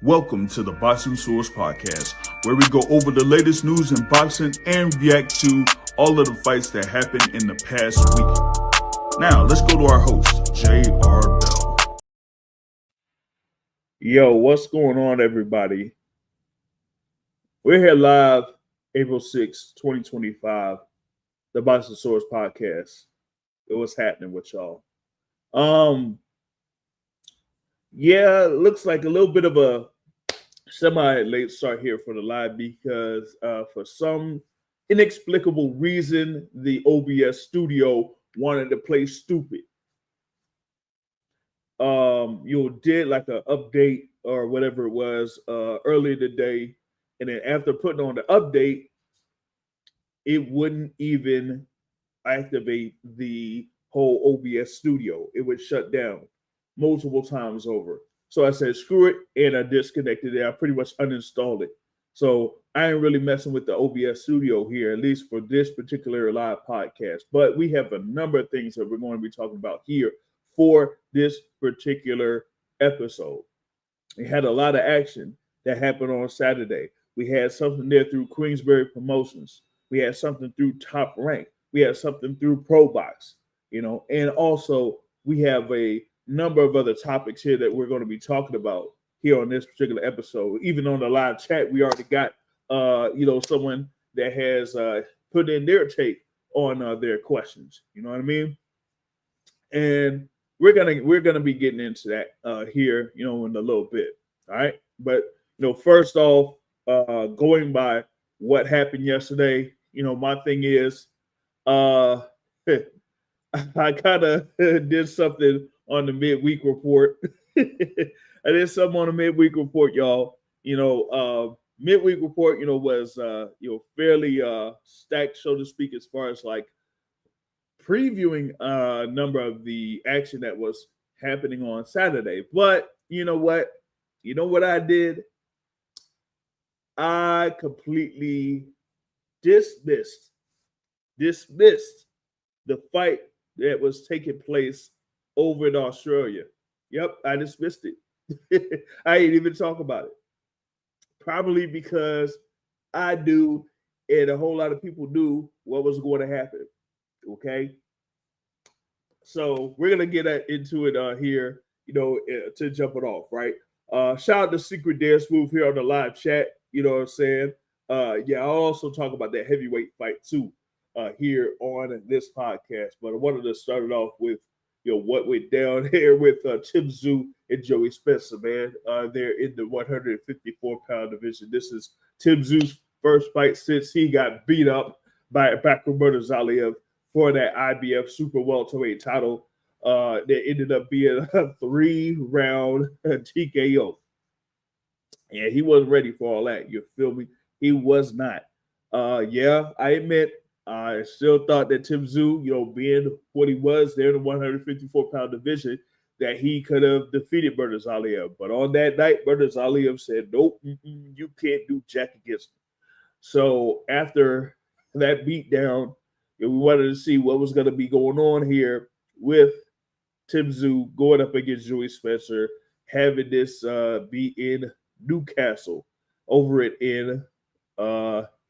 Welcome to the Boxing Source Podcast, where we go over the latest news in boxing and react to all of the fights that happened in the past week. Now, let's go to our host, J.R. Bell. Yo, what's going on, everybody? We're here live April 6, 2025, the Boxing Source Podcast. What's happening with y'all? Yeah, it looks like a little bit of a semi-late start here for the live because for some inexplicable reason, the OBS studio wanted to play stupid. You did like an update or whatever it was earlier today, and then after putting on the update, it wouldn't even activate the whole OBS studio. It would shut down multiple times over. So I said, screw it, and I disconnected it. I pretty much uninstalled it. So I ain't really messing with the OBS studio here, at least for this particular live podcast. But we have a number of things that we're going to be talking about here for this particular episode. We had a lot of action that happened on Saturday. We had something there through Queensberry Promotions. We had something through Top Rank. We had something through ProBox, and also we have a number of other topics here that we're going to be talking about here on this particular episode. Even on the live chat, we already got someone that has put in their take on their questions. You know what I mean? And we're gonna be getting into that here, in a little bit. All right, but first off, going by what happened yesterday, my thing is, I kind of did something on the midweek report. I did something on the midweek report, y'all. Midweek report, was fairly stacked, so to speak, as far as like previewing a number of the action that was happening on Saturday. But you know what? You know what I did? I completely dismissed the fight that was taking place over in Australia. Yep, I dismissed it. I ain't even talk about it. Probably because I knew, and a whole lot of people knew what was going to happen. Okay, so we're gonna get into it here. To jump it off, right? Shout out to Secret Dance Move here on the live chat. You know what I'm saying? I'll also talk about that heavyweight fight too here on this podcast. But I wanted to start it off with what went down here with Tim Tszyu and Joey Spencer, man. They're in the 154-pound division. This is Tim Tszyu's first fight since he got beat up by Bakr Murtazaliev for that IBF Super Welterweight title. That ended up being a 3-round TKO. Yeah, he wasn't ready for all that. You feel me? He was not. I admit, I still thought that Tim Tszyu, being what he was there in the 154-pound division, that he could have defeated Murtazaliev. But on that night, Murtazaliev said, nope, you can't do jack against him. So after that beatdown, we wanted to see what was going to be going on here with Tim Tszyu going up against Joey Spencer, having this be in Newcastle, over it in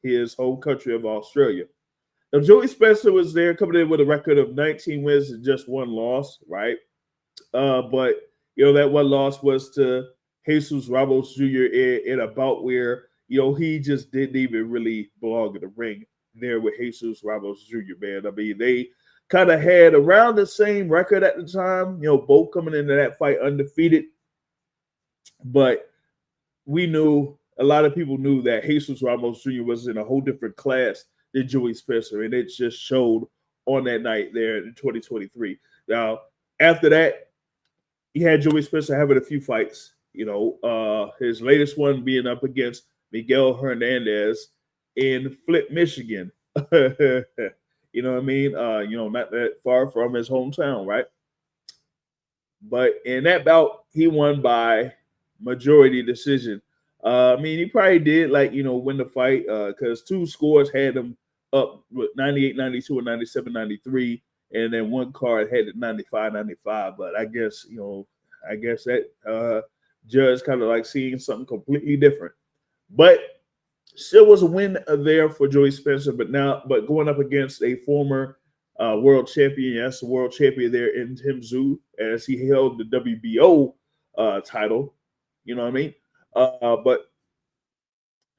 his home country of Australia. Now, Joey Spencer was there coming in with a record of 19 wins and just 1 loss, right? But that 1 loss was to Jesus Ramos Jr. in a bout where, he just didn't even really belong in the ring there with Jesus Ramos Jr., man. I mean, they kind of had around the same record at the time, both coming into that fight undefeated. But a lot of people knew that Jesus Ramos Jr. was in a whole different class than Joey Spencer, and it just showed on that night there in 2023. Now, after that, he had Joey Spencer having a few fights, his latest one being up against Miguel Hernandez in Flint, Michigan. You know what I mean? Not that far from his hometown, right? But in that bout, he won by majority decision. He probably did win the fight because 2 scores had him up with 98-92 and 97-93, and then 1 card had it 95-95. But I guess that Judge kind of like seeing something completely different. But still was a win there for Joey Spencer, but going up against a former world champion, yes, the world champion there in Tim Tszyu, as he held the WBO title. You know what I mean? But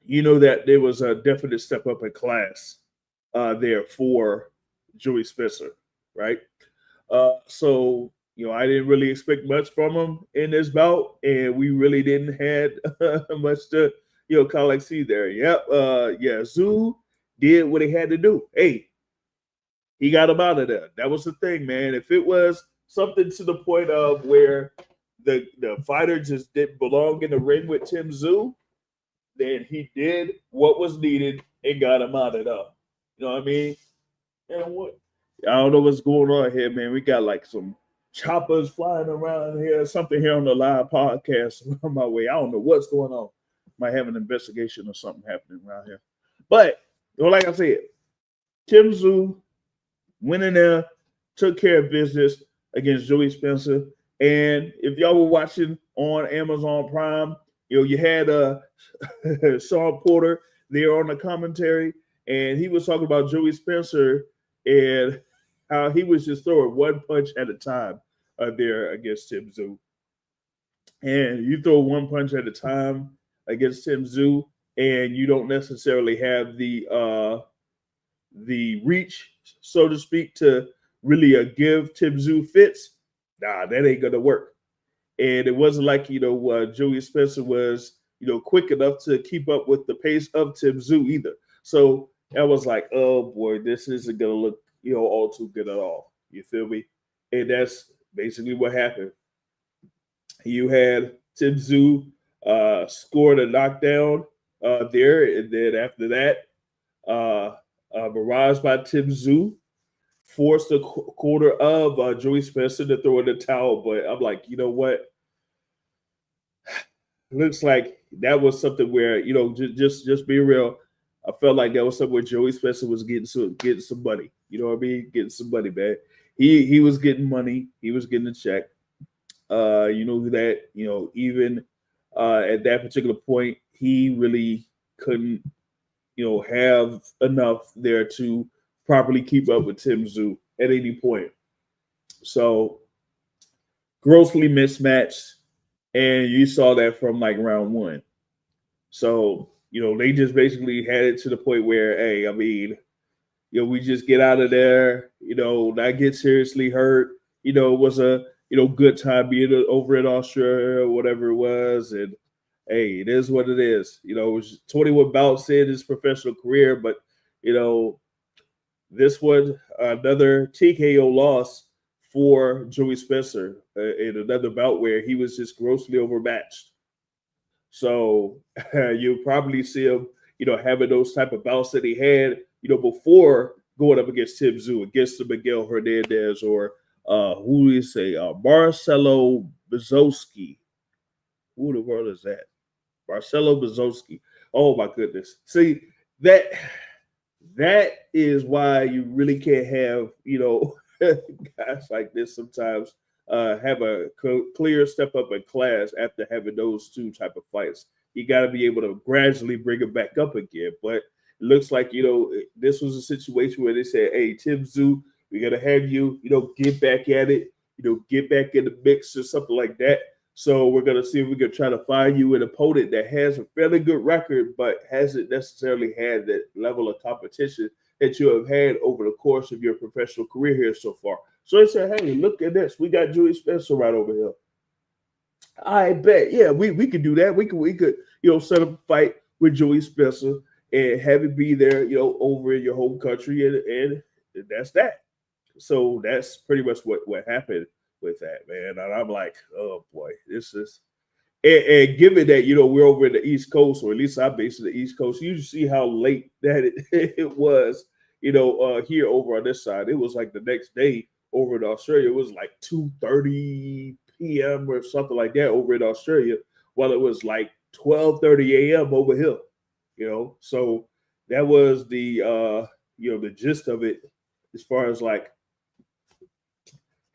you know that there was a definite step up in class there for Joey Spencer, right? So I didn't really expect much from him in this bout, and we really didn't had much to kind of like see there. Yep, Tszyu did what he had to do. Hey, he got him out of there. That was the thing, man. If it was something to the point of where the fighter just didn't belong in the ring with Tim Tszyu, then he did what was needed and got him out of there. You know what I mean? And what? I don't know what's going on here, man. We got like some choppers flying around here, something here on the live podcast on my way. I don't know what's going on. Might have an investigation or something happening around here. But like I said, Tim Tszyu went in there, took care of business against Joey Spencer. And if y'all were watching on Amazon Prime, you had Sean Porter there on the commentary, and he was talking about Joey Spencer and how he was just throwing one punch at a time there against Tim Tszyu. And you throw one punch at a time against Tim Tszyu, and you don't necessarily have the reach, so to speak, to really give Tim Tszyu fits. Nah, that ain't gonna work. And it wasn't like Joey Spencer was quick enough to keep up with the pace of Tim Tszyu either. So I was like, oh boy, this isn't gonna look all too good at all. You feel me? And that's basically what happened. You had Tim Tszyu scored a knockdown there, and then after that, barrage by Tim Tszyu forced a quarter of Joey Spencer to throw in the towel. But I'm like, you know what? Looks like that was something where just be real. I felt like that was something where Joey Spencer was getting some money. You know what I mean? Getting some money, man. He was getting money. He was getting a check. That even at that particular point, he really couldn't have enough there to properly keep up with Tim Tszyu at any point. So grossly mismatched, and you saw that from like round one. So they just basically had it to the point where, hey, I mean, we just get out of there, not get seriously hurt. It was a good time being over in Australia or whatever it was, and hey, it is what it is. It was 21 bouts in his professional career, but this was another TKO loss for Joey Spencer in another bout where he was just grossly overmatched. So you'll probably see him, having those type of bouts that he had, before going up against Tim Tszyu, against the Miguel Hernandez or who do you say, Marcelo Bezowski. Who the world is that? Marcelo Bezowski. Oh my goodness. See, that is why you really can't have, guys like this sometimes have a clear step up in class after having those two type of fights. You got to be able to gradually bring it back up again. But it looks like, this was a situation where they said, hey, Tim Tszyu, we got to have you, get back at it, get back in the mix or something like that. So we're going to see if we can try to find you an opponent that has a fairly good record, but hasn't necessarily had that level of competition that you have had over the course of your professional career here so far. So they said, hey, look at this. We got Joey Spencer right over here. I bet. Yeah, we could do that. We could set up a fight with Joey Spencer and have it be there, over in your home country, and that's that. So that's pretty much what happened with that, man. And I'm like, oh boy, this is and given that we're over in the East Coast, or at least I'm based in the East Coast, you see how late that it was, here over on this side. It was like the next day over in Australia. It was like 2:30 p.m. or something like that over in Australia, while it was like 12:30 a.m. over here. So that was the the gist of it, as far as like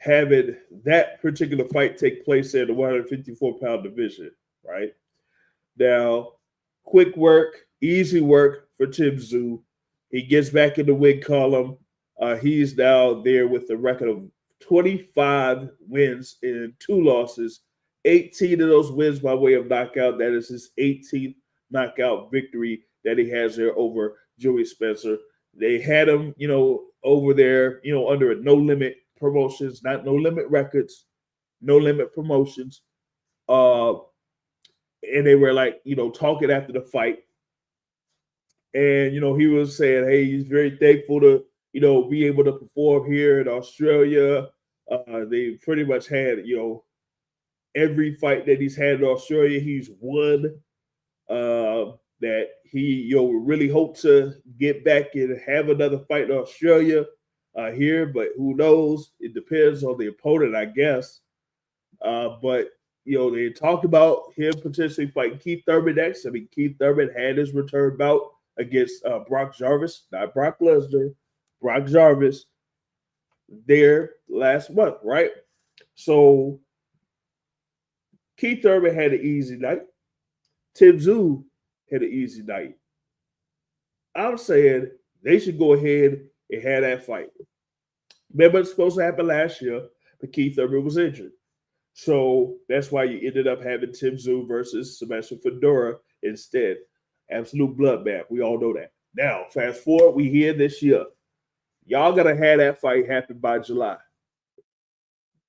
having that particular fight take place in the 154-pound division. right? Now, quick work, easy work for Tim Tszyu. He gets back in the win column. He's now there with a record of 25 wins and 2 losses. 18 of those wins by way of knockout. That is his 18th knockout victory that he has there over Joey Spencer. They had him, over there, under a no limit promotions, not no limit records, no limit promotions. And they were like, talking after the fight. And, he was saying, hey, he's very thankful to, be able to perform here in Australia. They pretty much had, every fight that he's had in Australia, he's won. That he, really hope to get back and have another fight in Australia here, but who knows? It depends on the opponent, I guess. But they talked about him potentially fighting Keith Thurman next. I mean, Keith Thurman had his return bout against Brock Jarvis, not Brock Lesnar, Brock Jarvis, there last month, right? So Keith Thurman had an easy night. Tim Tszyu had an easy night. I'm saying they should go ahead and have that fight. Remember, it's supposed to happen last year, but Keith Thurman was injured. So that's why you ended up having Tim Tszyu versus Sebastian Fedora instead. Absolute bloodbath. We all know that. Now, fast forward, we here this year. Y'all got to have that fight happen by July.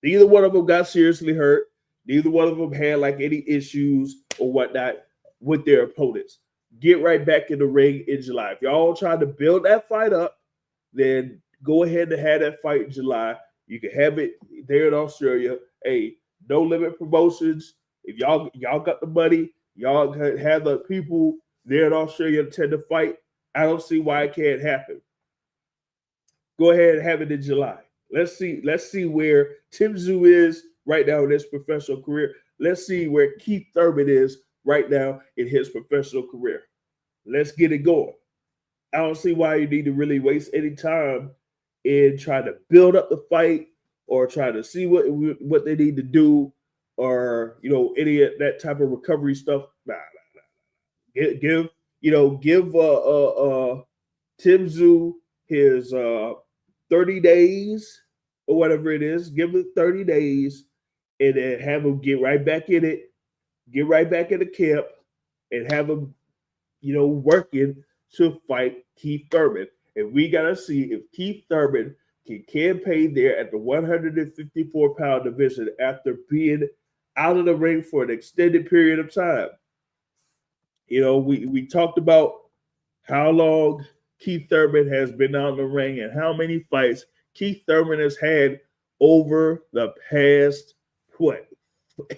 Neither one of them got seriously hurt. Neither one of them had like any issues or whatnot with their opponents. Get right back in the ring in July. If y'all trying to build that fight up, then go ahead and have that fight in July. You can have it there in Australia. Hey, no limit promotions. If y'all got the money, y'all have the people there in Australia intend to fight. I don't see why it can't happen. Go ahead and have it in July. Let's see where Tim Tszyu is right now in his professional career. Let's see where Keith Thurman is right now in his professional career. Let's get it going. I don't see why you need to really waste any time in trying to build up the fight or try to see what they need to do or any of that type of recovery stuff. Nah. Give Tim Tszyu his 30 days or whatever it is. Give him 30 days and then have him get right back in it, get right back in the camp, and have him, working to fight Keith Thurman. And we got to see if Keith Thurman can campaign there at the 154-pound division after being out of the ring for an extended period of time. We talked about how long Keith Thurman has been out in the ring and how many fights Keith Thurman has had over the past,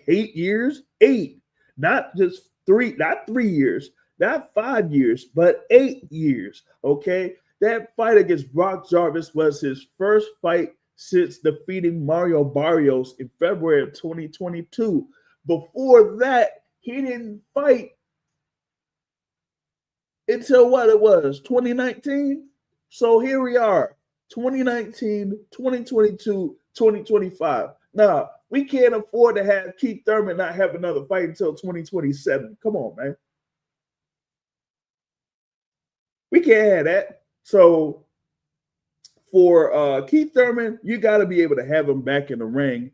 8 years? 8. Not just 3, not 3 years, not 5 years, but 8 years, okay? That fight against Brock Jarvis was his first fight since defeating Mario Barrios in February of 2022. Before that, he didn't fight until what it was, 2019? So here we are, 2019, 2022, 2025. Now, we can't afford to have Keith Thurman not have another fight until 2027. Come on, man. We can't have that. So for Keith Thurman, you got to be able to have him back in the ring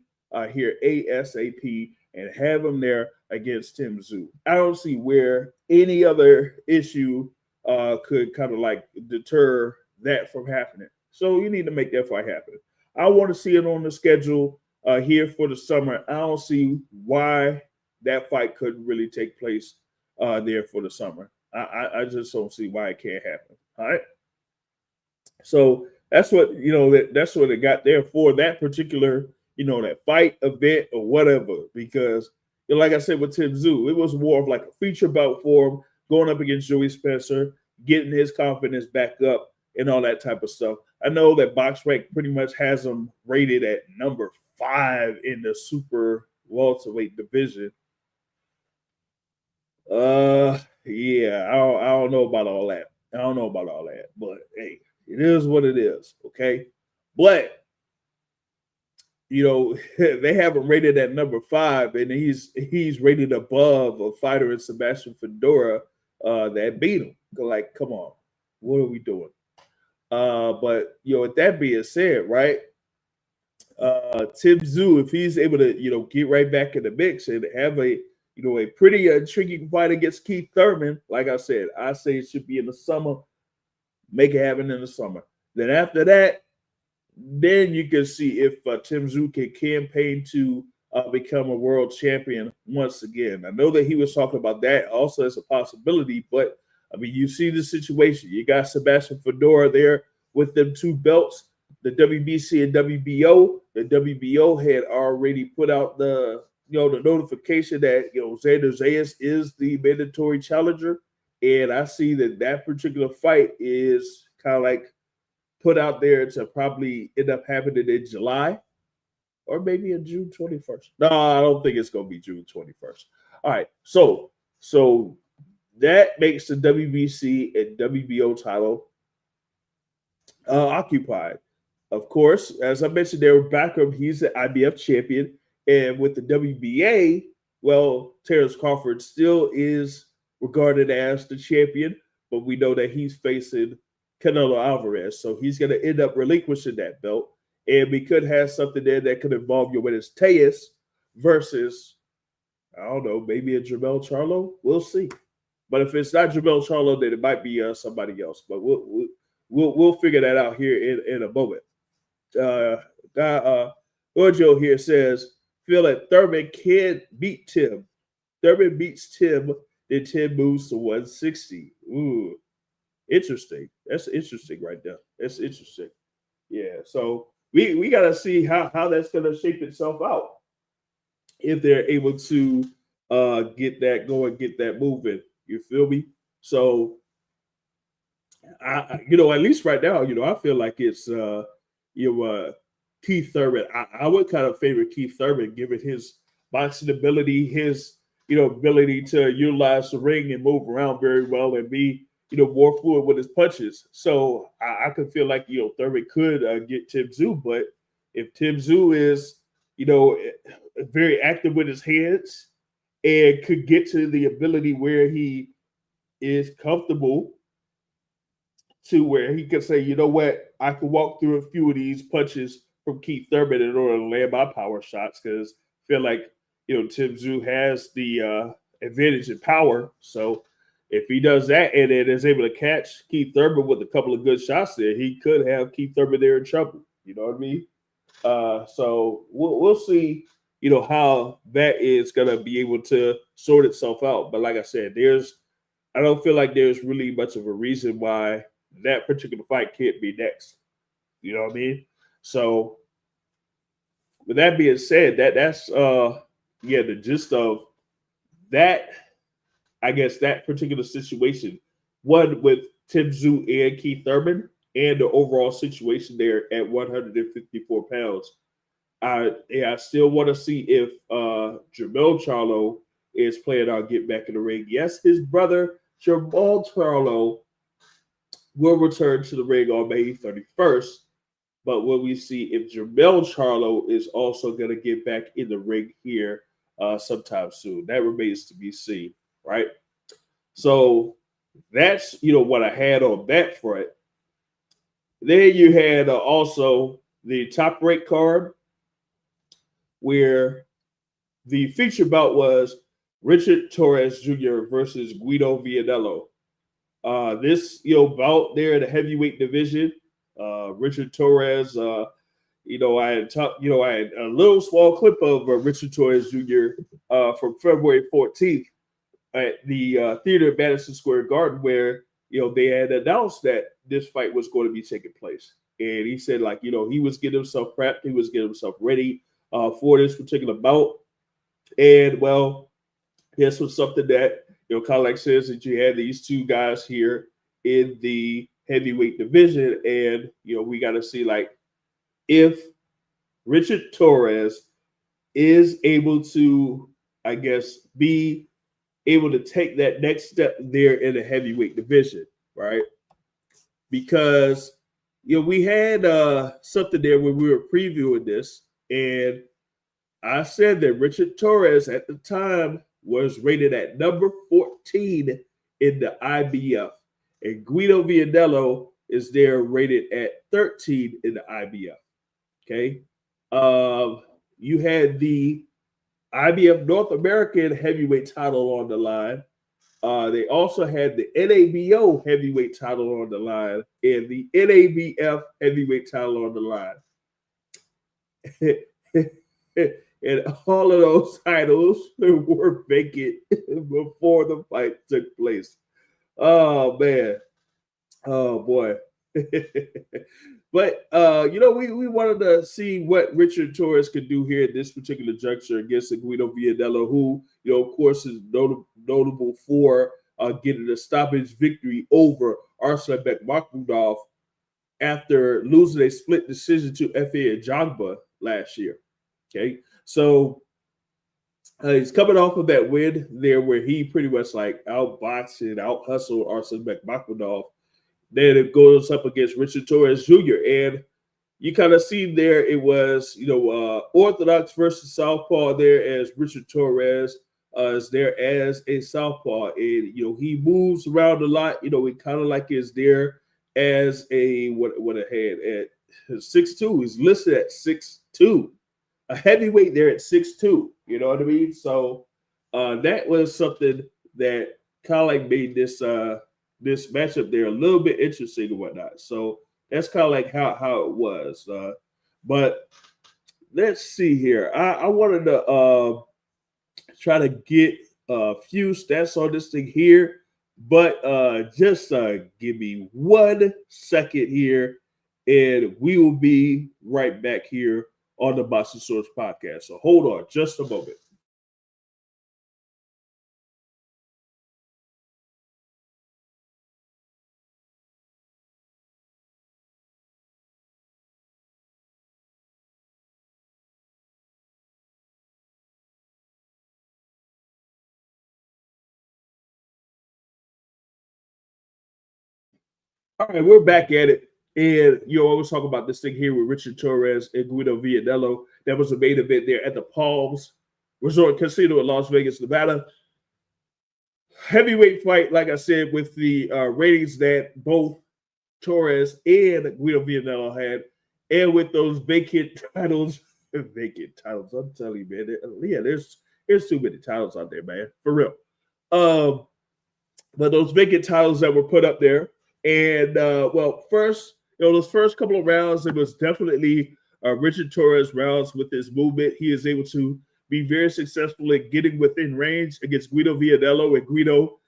here ASAP and have him there against Tim Tszyu. I don't see where any other issue could kind of like deter that from happening. So you need to make that fight happen. I want to see it on the schedule here for the summer. I don't see why that fight couldn't really take place there for the summer. I just don't see why it can't happen. All right. So that's what, that's what it got there for that particular, that fight event or whatever, because like I said with Tim Tszyu, it was more of like a feature bout for him going up against Joey Spencer, getting his confidence back up and all that type of stuff. I know that BoxRec pretty much has him rated at number 5 in the super welterweight division. Yeah, I don't know about all that. But hey, it is what it is, okay? But they have him rated at number 5, and he's rated above a fighter in Sebastian Fedora that beat him. Like, come on, what are we doing? But with that being said, right? Tim Tszyu, if he's able to, get right back in the mix and have a pretty intriguing fight against Keith Thurman, like I said, I say it should be in the summer. Make it happen in the summer. Then after that, then you can see if Tim Tszyu can campaign to become a world champion once again. I know that he was talking about that also as a possibility, but I mean, you see the situation. You got Sebastian Fedora there with them 2 belts, the WBC and WBO. The WBO had already put out the notification that Xander Zayas is the mandatory challenger, and I see that particular fight is kind of like put out there to probably end up happening in July or maybe in June 21st. No, I don't think it's going to be June 21st. All right, so that makes the WBC and WBO title occupied. Of course, as I mentioned, there were backup. He's the IBF champion, and with the WBA, well, Terrence Crawford still is regarded as the champion, but we know that he's facing Canelo Alvarez, so he's going to end up relinquishing that belt, and we could have something there that could involve Yoenis Tejas versus, I don't know, maybe a Jermell Charlo. We'll see. But if it's not Jermell Charlo, then it might be somebody else. But we'll figure that out here in a moment. Ojo here says, feel that Thurman can beat Tim. Thurman beats Tim, then Tim moves to 160. Ooh, interesting. That's interesting right there. That's interesting. Yeah, so we got to see how that's going to shape itself out if they're able to get that going, get that moving. You feel me? So, at least right now, I feel like it's Keith Thurman. I would kind of favor Keith Thurman given his boxing ability, his ability to utilize the ring and move around very well and be more fluid with his punches. So I could feel like Thurman could get Tim Tszyu, but if Tim Tszyu is very active with his hands and could get to the ability where he is comfortable to where he can say, you know what, I can walk through a few of these punches from Keith Thurman in order to land my power shots, because I feel like Tim Tszyu has the advantage in power. So if he does that and then is able to catch Keith Thurman with a couple of good shots there, he could have Keith Thurman there in trouble. You know what I mean? So we'll see, how that is going to be able to sort itself out. But like I said, I don't feel like there's really much of a reason why that particular fight can't be next. You know what I mean? So with that being said, that's the gist of that. I guess that particular situation, one with Tim Tszyu and Keith Thurman, and the overall situation there at 154 pounds. I still want to see if Jermell Charlo is planning on getting back in the ring. Yes, his brother Jermell Charlo will return to the ring on May 31st, but will we see if Jermell Charlo is also going to get back in the ring here sometime soon? That remains to be seen, right? So that's what I had on that front. Then you had also the top rank card, where the feature bout was Richard Torrez Jr. versus Guido Vianello. This bout there in the heavyweight division, Richard Torrez. I had a little small clip of Richard Torrez Jr. From February 14th at the theater at Madison Square Garden, where they had announced that this fight was going to be taking place, and he said he was getting himself prepped, he was getting himself ready for this particular bout, and well, this was something that kind of like says that you had these two guys here in the heavyweight division, and we got to see if Richard Torrez is able to, I guess, be able to take that next step there in the heavyweight division, right? Because we had something there when we were previewing this, And I said that Richard Torrez at the time was rated at number 14 in the IBF. And Guido Vianello is there rated at 13 in the IBF. Okay. You had the IBF North American heavyweight title on the line. They also had the NABO heavyweight title on the line and the NABF heavyweight title on the line. And all of those titles were vacant before the fight took place. Oh, man. Oh, boy. But, we wanted to see what Richard Torrez could do here at this particular juncture against Guido Vianello, who, of course, is notable for getting a stoppage victory over Arslanbek Makhmudov after losing a split decision to Efe Ajagba last year. Okay, so he's coming off of that win there where he pretty much like outboxed and out-hustled Arslanbek Makhmudov. Then it goes up against Richard Torrez Jr. And you kind of see there it was, orthodox versus southpaw there as Richard Torrez is there as a southpaw. And, he moves around a lot. He kind of like is there as a, what it had at 6'2". He's listed at 6'2". A heavyweight there at 6'2". You know what I mean? So that was something that kind of like made this this matchup there a little bit interesting and whatnot. So that's kind of like how it was. But let's see here. I wanted to try to get a few stats on this thing here, but just give me 1 second here, and we will be right back here on the Boxing Source podcast. So hold on just a moment. All right, we're back at it. And you always talk about this thing here with Richard Torrez and Guido Vianello. That was the main event there at the Palms Resort Casino in Las Vegas, Nevada. Heavyweight fight, like I said, with the ratings that both Torrez and Guido Vianello had, and with those vacant titles. I'm telling you, man. There's too many titles out there, man, for real. But those vacant titles that were put up there. And, first, those first couple of rounds, it was definitely Richard Torrez rounds with his movement. He is able to be very successful at getting within range against Guido Vianello, and Guido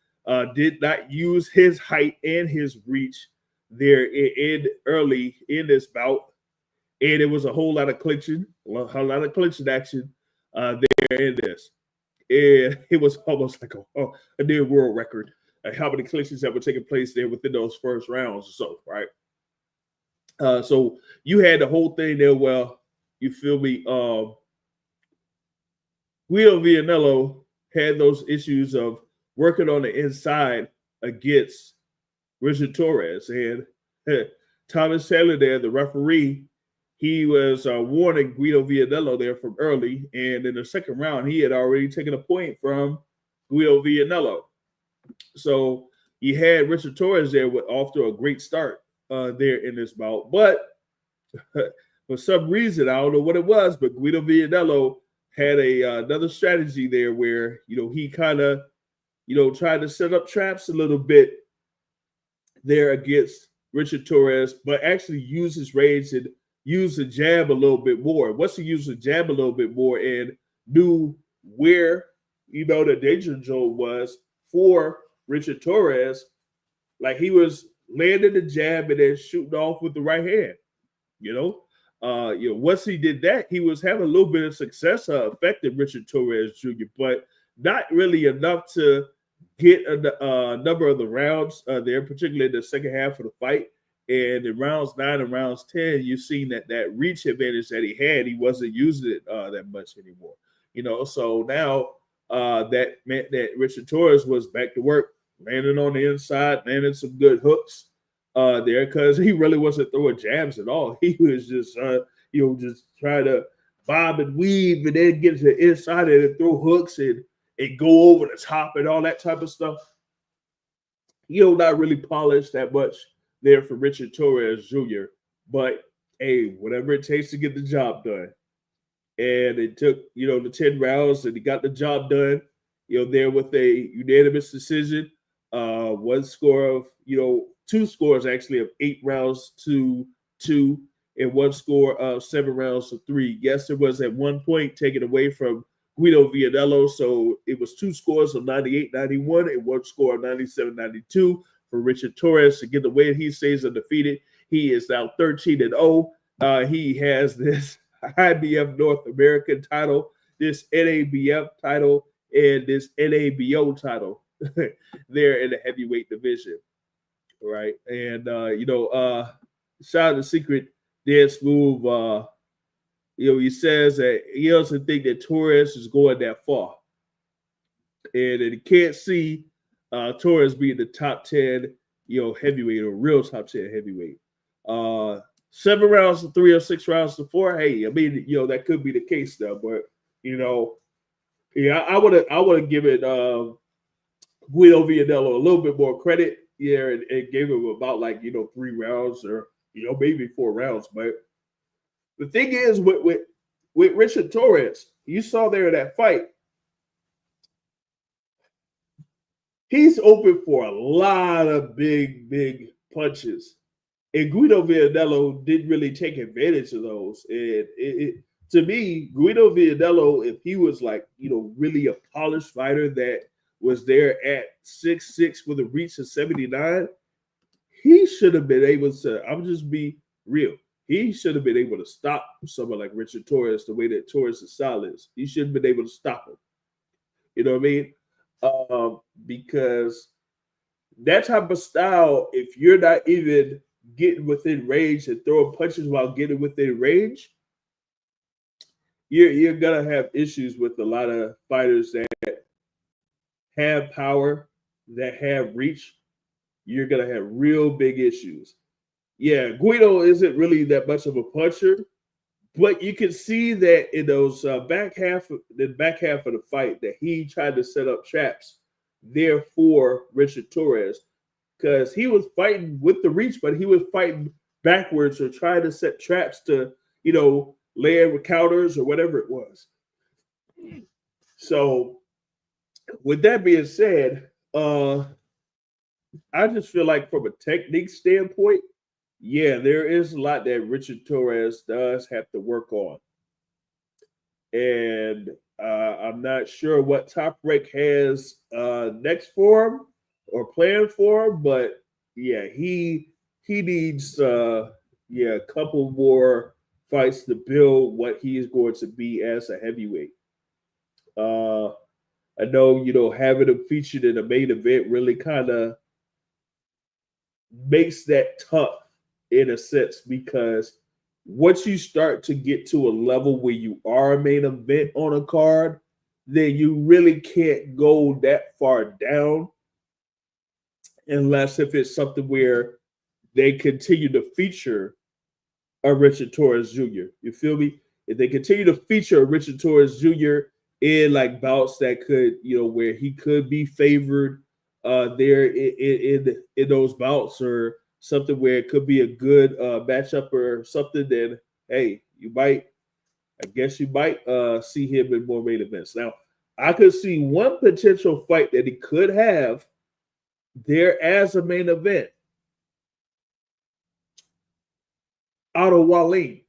did not use his height and his reach there early in this bout. And it was a whole lot of clinching action there in this. And it was almost like a near world record. How many clinches that were taking place there within those first rounds or so, right? So you had the whole thing there. Well, you feel me? Guido Vianello had those issues of working on the inside against Richard Torrez. And Thomas Taylor there, the referee, he was warning Guido Vianello there from early. And in the second round, he had already taken a point from Guido Vianello. So you had Richard Torrez there off to a great start there in this bout. But for some reason, I don't know what it was, but Guido Vianello had another strategy there where, he kind of, tried to set up traps a little bit there against Richard Torrez, but actually used his range and used the jab a little bit more. Once he used the jab a little bit more and knew where, the danger zone was for Richard Torrez, like he was landing the jab and then shooting off with the right hand. Once he did that, he was having a little bit of success affecting Richard Torrez Jr., but not really enough to get a number of the rounds there, particularly in the second half of the fight. And in rounds 9 and rounds 10, you've seen that reach advantage that he had, he wasn't using it that much anymore. So now that meant that Richard Torrez was back to work, landing on the inside, landing some good hooks there, because he really wasn't throwing jabs at all. He was just, just trying to bob and weave and then get to the inside and throw hooks and go over the top and all that type of stuff. Not really polished that much there for Richard Torrez Jr. But hey, whatever it takes to get the job done. And it took, the 10 rounds and he got the job done, there with a unanimous decision. One score of, two scores actually of 8 rounds to 2 and one score of 7 rounds to 3. Yes, it was at one point taken away from Guido Vianello. So it was 2 scores of 98-91 and 1 score of 97-92 for Richard Torrez to get the win. He stays undefeated. He is now 13-0. He has this IBF North American title, this NABF title, and this NABO title there in the heavyweight division. Right. And, shout out to Secret Dead Smooth. He says that he doesn't think that Torrez is going that far. And he can't see Torrez being the top 10, heavyweight or real top 10 heavyweight. 7 rounds to 3 or 6 rounds to 4. Hey, I mean, that could be the case though. But, I want to give it Guido Vianello a little bit more credit. Yeah, and gave him about 3 rounds or maybe 4 rounds. But the thing is with Richard Torrez, you saw there in that fight, he's open for a lot of big punches. And Guido Vianello didn't really take advantage of those. And to me, Guido Vianello, if he was really a polished fighter that was there at 6'6" with a reach of 79, he should have been able to, I'm just be real, he should have been able to stop someone like Richard Torrez the way that Torrez's style is. He should have been able to stop him. You know what I mean? Because that type of style, if you're not even getting within range and throwing punches while getting within range, you're going to have issues with a lot of fighters that have power, that have reach. You're going to have real big issues. Yeah, Guido isn't really that much of a puncher, but you can see that in those back half of the fight that he tried to set up traps there for Richard Torrez, because he was fighting with the reach, but he was fighting backwards or trying to set traps to, land with counters or whatever it was. So with that being said, I just feel like from a technique standpoint, yeah, there is a lot that Richard Torrez does have to work on. And I'm not sure what Top Rank has next for him or planned for him, but yeah, he needs a couple more fights to build what he is going to be as a heavyweight. I know, having him featured in a main event really kind of makes that tough in a sense, because once you start to get to a level where you are a main event on a card, then you really can't go that far down unless if it's something where they continue to feature a Richard Torrez Jr. You feel me? If they continue to feature a Richard Torrez Jr. in bouts that could, where he could be favored there in those bouts, or something where it could be a good matchup or something, then hey, you might see him in more main events. Now, I could see one potential fight that he could have there as a main event. Otto Wallin.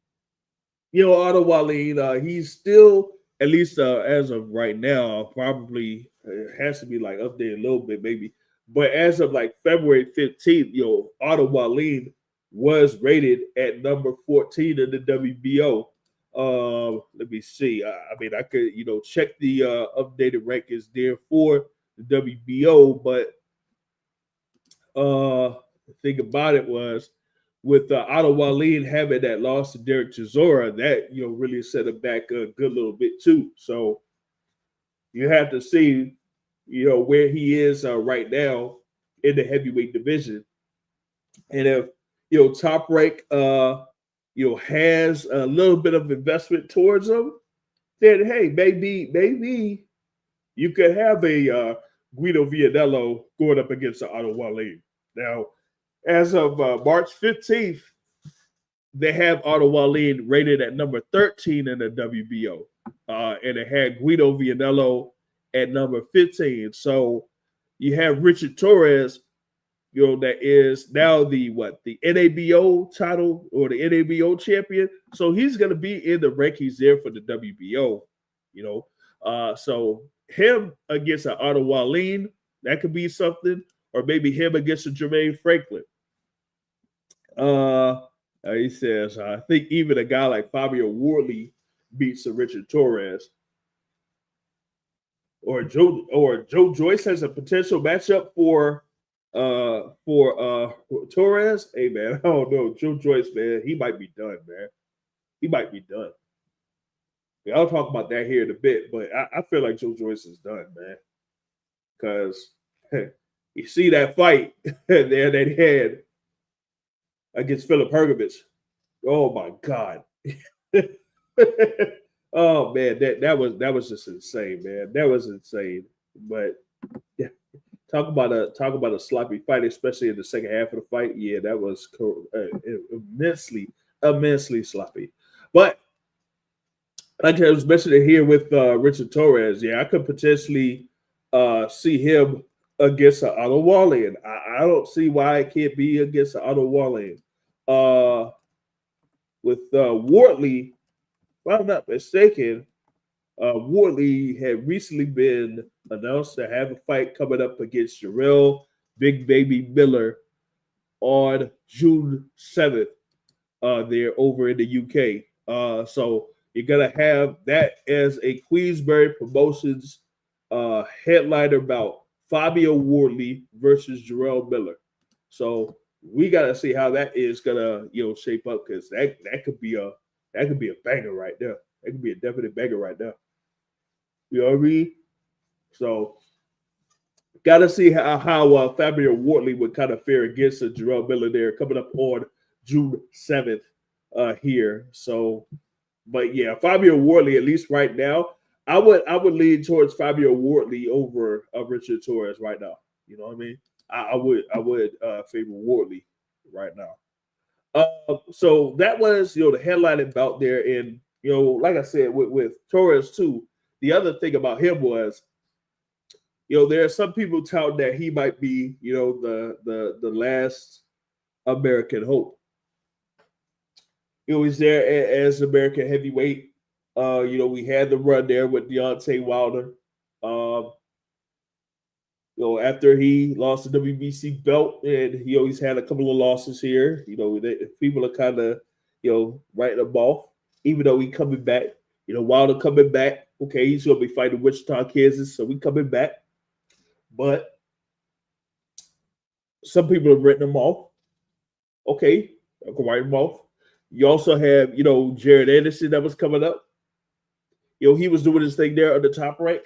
Otto Wallin, he's still, at least as of right now, probably has to be updated a little bit maybe. But as of February 15th, Otto Wallin was rated at number 14 in the WBO. Let me see. I could, check the updated rankings there for the WBO, but the thing about it was, with Otto Wallin having that loss to Derek Chisora, that really set him back a good little bit too. So you have to see, where he is right now in the heavyweight division, and if Top Rank has a little bit of investment towards him, then hey, maybe you could have a Guido Vianello going up against Otto Wallin. Now, as of March 15th, they have Otto Wallin rated at number 13 in the WBO. And it had Guido Vianello at number 15. So you have Richard Torrez, that is now the NABO title or the NABO champion. So he's going to be in the rankings there for the WBO, so him against an Otto Wallin, that could be something, or maybe him against a Jermaine Franklin. He says, I think even a guy like Fabio Wardley beats a Richard Torrez. Or Joe Joyce has a potential matchup for Torrez. Hey man, I don't know. Joe Joyce, man, he might be done, man. He might be done. Yeah, I'll talk about that here in a bit, but I feel like Joe Joyce is done, man. Because you see that fight there that he had against Philip Hergovich. Oh my God. Oh man, that was just insane, man. That was insane. But yeah, talk about a sloppy fight, especially in the second half of the fight. Yeah, that was immensely sloppy. But like I was mentioning here with Richard Torrez, yeah, I could potentially see him against an Otto Wallin. I don't see why it can't be against an Otto Wallin. With Wardley, if I'm not mistaken, Wardley had recently been announced to have a fight coming up against Jarrell Big Baby Miller on June 7th there over in the UK. So you're going to have that as a Queensberry Promotions headliner bout, Fabio Wardley versus Jarrell Miller. So we got to see how that is going to shape up, because that could be a banger right there. That could be a definite banger right there. You know what I mean? So, got to see how Fabio Wardley would kind of fare against Jarrell Miller there coming up on June 7th here. So, but yeah, Fabio Wardley, at least right now, I would lean towards Fabio Wardley over Richard Torrez right now. You know what I mean? I would favor Wardley right now. So that was the headlining bout there, and like I said with Torrez too. The other thing about him was, there are some people touting that he might be the last American hope. He's there as American heavyweight. We had the run there with Deontay Wilder. After he lost the WBC belt, and he always had a couple of losses here. People are kind of, writing him off, even though he's coming back. Wilder coming back. Okay, he's going to be fighting Wichita, Kansas, so we coming back. But some people have written him off. Okay, I can write him off. You also have, Jared Anderson that was coming up. He was doing his thing there on the top rank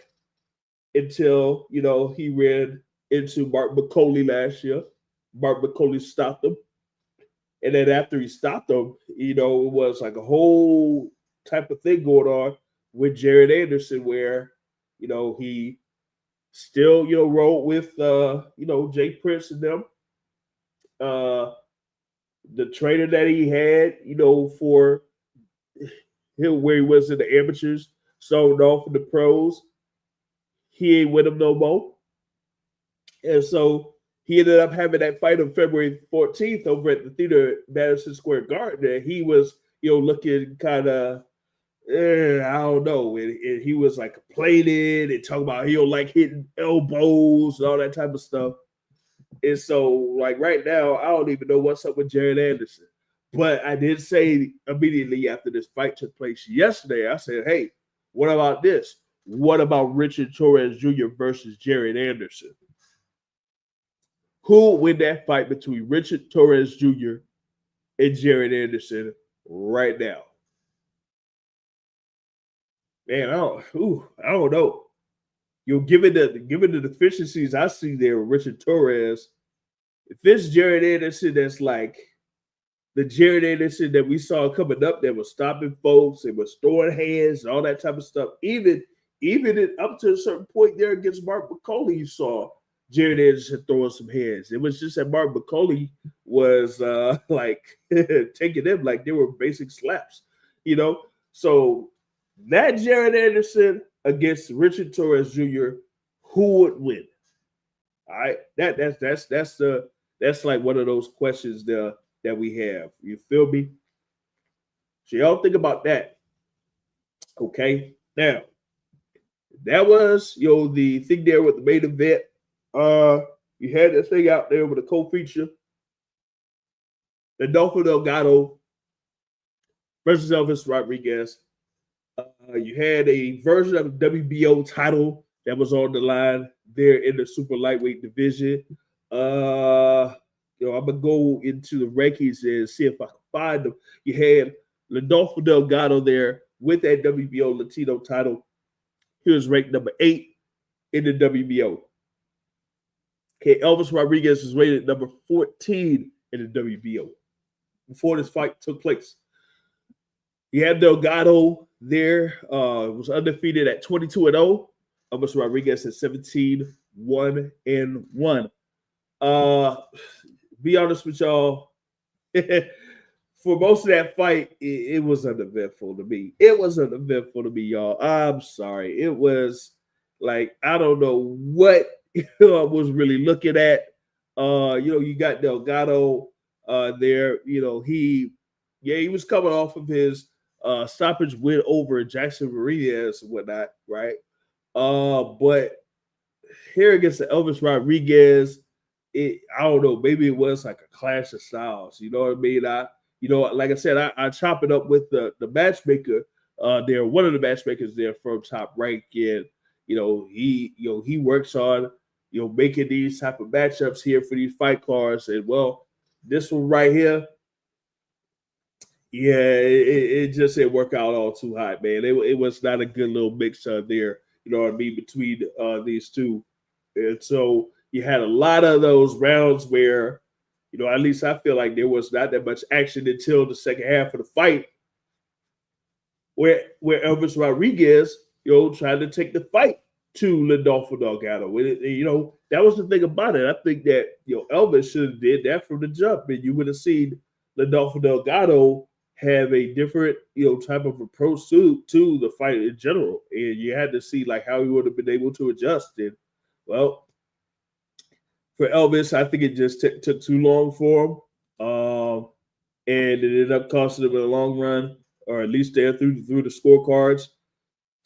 until, he ran into Mark McCauley last year. Mark McCauley stopped him. And then after he stopped him, it was like a whole type of thing going on with Jared Anderson where, he still, rode with, Jake Prince and them. The trainer that he had, for him where he was in the amateurs, sold off in the pros, he ain't with him no more. And so he ended up having that fight on February 14th over at the theater, Madison Square Garden. And he was, looking kind of, I don't know. And he was like complaining and talking about he don't like hitting elbows and all that type of stuff. And so, like right now, I don't even know what's up with Jared Anderson. But I did say immediately after this fight took place yesterday, I said, hey, what about this? What about Richard Torrez Jr. versus Jared Anderson? Who will win that fight between Richard Torrez Jr. and Jared Anderson right now? Man, I don't know. Given the deficiencies I see there with Richard Torrez, if it's Jared Anderson that's like the Jared Anderson that we saw coming up that was stopping folks and was throwing hands and all that type of stuff. Even up to a certain point there against Mark McCauley, you saw Jared Anderson throwing some hands. It was just that Mark McCauley was like taking them like they were basic slaps, So that Jared Anderson against Richard Torrez Jr., who would win? All right, that's like one of those questions that we have. You feel me? So y'all think about that. Okay, now that was the thing there with the main event. You had that thing out there with a co-feature, Adolfo Delgado versus Elvis Rodriguez. You had a version of the WBO title that was on the line there in the super lightweight division. I'm gonna go into the rankings and see if I can find them. You had Adolfo Delgado there with that WBO Latino title. He was ranked number 8 in the WBO. Okay, Elvis Rodriguez was rated number 14 in the WBO before this fight took place. You had Delgado there, was undefeated at 22-0. Elvis Rodriguez at 17-1-1. Be honest with y'all, for most of that fight, it was uneventful to me. It was uneventful to me, y'all. I'm sorry. It was like, I don't know what I was really looking at. You got Delgado there. He was coming off of his stoppage win over Jackson Mariñez and whatnot, right? But here against the Elvis Rodriguez, I don't know, maybe it was like a clash of styles. You know what I mean? Like I said, I chop it up with the matchmaker there, one of the matchmakers there from Top Rank, and he works on making these type of matchups here for these fight cards. And well, this one right here, yeah, it just didn't work out all too hot, man. It was not a good little mix there, you know what I mean, between these two. And so you had a lot of those rounds where, at least I feel like there was not that much action until the second half of the fight, where Elvis Rodriguez, tried to take the fight to Adolfo Delgado. That was the thing about it. I think that Elvis should have did that from the jump, and you would have seen Adolfo Delgado have a different type of approach to the fight in general, and you had to see like how he would have been able to adjust. And well, for Elvis, I think it just took too long for him, and it ended up costing him in the long run, or at least there through the scorecards.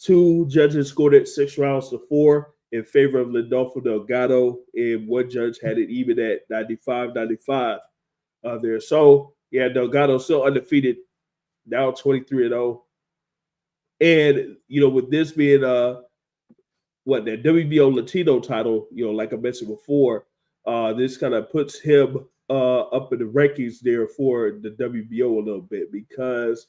2 judges scored it 6 rounds to 4 in favor of Adolfo Delgado, and one judge had it even at 95-95 there. So yeah, Delgado still undefeated, now 23-0. And with this being the WBO Latino title, like I mentioned before, this kind of puts him up in the rankings there for the WBO a little bit, because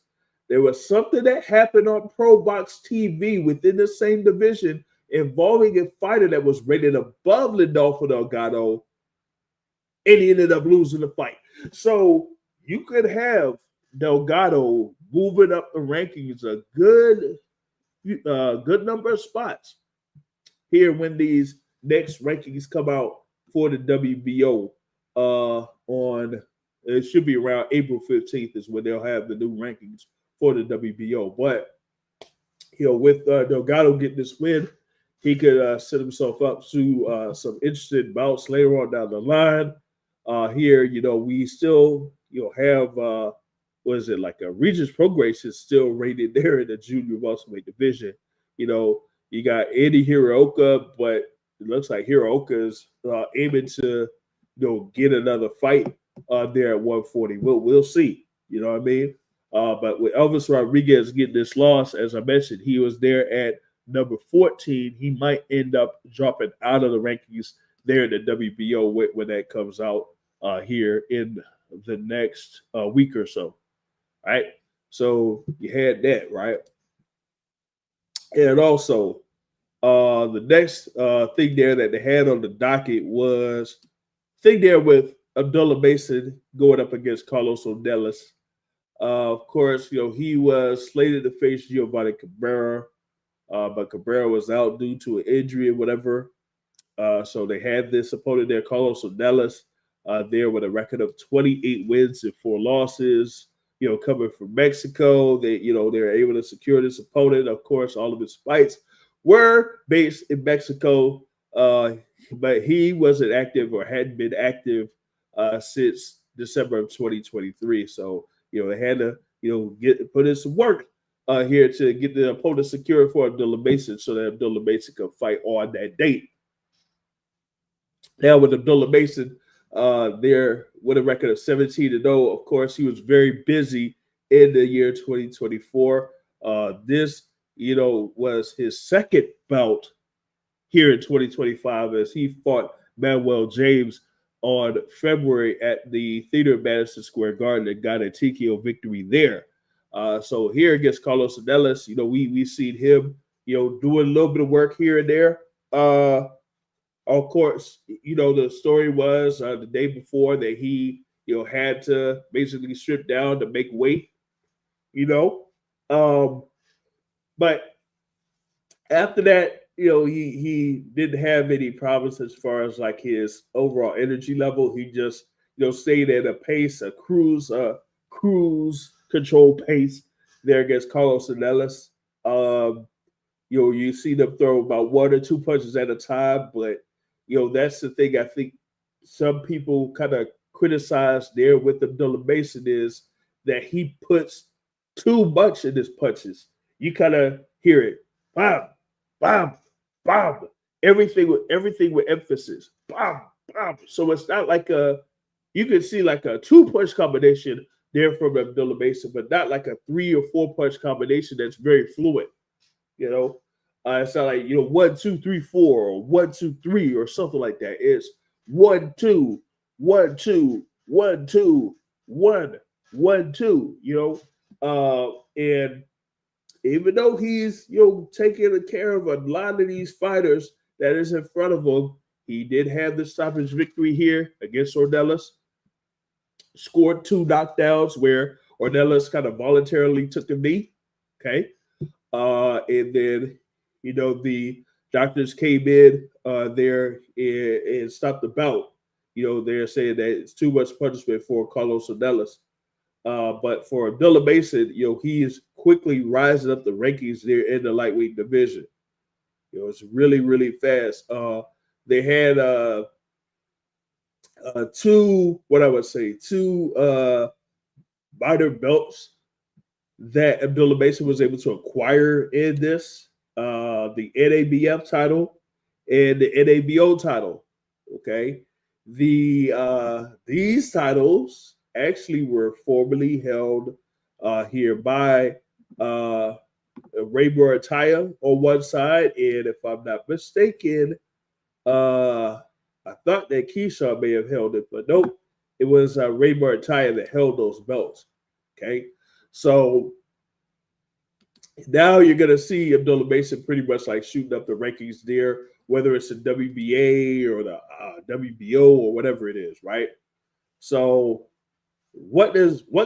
there was something that happened on Pro Box TV within the same division involving a fighter that was rated above Adolfo Delgado, and he ended up losing the fight. So you could have Delgado moving up the rankings a good number of spots here when these next rankings come out for the WBO it should be around April 15th is when they'll have the new rankings for the WBO. But with Delgado getting this win, he could set himself up to some interesting bouts later on down the line. Here, we still have Regis Prograis is still rated there in the junior welterweight division. You got Andy Hirooka, but it looks like Hirooka is aiming to get another fight there at 140. We'll see. You know what I mean? But with Elvis Rodriguez getting this loss, as I mentioned, he was there at number 14. He might end up dropping out of the rankings there in the WBO when that comes out here in the next week or so. All right. So you had that, right? And also, the next thing there that they had on the docket was thing there with Abdullah Mason going up against Carlos Ornelas. Of course, he was slated to face Giovanni Cabrera, but Cabrera was out due to an injury or whatever. So they had this opponent there, Carlos Ornelas, there with a record of 28 wins and 4 losses. Coming from Mexico, they're able to secure this opponent. Of course, all of his fights were based in Mexico, but he wasn't active or hadn't been active since December of 2023. So they had to put in some work here to get the opponent secured for Abdullah Mason, so that Abdullah Mason could fight on that date. Now with Abdullah Mason, there with a record of 17-0. Of course, he was very busy in the year 2024. This, was his second bout here in 2025 as he fought Manuel James on February at the Theater of Madison Square Garden and got a TKO victory there. So here against Carlos Ornelas, we seen him, doing a little bit of work here and there. Of course, the story was the day before that he, had to basically strip down to make weight, but after that, he didn't have any problems as far as like his overall energy level. He just, stayed at a pace, a cruise control pace there against Carlos Ornelas. You see them throw about 1 or 2 punches at a time, but that's the thing I think some people kind of criticize there with Abdullah Mason is that he puts too much in his punches. You kind of hear it, bam, bam, bam, everything with emphasis, bam, bam. So it's not like you can see like a 2-punch combination there from Abdullah Mason, but not like a 3 or 4 punch combination that's very fluid. It's not like 1, 2, 3, 4 or 1, 2, 3 or something like that. It's 1, 2, 1, 2, 1, 2, 1, 1, 2. And even though he's taking care of a lot of these fighters that is in front of him, he did have the stoppage victory here against Ornelas. Scored 2 knockdowns where Ornelas kind of voluntarily took a knee. Okay. And then, the doctors came in there and stopped the bout. They're saying that it's too much punishment for Carlos Ornelas. But for Abdullah Mason, he is quickly rising up the rankings there in the lightweight division. It's really, really fast. They had 2 minor belts that Abdullah Mason was able to acquire in this, the NABF title and the NABO title. Okay. These titles actually were formerly held here by Ray Murataya on one side, and if I'm not mistaken, I thought that Keyshawn may have held it, but nope, it was Ray Murataya that held those belts. Okay, so now you're gonna see Abdullah Mason pretty much like shooting up the rankings there, whether it's the WBA or the WBO or whatever it is, right? So what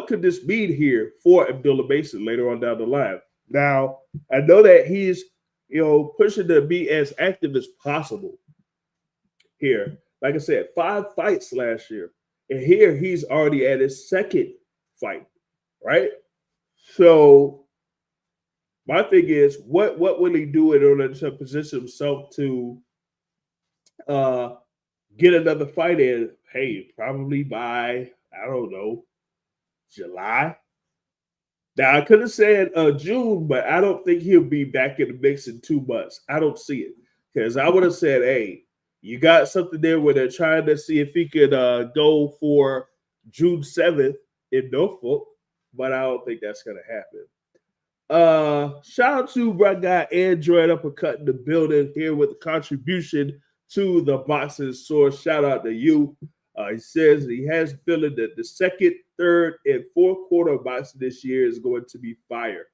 could this mean here for Abdullah Mason later on down the line? Now, I know that he's pushing to be as active as possible here. Like I said, 5 fights last year. And here he's already at his 2nd fight, right? So my thing is, what will he do in order to position himself to get another fight in? Hey, probably by, I don't know, July. Now, I could have said June, but I don't think he'll be back in the mix in 2 months. I don't see it. Because I would have said, hey, you got something there where they're trying to see if he could go for June 7th in Norfolk, but I don't think that's going to happen. Shout out to my guy Android Uppercut in the building here with a contribution to the Boxing Source. Shout out to you. He says he has a feeling that the 2nd, 3rd, and 4th quarter of boxing this year is going to be fire.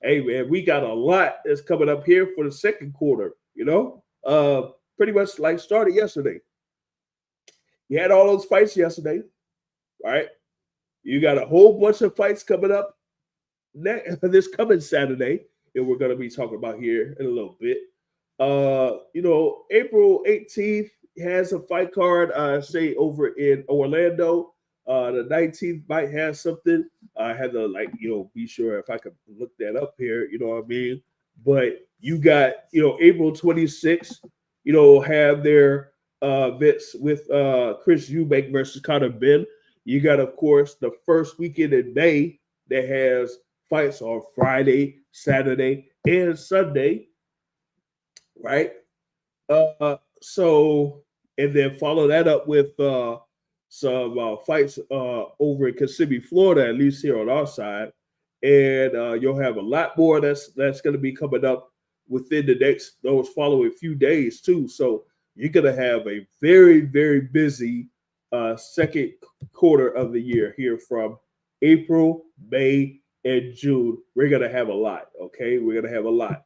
Hey, man, we got a lot that's coming up here for the 2nd quarter, pretty much like started yesterday. You had all those fights yesterday, right? You got a whole bunch of fights coming up this coming Saturday, and we're going to be talking about here in a little bit. April 18th has a fight card, say over in Orlando. The 19th might have something. I had to be sure if I could look that up here, you know what I mean? But you got, April 26th, have their events with Chris Eubank versus Conor Benn. You got, of course, the first weekend in May that has fights on Friday, Saturday, and Sunday, right? And then follow that up with some fights over in Kissimmee, Florida, at least here on our side. And you'll have a lot more that's going to be coming up within those following few days too. So you're going to have a very, very busy second quarter of the year here from April, May, and June. We're going to have a lot, okay? We're going to have a lot.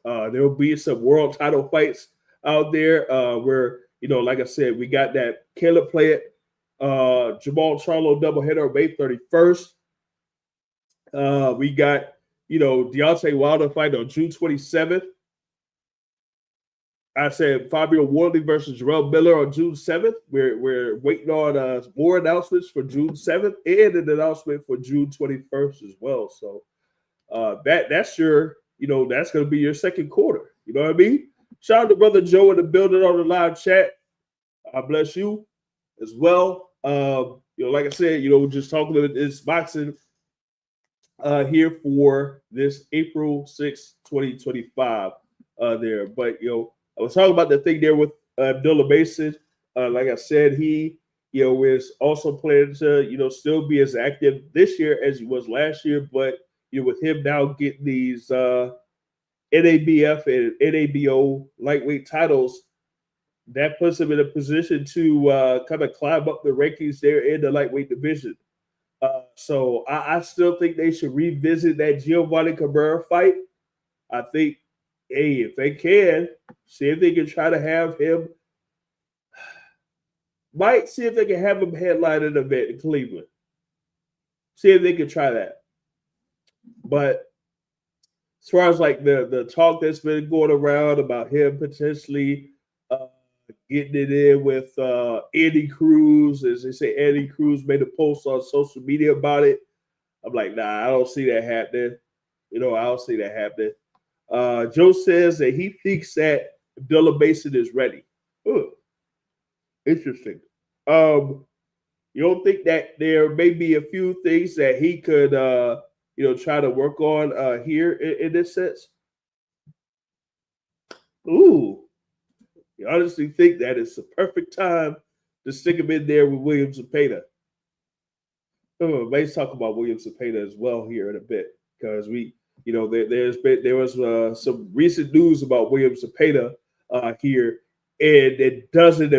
There'll be some world title fights out there where, like I said, we got that Caleb Plant, Jamal Charlo doubleheader on May 31st. We got, Deontay Wilder fight on June 27th. I said Fabio Wardley versus Jarrell Miller on June 7th. We're waiting on more announcements for June 7th and an announcement for June 21st as well. So that's your, that's going to be your second quarter. You know what I mean? Shout out to Brother Joe in the building on the live chat. God bless you as well. Like I said, just talking about this boxing here for this April 6th, 2025 there. But, I was talking about the thing there with Abdullah Mason. Like I said, he, is also planning to, still be as active this year as he was last year. But, with him now getting these NABF and NABO lightweight titles, that puts him in a position to kind of climb up the rankings there in the lightweight division. So I still think they should revisit that Giovanni Cabrera fight. I think, hey, if they can, see if they can try to have him. Might see if they can have him headline an event in Cleveland. See if they can try that. But as far as like the talk that's been going around about him potentially getting it in with Andy Cruz, as they say, Andy Cruz made a post on social media about it. I'm like, nah, I don't see that happening. I don't see that happening. Joe says that he thinks that Abdullah Mason is ready. Ooh, interesting. You don't think that there may be a few things that he could, try to work on here in this sense? Ooh, you honestly think that it's the perfect time to stick him in there with William Zepeda? Let's talk about William Zepeda as well here in a bit, because we, there was some recent news about William Zepeda here, and it doesn't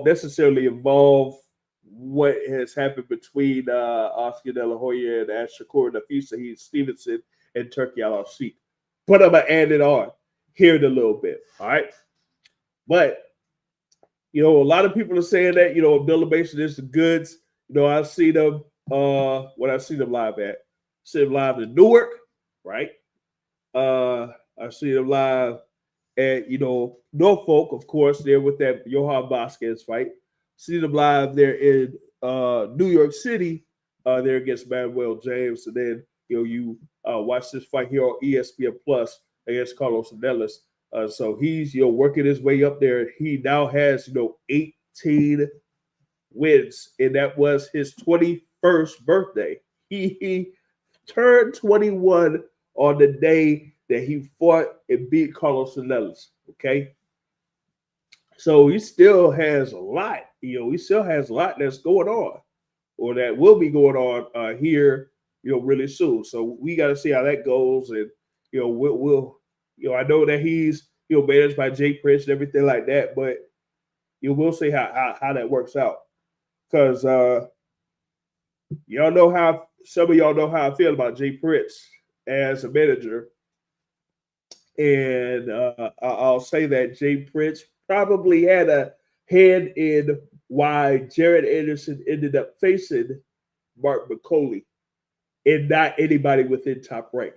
necessarily involve what has happened between Oscar De La Hoya and Shakur Nafisa Stevenson and Turki Alalshikh. But I'm going to add it on here in a little bit, all right? But, a lot of people are saying that, Abdullah Mason is the goods. I've seen them when I see them live at. See them live in Newark, right? I see them live at, Norfolk, of course, there with that Johan Vasquez fight. See them live there in New York City, there against Manuel James. And then, you watch this fight here on ESPN Plus against Carlos Canellis. So he's, working his way up there. He now has, 18 wins, and that was his 21st birthday. He turned 21 on the day that he fought and beat Carlos Canellis, okay? So he still has a lot, he still has a lot that's going on, or that will be going on here, really soon. So we got to see how that goes, and we'll I know that he's managed by Jay Prince and everything like that, but we'll see how that works out, because y'all know how some of y'all know how I feel about Jay Prince as a manager, and I'll say that Jay Prince probably had a hand in why Jared Anderson ended up facing Mark McCauley and not anybody within Top Rank.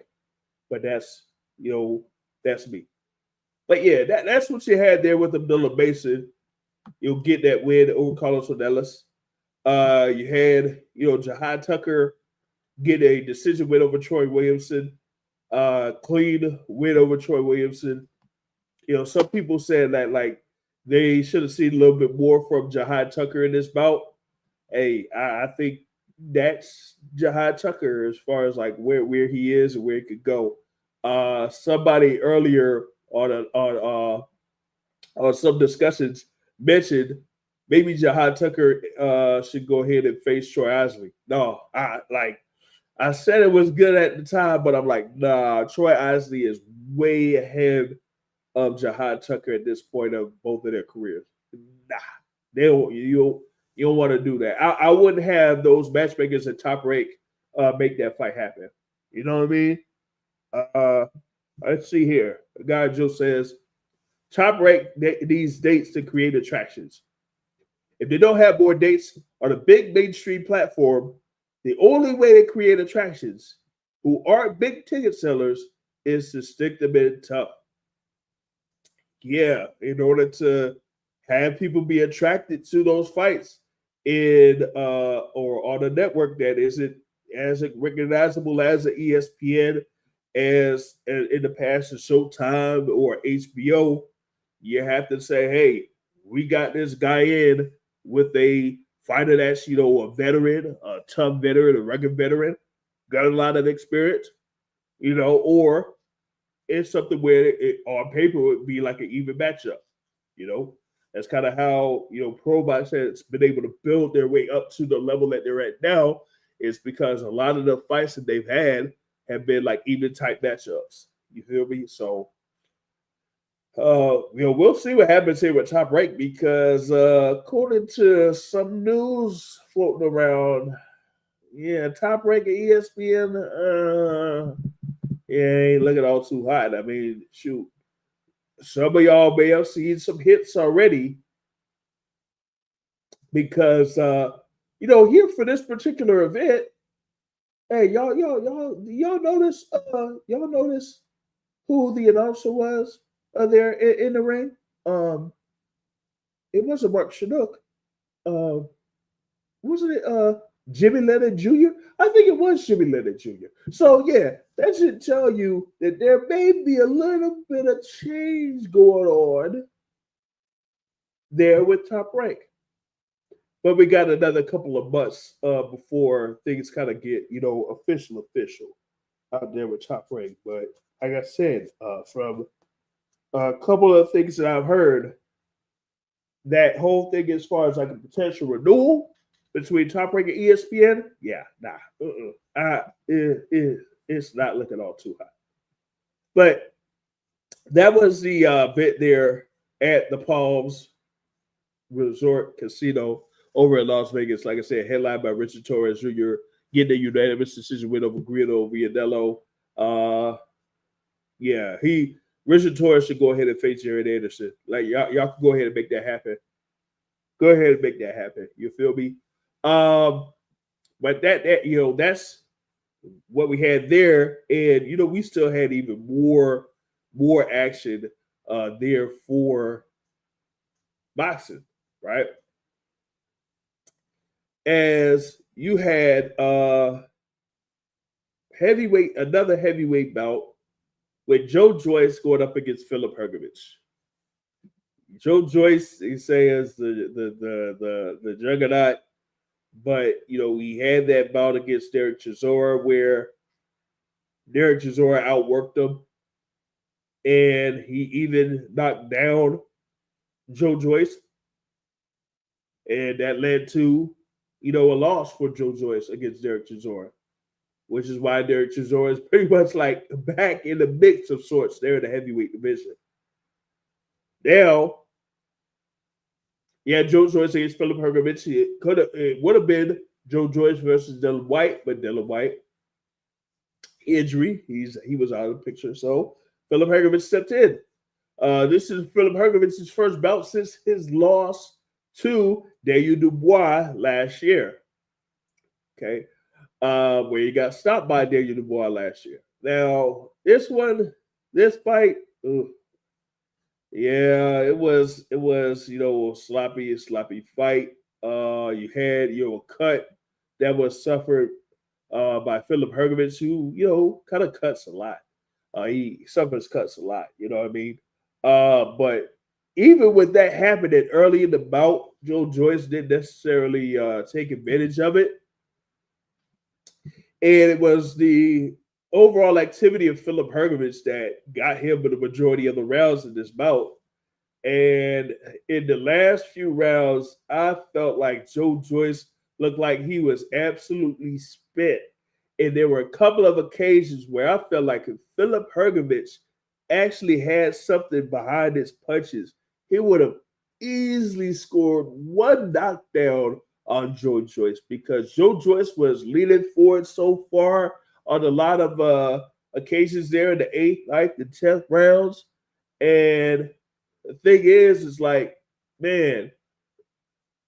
But that's that's me. But yeah, that's what you had there with Abdullah Mason. You'll get that win over Carlos Ornelas. You had Jihad Tucker get a decision win over Troy Williamson. Clean win over Troy Williamson. Some people said that like they should have seen a little bit more from Jihad Tucker in this bout. Hey, I think that's Jihad Tucker as far as like where he is and where he could go. Somebody earlier on some discussions mentioned maybe Jihad Tucker should go ahead and face Troy Isley. No, I said it was good at the time, but I'm like, nah, Troy Isley is way ahead of Jihad Tucker at this point of both of their careers. Nah, you don't want to do that. I wouldn't have those matchmakers at Top Rank make that fight happen. You know what I mean? Let's see here. The guy Joe says, Top Rank these dates to create attractions. If they don't have more dates on a big mainstream platform, the only way to create attractions who aren't big ticket sellers is to stick them in tough. Yeah, in order to have people be attracted to those fights in or on a network that isn't as recognizable as the ESPN as in the past is Showtime or HBO, you have to say, hey, we got this guy in with a fighter that's, a veteran, a tough veteran, a rugged veteran, got a lot of experience, or it's something where it on paper would be like an even matchup, That's kind of how, pro box has been able to build their way up to the level that they're at now, is because a lot of the fights that they've had have been like even type matchups. You feel me? So, we'll see what happens here with Top Rank because according to some news floating around, Top Rank and ESPN, ain't looking all too hot. I mean, shoot, some of y'all may have seen some hits already because here for this particular event, hey, y'all notice who the announcer was there in the ring? It wasn't Mark Chinook. Wasn't it Jimmy Leonard Jr.? I think it was Jimmy Leonard Jr. So yeah, that should tell you that there may be a little bit of change going on there with Top Rank. But we got another couple of months before things kind of get, official out there with Top Rank. But like I said, from a couple of things that I've heard, that whole thing as far as like a potential renewal between Top Rank and ESPN, it's not looking all too hot. But that was the bit there at the Palms Resort Casino over in Las Vegas. Like I said, headlined by Richard Torrez Jr., getting a unanimous decision win over Guido Vianello. Richard Torrez should go ahead and face Jared Anderson. Like y'all can go ahead and make that happen. Go ahead and make that happen. You feel me? But that's what we had there, and we still had even more action there for boxing, right? As you had another heavyweight bout with Joe Joyce going up against Philip Hrgovic. Joe Joyce, he says the juggernaut, but he had that bout against Derek Chisora where Derek Chisora outworked him, and he even knocked down Joe Joyce, and that led to a loss for Joe Joyce against Derek Chisora, which is why Derek Chisora is pretty much like back in the mix of sorts there in the heavyweight division. Now, Joe Joyce against Philip Hrgovic. It would have been Joe Joyce versus Dylan White, but Dylan White injury, he was out of the picture. So Philip Hrgovic stepped in. This is Philip Hrgovic's first bout since his loss to Daniel Dubois last year. Okay. Where he got stopped by Daniel Dubois last year. Now, this fight, yeah, it was, sloppy fight. You had your cut that was suffered by Philip Hergovich, who, kind of cuts a lot. He suffers cuts a lot, you know what I mean? But even with that happening early in the bout, Joe Joyce didn't necessarily take advantage of it. And it was the overall activity of Philip Hergovich that got him the majority of the rounds in this bout. And in the last few rounds, I felt like Joe Joyce looked like he was absolutely spent. And there were a couple of occasions where I felt like if Philip Hergovich actually had something behind his punches, he would have easily scored one knockdown on Joe Joyce, because Joe Joyce was leaning forward so far on a lot of occasions there in the 8th, 9th, and 10th rounds. And the thing is like, man,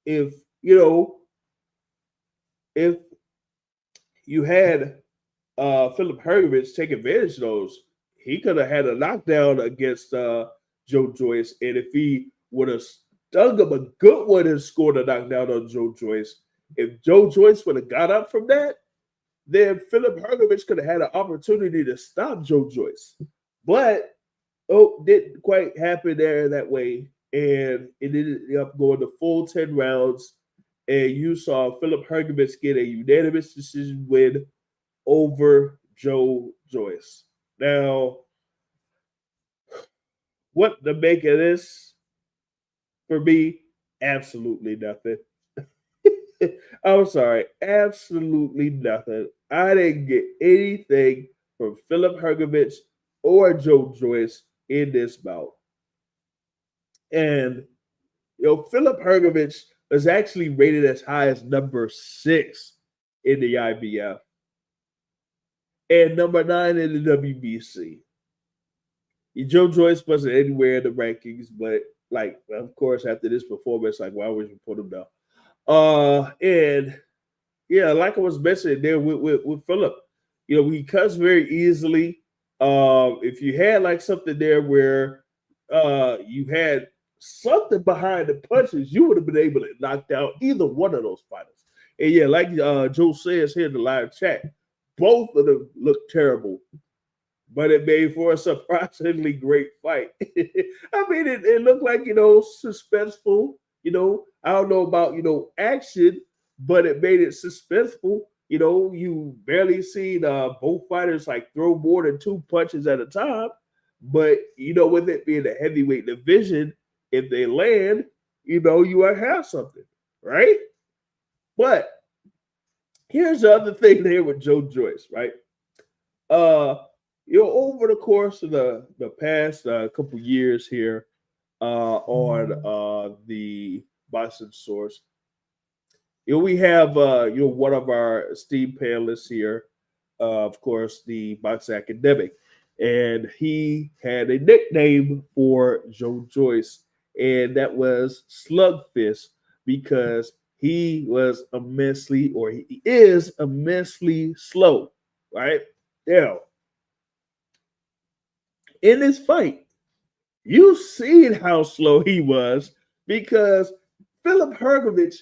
if if you had Philip Hergovich take advantage of those, he could have had a knockdown against Joe Joyce. And if he would have stung him a good one and scored a knockdown on Joe Joyce, if Joe Joyce would have got up from that, then Philip Hergovich could have had an opportunity to stop Joe Joyce. But didn't quite happen there that way. And it ended up going the full 10 rounds. And you saw Philip Hergovich get a unanimous decision win over Joe Joyce. Now, what to make of this? For me, absolutely nothing. I'm sorry, absolutely nothing. I didn't get anything from Philip Hergovich or Joe Joyce in this bout. And Philip Hergovich was actually rated as high as number 6 in the IBF and number 9 in the WBC. Joe Joyce wasn't anywhere in the rankings, but of course, after this performance, why would you put him down? And yeah, like I was mentioning there with Philip, he cuts very easily. If you had something there where you had something behind the punches, you would have been able to knock down either one of those fighters. And yeah, like Joe says here in the live chat, both of them look terrible, but it made for a surprisingly great fight. I mean, it looked like, suspenseful. I don't know about, action, but it made it suspenseful. You barely seen both fighters throw more than 2 punches at a time. But, with it being a heavyweight division, if they land, you might have something, right? But here's the other thing there with Joe Joyce, right? Over the course of the past couple years here on the Boxing Source, we have one of our esteemed panelists here, of course, the Boxing Academic, and he had a nickname for Joe Joyce, and that was Slugfist, because he was he is immensely slow, right? Now, in this fight, you've seen how slow he was, because Philip Hergovich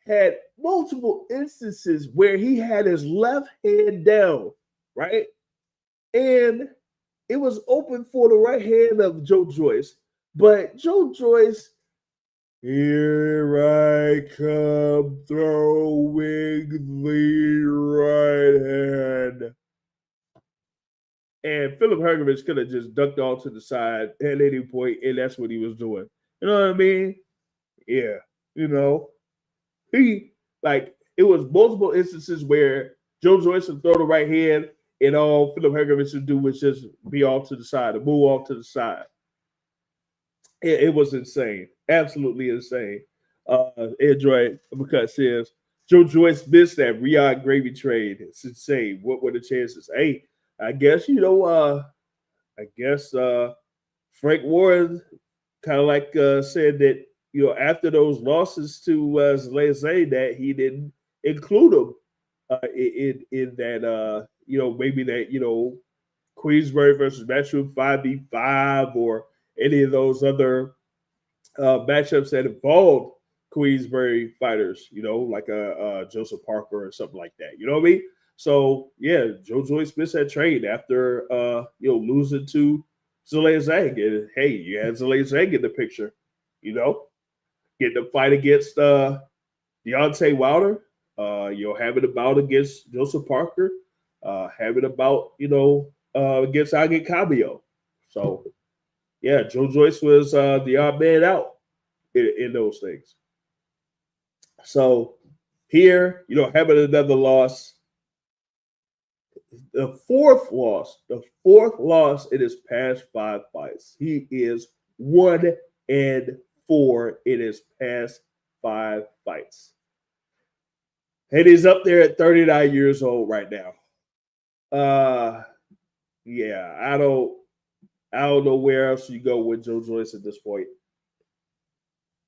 had multiple instances where he had his left hand down, right? And it was open for the right hand of Joe Joyce. But Joe Joyce, here I come throwing the right hand. And Philip Hergovich could have just ducked off to the side at any point, and that's what he was doing. You know what I mean? Yeah. He, it was multiple instances where Joe Joyce would throw the right hand, and all Philip Hergovich would do was just be off to the side, or move off to the side. It was insane. Absolutely insane. Android Uppercut says, Joe Joyce missed that Riyadh gravy trade. It's insane. What were the chances? Hey, I guess, Frank Warren kind of said that, after those losses to Zalay that he didn't include him in that, maybe that, Queensbury versus Matchroom 5v5 or any of those other matchups that involved Queensbury fighters, like a Joseph Parker or something like that. You know what I mean? So yeah, Joe Joyce missed that trade after losing to Zalay Zhang. And hey, you had Zalay Zhang in the picture, getting the fight against Deontay Wilder, having a bout against Joseph Parker, having a bout, against Agit Cabello. So yeah, Joe Joyce was the odd man out in those things. So here, having another loss, the fourth loss in his past 5 fights. He is 1-4 in his past 5 fights. And he's up there at 39 years old right now. Yeah, I don't know where else you go with Joe Joyce at this point.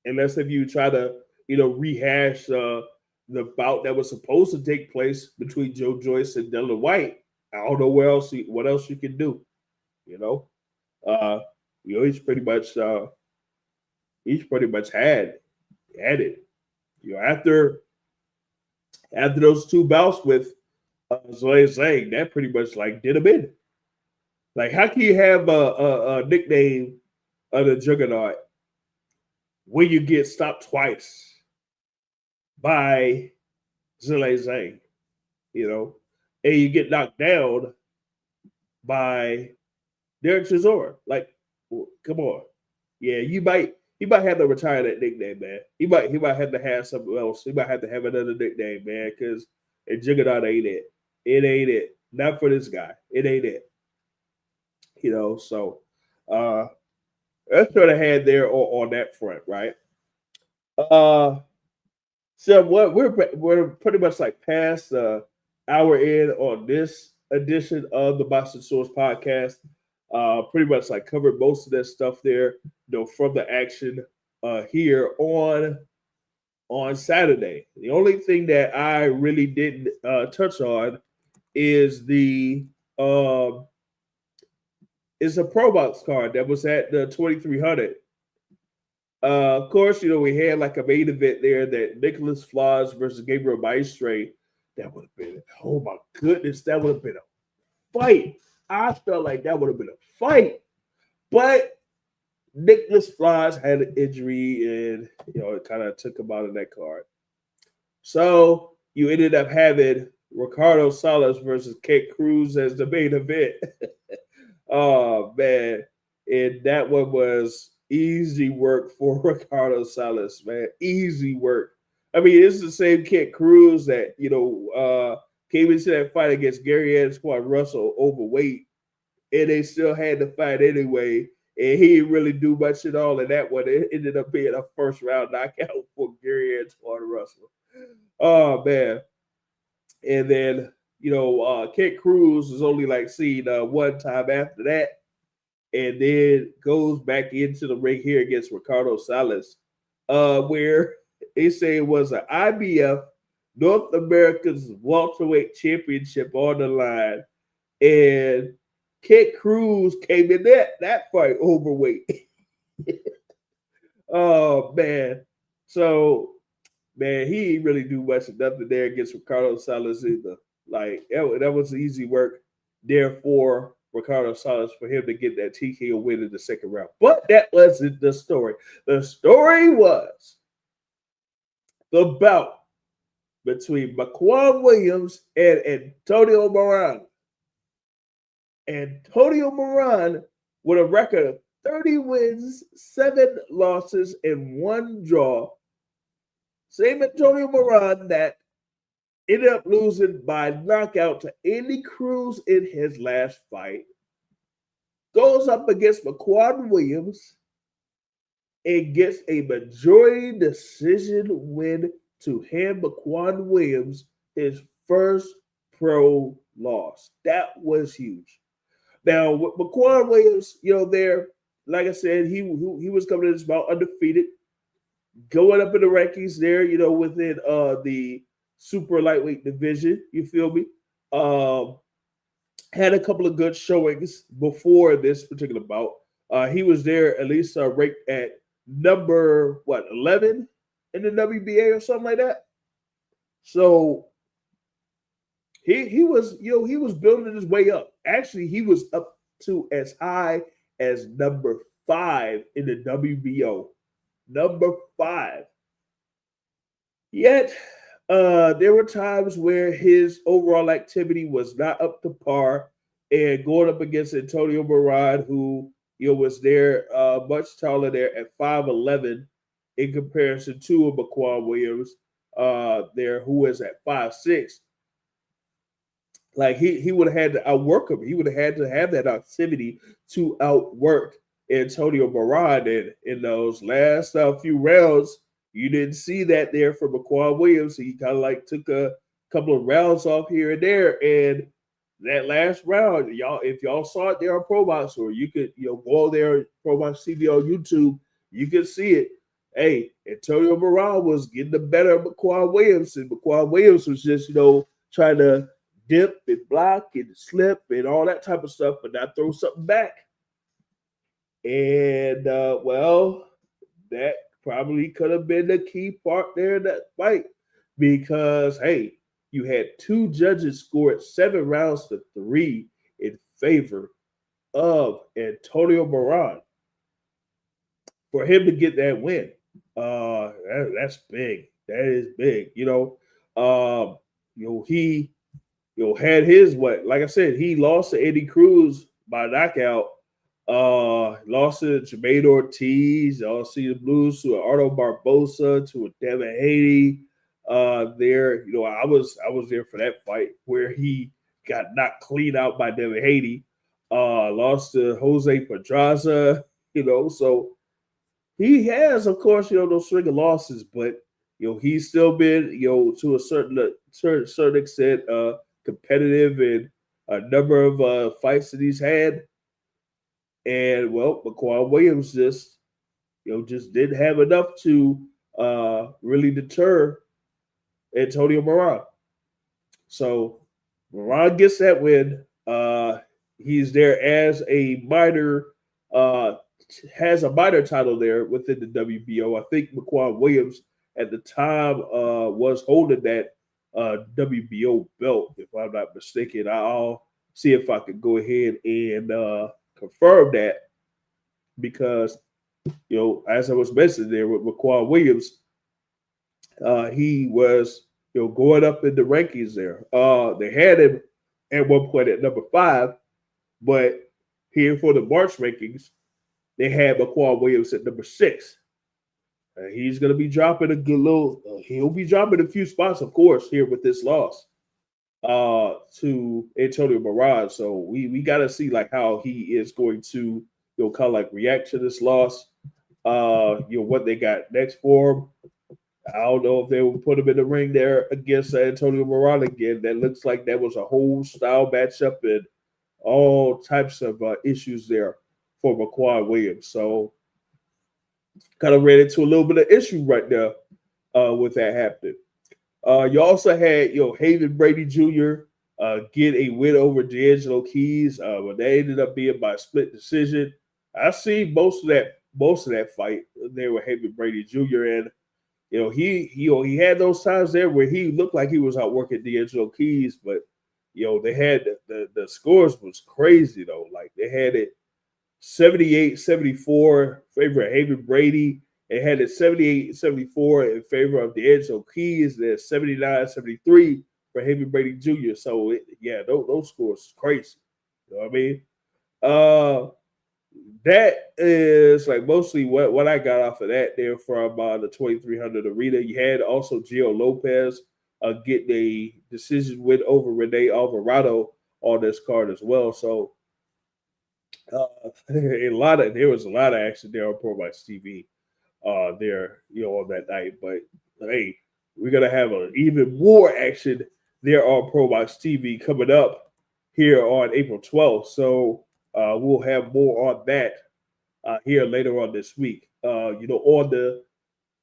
Unless if you try to, rehash the bout that was supposed to take place between Joe Joyce and Dylan White. I don't know what else you can do. He's pretty much had it. After those 2 bouts with Zalay Zhang, that pretty much did him in. Like, how can you have a nickname of the Juggernaut when you get stopped twice by Zalay Zhang, and you get knocked down by Derek Chisora? Like, come on. Yeah, he might have to retire that nickname, man. He might have to have something else. He might have to have another nickname, man, because Juggernaut ain't it. It ain't it. Not for this guy. It ain't it. So that's what I had there on that front, right? So what we're pretty much past the hour in on this edition of the Boxing Source podcast. Pretty much covered most of that stuff there, from the action here on Saturday. The only thing that I really didn't touch on is the a Pro Box card that was at the 2300. Of course, we had a main event there that Nicholas Flores versus Gabriel Maestre. That would have been, oh my goodness, that would have been a fight. I felt like that would have been a fight. But Nicholas Flores had an injury and, it kind of took him out of that card. So you ended up having Ricardo Salas versus Kent Cruz as the main event. Oh, man. And that one was easy work for Ricardo Salas, man. Easy work. I mean, it's the same Kent Cruz that, came into that fight against Gary Antoine Russell overweight, and they still had the fight anyway. And he didn't really do much at all in that one. It ended up being a first-round knockout for Gary Antoine Russell. Oh, man. And then, Kent Cruz was only seen one time after that, and then goes back into the ring here against Ricardo Salas, where they say it was an IBF North America's welterweight championship on the line, and Kent Cruz came in that fight overweight. Oh, man. So, man, he didn't really do much of nothing there against Ricardo Salas either. That was easy work there for Ricardo Salas for him to get that TKO win in the second round. But that wasn't the story. The story was the bout between Marquand Williams and Antonio Moran. Antonio Moran with a record of 30 wins, 7 losses, and 1 draw. Same Antonio Moran that ended up losing by knockout to Andy Cruz in his last fight. Goes up against Marquand Williams and gets a majority decision win to hand Marquand Williams his first pro loss. That was huge. Now, with Marquand Williams, there, like I said, he was coming in this bout undefeated. going up in the rankings there, within the super lightweight division. You feel me? Um, had a couple of good showings before this particular bout. He was there at least ranked at number 11 in the WBA or something like that. So he was he was building his way up. Actually, he was up to as high as number 5 in the WBO. Number 5. Yet there were times where his overall activity was not up to par, and going up against Antonio Moran, who was there much taller there at 5'11" in comparison to Maquan Williams there, who was at 5'6". Like he would have had to outwork him. He would have had to have that activity to outwork Antonio Moran. And in those last few rounds, you didn't see that there for Maquan Williams. He kind of like took a couple of rounds off here and there. And that last round, if y'all saw it there on ProBox, or you could go there ProBox TV on YouTube, you could see it. Hey, Antonio Moran was getting the better of Maquan Williams, and Maquan Williams was just trying to dip and block and slip and all that type of stuff, but not throw something back. And that probably could have been the key part there in that fight, because hey, you had 2 judges scored 7 rounds to 3 in favor of Antonio Moran. For him to get that win, that's big. That is big. He had his like I said, he lost to Eddie Cruz by knockout. Lost to Jermaine Ortiz, also the Blues, to Arno Barbosa, to a Devin Haney. There, I was there for that fight where he got knocked clean out by Devin Haney. Lost to Jose Pedraza, so he has, of course, those string of losses, but he's still been, to a certain extent, competitive in a number of fights that he's had. And Maquan Williams just didn't have enough to really deter Antonio Moran. So Moran gets that win. He's there as a minor, has a minor title there within the WBO. I think Maquan Williams at the time was holding that WBO belt, if I'm not mistaken. I'll see if I can go ahead and confirm that, because as I was mentioning there with Maquan Williams, he was going up in the rankings there. They had him at one point at number 5, but here for the March rankings, they had Maquan Williams at number 6. He's going to be dropping a good little. He'll be dropping a few spots, of course, here with this loss to Antonio Moran. So we got to see like how he is going to kind of like react to this loss. What they got next for him. I don't know if they will put him in the ring there against Antonio Moran again. That looks like that was a whole style matchup and all types of issues there for Maquan Williams. So kind of ran into a little bit of issue right there with that happening. You also had Haven Brady Jr. Get a win over D'Angelo Keys, but they ended up being by split decision. I see most of that fight there with Haven Brady Jr. and he had those times there where he looked like he was outworking D'Angelo Keys, but they had the scores was crazy though. Like they had it 78-74 in favor of Haven Brady. They had it 78-74 in favor of D'Angelo Keys. Then 79-73 for Haven Brady Jr. So those scores crazy. You know what I mean? That is like mostly what I got off of that there from the 2300 arena. You had also Gio Lopez getting a decision win over Rene Alvarado on this card as well. So there was a lot of action there on ProBox TV there on that night. But hey, we're gonna have even more action there on ProBox TV coming up here on April 12th. So we'll have more on that here later on this week. On the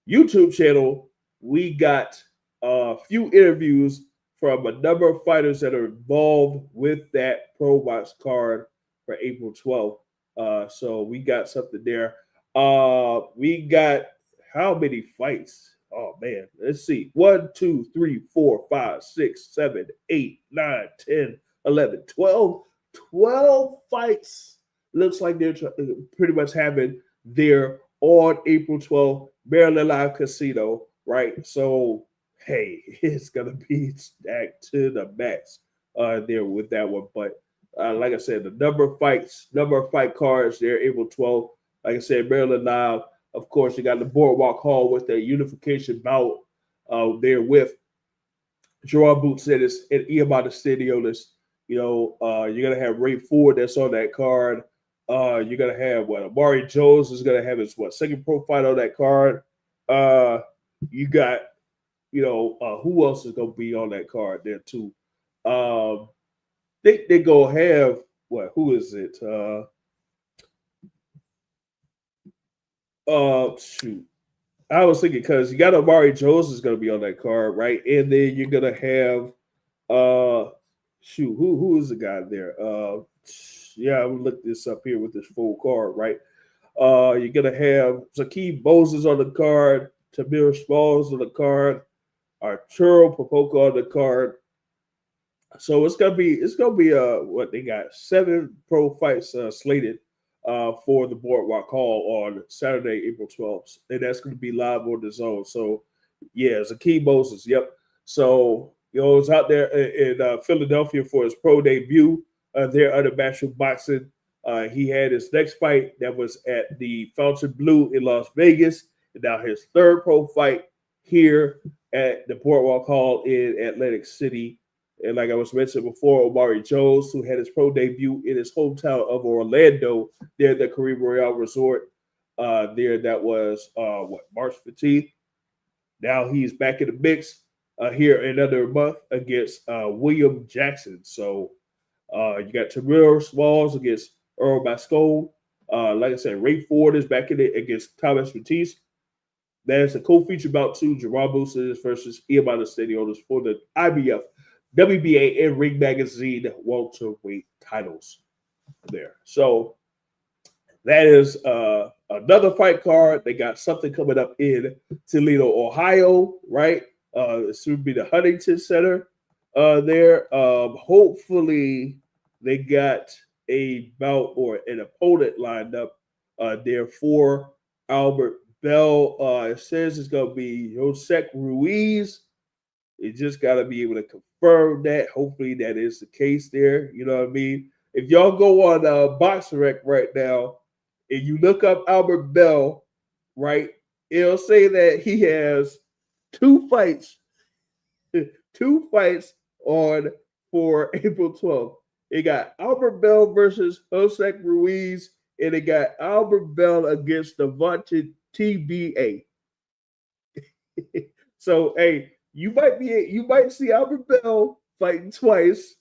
YouTube channel, we got a few interviews from a number of fighters that are involved with that Pro Box card for April 12th. So we got something there. We got how many fights? Oh man, let's see. 1, 2, 3, 4, 5, 6, 7, 8, 9, 10, 11, 12. 12 fights. Looks like they're pretty much having there on April 12th, Maryland Live Casino, right? So, hey, it's going to be stacked to the max there with that one. But like I said, the number of fight cards there, April 12th. Like I said, Maryland Live. Of course, you got the Boardwalk Hall with the unification bout there with Gerard Boots and Iamata Stadiolus. You're going to have Ray Ford that's on that card. You're gonna have Amari Jones is gonna have his second pro fight on that card. You got who else is gonna be on that card there too? They gonna have who is it? Shoot. I was thinking because you got Amari Jones is gonna be on that card, right? And then you're gonna have who is the guy there? Yeah, I'm gonna look this up here with this full card, right? You're gonna have Zakeem Moses on the card, Tamir Smalls on the card, Arturo Popoco on the card. So it's gonna be what they got 7 pro fights slated for the Boardwalk Hall on Saturday, April 12th, and that's gonna be live on the zone. So yeah, Zakeem Moses, yep. So it's out there in Philadelphia for his pro debut. There under Matchroom Boxing. He had his next fight that was at the Fountain Blue in Las Vegas. And now his third pro fight here at the Boardwalk Hall in Atlantic City. And like I was mentioning before, Omari Jones, who had his pro debut in his hometown of Orlando, there at the Kareem Royale Resort. That was March 15th. Now he's back in the mix here in another month against William Jackson. So you got Tamir Smalls against Earl Bascone. Like I said, Ray Ford is back in it against Thomas Batiste. There's a co-feature bout too. Gerard Boots versus Iamata Stadiolus for the IBF, WBA, and Ring Magazine welterweight titles there. So that is another fight card. They got something coming up in Toledo, Ohio, right? This would be the Huntington Center. There. Hopefully they got a bout or an opponent lined up there for Albert Bell. It says it's gonna be Josek Ruiz. You just gotta be able to confirm that. Hopefully that is the case there. You know what I mean? If y'all go on BoxRec right now and you look up Albert Bell, right, it'll say that he has 2 fights. 2 fights on for April 12th. It got Albert Bell versus Josek Ruiz, and it got Albert Bell against Devontae TBA. So hey, you might see Albert Bell fighting twice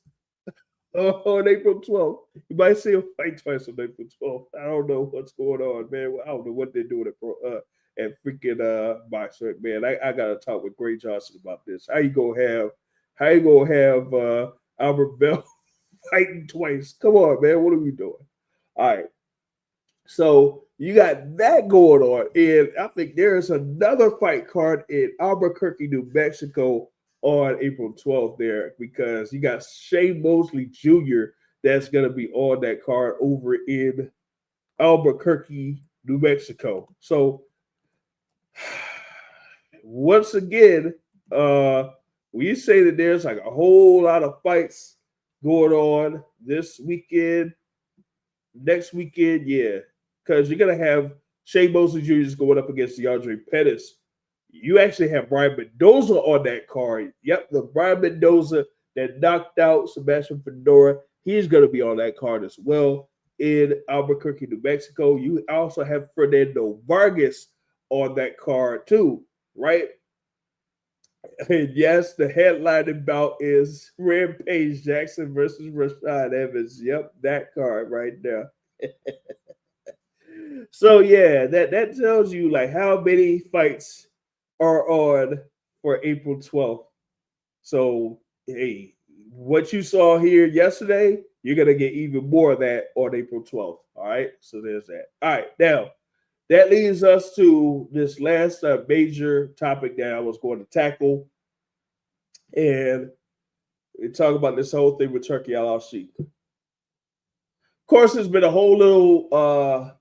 on April 12th. You might see him fight twice on April 12th. I don't know what's going on, man. I don't know what they're doing at freaking BoxRec, man. I gotta talk with Gray Johnson about this. How you gonna have Albert Bell fighting twice? Come on, man. What are we doing? All right. So you got that going on. And I think there is another fight card in Albuquerque, New Mexico on April 12th there, because you got Shane Mosley Jr. that's going to be on that card over in Albuquerque, New Mexico. So once again, we say that there's like a whole lot of fights going on this weekend, next weekend, yeah, because you're going to have Shane Mosley Jr. going up against DeAndre Pettis. You actually have Brian Mendoza on that card. Yep, the Brian Mendoza that knocked out Sebastian Fedora, he's going to be on that card as well in Albuquerque, New Mexico. You also have Fernando Vargas on that card too, right? And yes, the headlining bout is Rampage Jackson versus Rashad Evans. Yep, that card right there. So yeah, that tells you like how many fights are on for April 12th. So, hey, what you saw here yesterday, you're going to get even more of that on April 12th. All right. So there's that. All right. Now, that leads us to this last major topic that I was going to tackle. And we talk about this whole thing with Turki Alalshikh. Of course, there's been a whole little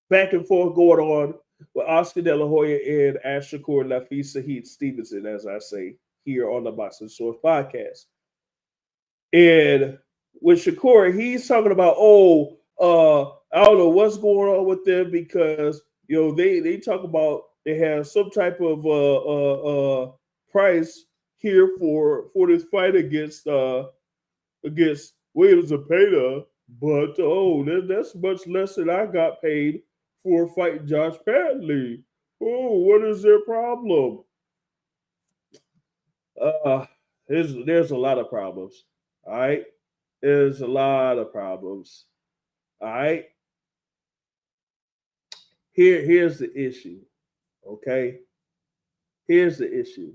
back and forth going on with Oscar De La Hoya and Ashakur Lafi Saheed Stevenson, as I say here on the Boxing Source podcast. And with Shakur, he's talking about, I don't know what's going on with them because they talk about they have some type of price here for this fight against Williams Zepeda, but that's much less than I got paid for fighting Josh Padley. Oh, what is their problem? There's a lot of problems. All right. There's a lot of problems. All right. Here's the issue. Okay. Here's the issue.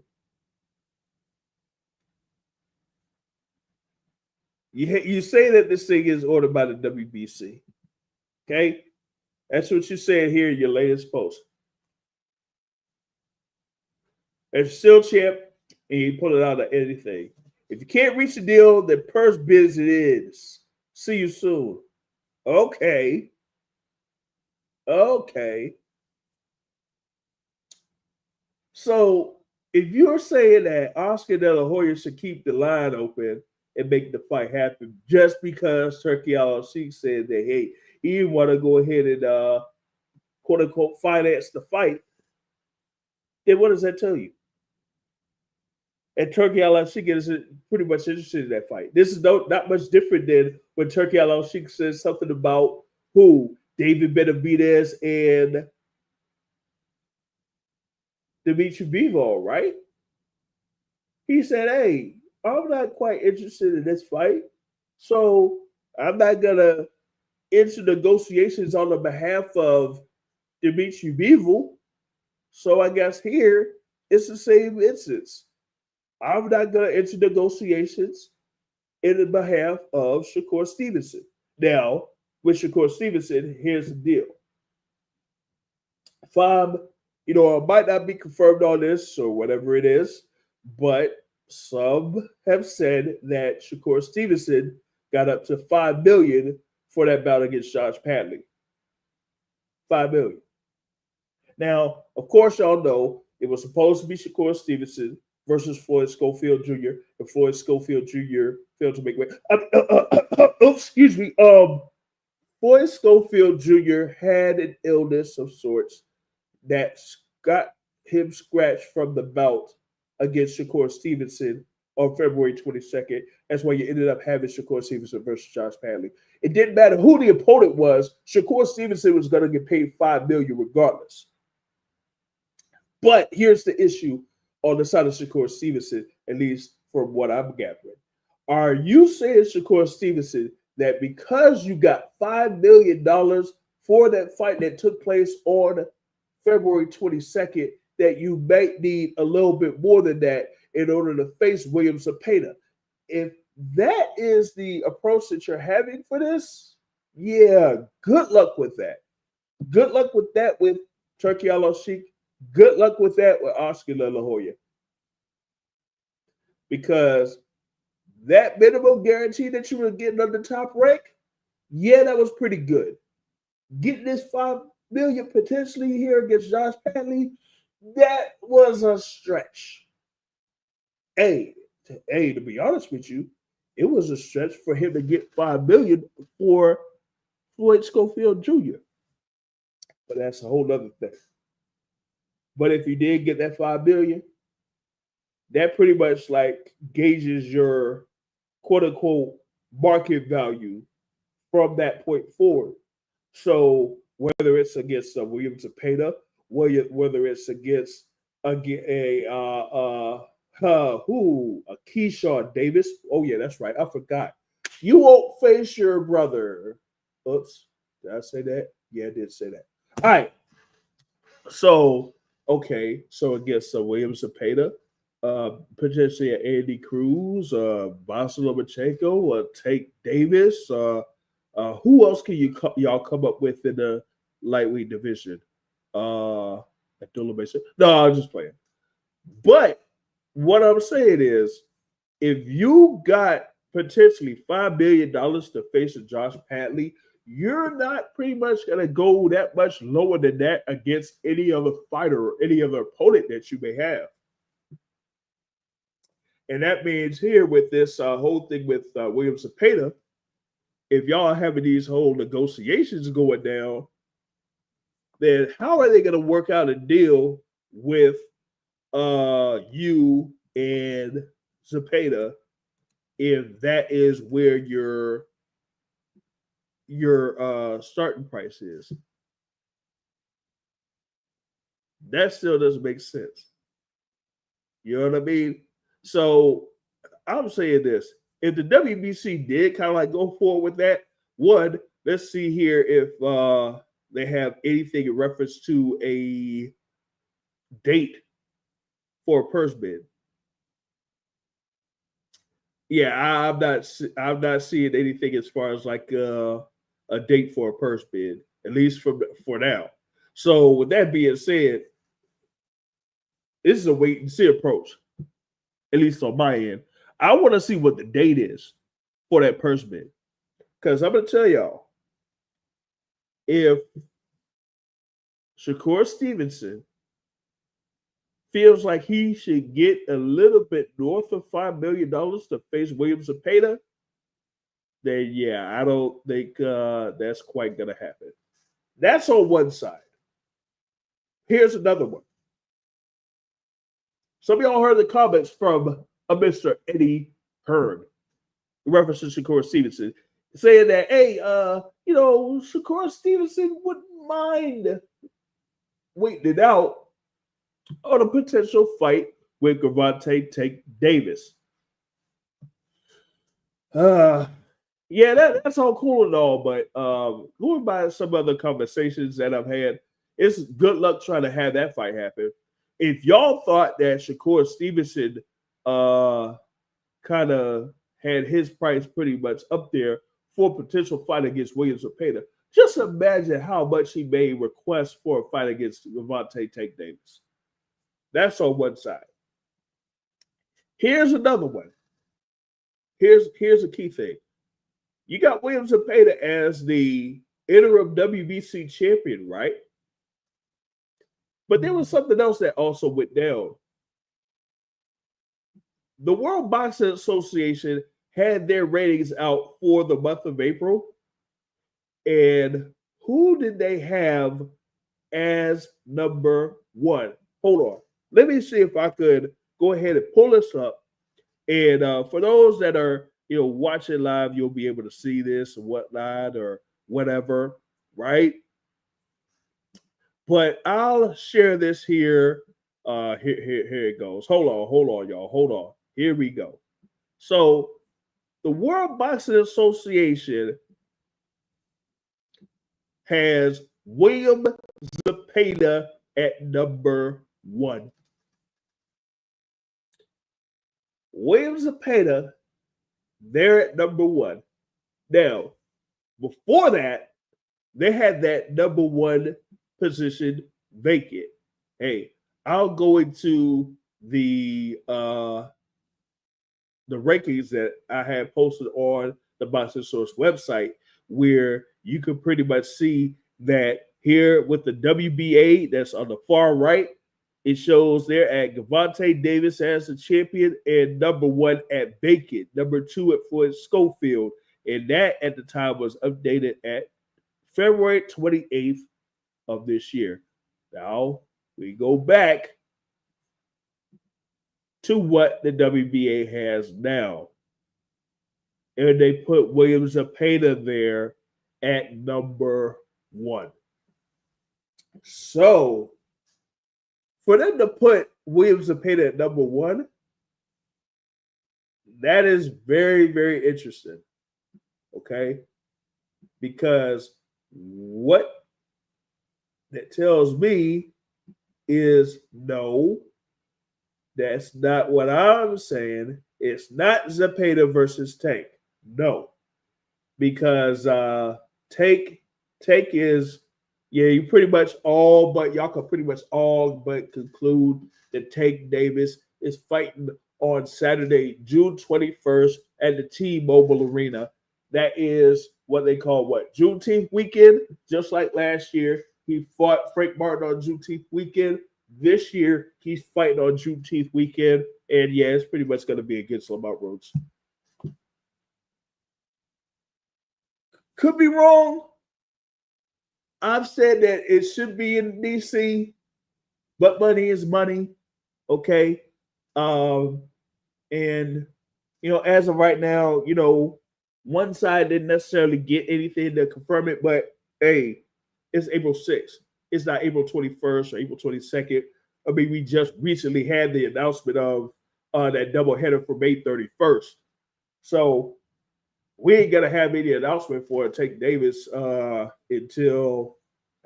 You say that this thing is ordered by the WBC. Okay. That's what you said here in your latest post. If you're still champ and you pull it out of anything. If you can't reach the deal, then purse biz it is. See you soon. Okay. So if you're saying that Oscar De La Hoya should keep the line open and make the fight happen just because Turki Alalshikh said that, hey, he didn't want to go ahead and quote unquote finance the fight, then what does that tell you? And Turki Alalshikh is pretty much interested in that fight. This is not much different than when Turki Alalshikh says something about David Benavidez and Dimitri Bivol, right? He said, hey, I'm not quite interested in this fight, so I'm not going to enter negotiations on the behalf of Dimitri Bivol. So I guess here it's the same instance. I'm not going to enter negotiations in the behalf of Shakur Stevenson. Now, with Shakur Stevenson, here's the deal. It might not be confirmed on this or whatever it is, but some have said that Shakur Stevenson got up to $5 million for that bout against Josh Padley. $5 million. Now, of course, y'all know it was supposed to be Shakur Stevenson versus Floyd Schofield Jr. and Floyd Schofield Jr. failed to make weight. Excuse me. Floyd Schofield Jr. had an illness of sorts that got him scratched from the bout against Shakur Stevenson on February 22nd. That's why you ended up having Shakur Stevenson versus Josh Padley. It didn't matter who the opponent was. Shakur Stevenson was going to get paid $5 million regardless. But here's the issue on the side of Shakur Stevenson, at least from what I'm gathering. Are you saying, Shakur Stevenson, that because you got $5 million for that fight that took place on February 22nd, that you might need a little bit more than that in order to face Williams Zepeda? If that is the approach that you're having for this, yeah, good luck with that. Good luck with that with Turki Alalshikh. Good luck with that with Oscar De La Hoya. Because that minimum guarantee that you were getting on the top rank, yeah, that was pretty good. Getting this $5 million potentially here against Josh Padley, that was a stretch. To be honest with you, it was a stretch for him to get $5 million for Floyd Schofield Jr. But that's a whole other thing. But if you did get that $5 million, that pretty much like gauges your quote unquote market value from that point forward. So whether it's against Williams Zepeda, whether it's against a Keyshawn Davis. Oh yeah, that's right. I forgot. You won't face your brother. Oops, did I say that? Yeah, I did say that. All right. So Okay, so against Williams Zepeda, potentially Andy Cruz, Vasyl Lomachenko, Tank Davis. Who else can y'all come up with in the lightweight division? Abdullah Mason. No, I'm just playing. But what I'm saying is, if you got potentially $5 billion to face a Josh Padley, you're not pretty much going to go that much lower than that against any other fighter or any other opponent that you may have. And that means here with this whole thing with Williams Zepeda, if y'all having these whole negotiations going down, then how are they going to work out a deal with you and Zepeda if that is where your starting price is? That still doesn't make sense. You know what I mean? So I'm saying this. If the WBC did kind of like go forward with that, one, let's see here if they have anything in reference to a date for a purse bid. Yeah, I'm not seeing anything as far as like a date for a purse bid, at least for now. So with that being said, this is a wait and see approach, at least on my end. I want to see what the date is for that purse bid. Because I'm going to tell y'all, if Shakur Stevenson feels like he should get a little bit north of $5 million to face Williams Zepeda, then yeah, I don't think that's quite going to happen. That's on one side. Here's another one. Some of y'all heard the comments from a Mr. Eddie Hearn, in reference to Shakur Stevenson, saying that, hey, Shakur Stevenson wouldn't mind waiting it out on a potential fight with Gervonta Tank Davis. Yeah, that's all cool and all, but going by some other conversations that I've had, it's good luck trying to have that fight happen. If y'all thought that Shakur Stevenson kind of had his price pretty much up there for a potential fight against Williams Zepeda, just imagine how much he may request for a fight against Gervonta Tank Davis. That's on one side. Here's another one. Here's a key thing. You got Williams Zepeda as the interim WBC champion, right? But there was something else that also went down. The World Boxing Association had their ratings out for the month of April. And who did they have as number one? Hold on. Let me see if I could go ahead and pull this up. And for those that are watching live, you'll be able to see this and whatnot or whatever, right? But I'll share this here. Here it goes. Hold on, y'all. Hold on. Here we go. So the World Boxing Association has William Zepeda at number one. William Zepeda, they're at number one. Now, before that, they had that number one position vacant. Hey, I'll go into the rankings that I had posted on the Boxing Source website, where you can pretty much see that here with the WBA that's on the far right, it shows there at Gervonta Davis as the champion and number one at vacant, number two at Floyd Schofield. And that at the time was updated at February 28th of this year. Now we go back to what the WBA has now. And they put William Zepeda there at number one. So for them to put William Zepeda at number one, that is very, very interesting. Okay? Because what that tells me is no. That's not what I'm saying. It's not Zepeda versus Tank. No. Because Tank is, yeah, you pretty much all but y'all can pretty much all but conclude that Tank Davis is fighting on Saturday, June 21st at the T-Mobile Arena. That is what they call Juneteenth weekend, just like last year. He fought Frank Martin on Juneteenth weekend. This year, he's fighting on Juneteenth weekend. And yeah, it's pretty much going to be against Lamont Rhodes. Could be wrong. I've said that it should be in DC, but money is money. Okay. And as of right now, one side didn't necessarily get anything to confirm it, but hey, it's April 6th. It's not April 21st or April 22nd. I mean, we just recently had the announcement of that doubleheader for May 31st. So we ain't gonna have any announcement for Tank Davis until,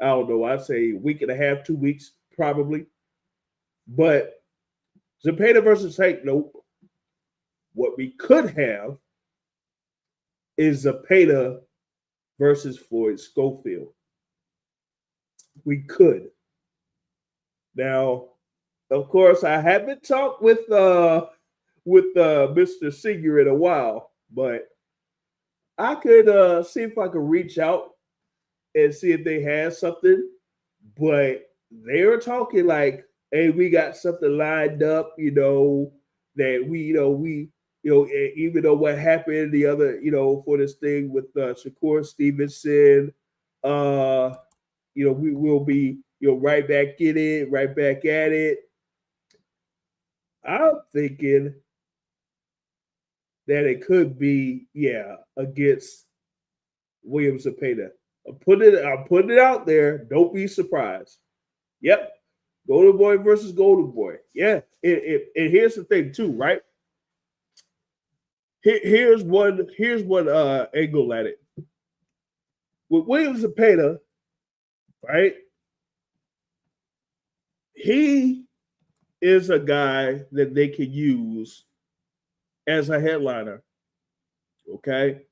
I don't know, I'd say a week and a half, 2 weeks probably. But Zepeda versus Tank, nope. What we could have is Zepeda versus Floyd Schofield. We could. Now, of course, I haven't talked with Mr. Senior in a while, but I could see if I could reach out and see if they had something. But they were talking like, hey, we got something lined up, that we even though what happened the other, for this thing with Shakur Stevenson, we will be, right back in it, right back at it. I'm thinking that it could be, against William Zepeda. I'm putting it out there. Don't be surprised. Yep. Golden Boy versus Golden Boy. Yeah. And here's the thing too, right? Here's one angle at it. With William Zepeda, right? He is a guy that they can use as a headliner. Okay.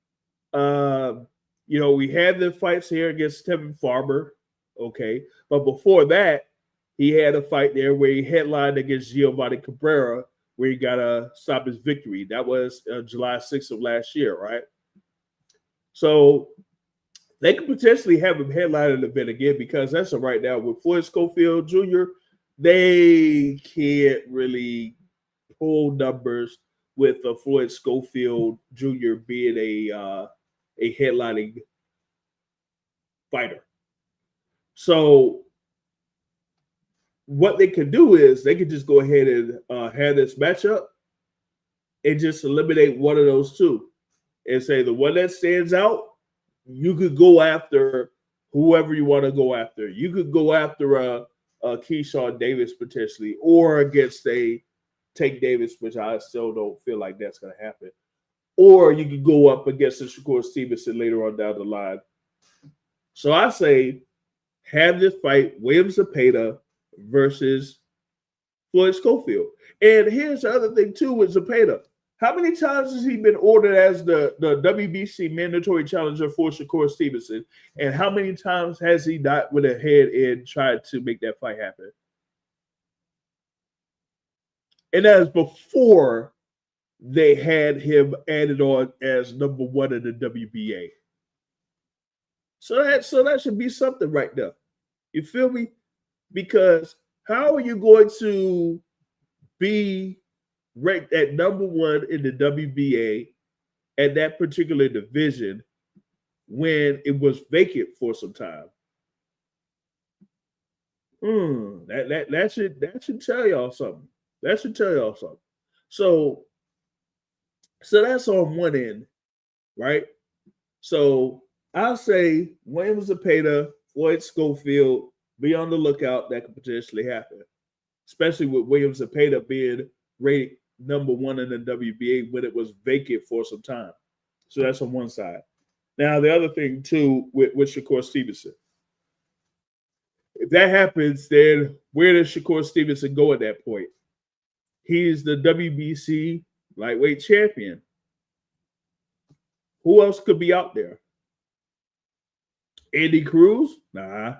We had the fights here against Tevin Farmer. Okay. But before that, he had a fight there where he headlined against Giovanni Cabrera, where he got to stop his victory. That was July 6th of last year, right? So they could potentially have him headline an event again, because that's right now with Floyd Schofield Jr., they can't really pull numbers with Floyd Schofield Jr. being a headlining fighter. So what they could do is they could just go ahead and have this matchup and just eliminate one of those two and say the one that stands out, you could go after whoever you want to go after. You could go after Keyshawn Davis potentially, or against a Tank Davis, which I still don't feel like that's going to happen. Or you could go up against the Shakur Stevenson later on down the line. So I say have this fight, William Zepeda versus Floyd Schofield. And here's the other thing too with Zepeda. How many times has he been ordered as the WBC mandatory challenger for Shakur Stevenson? And how many times has he not went ahead and tried to make that fight happen? And that is before they had him added on as number one in the WBA. So that should be something right now. You feel me? Because how are you going to be ranked at number one in the WBA at that particular division when it was vacant for some time? That should tell y'all something. That should tell y'all something. So that's on one end, right? So I'll say William Zepeda, Floyd Schofield, be on the lookout. That could potentially happen, especially with William Zepeda being rated number one in the WBA when it was vacant for some time. So that's on one side. Now, the other thing, too, with Shakur Stevenson. if that happens, then where does Shakur Stevenson go at that point? He's the WBC lightweight champion. Who else could be out there? Andy Cruz? Nah.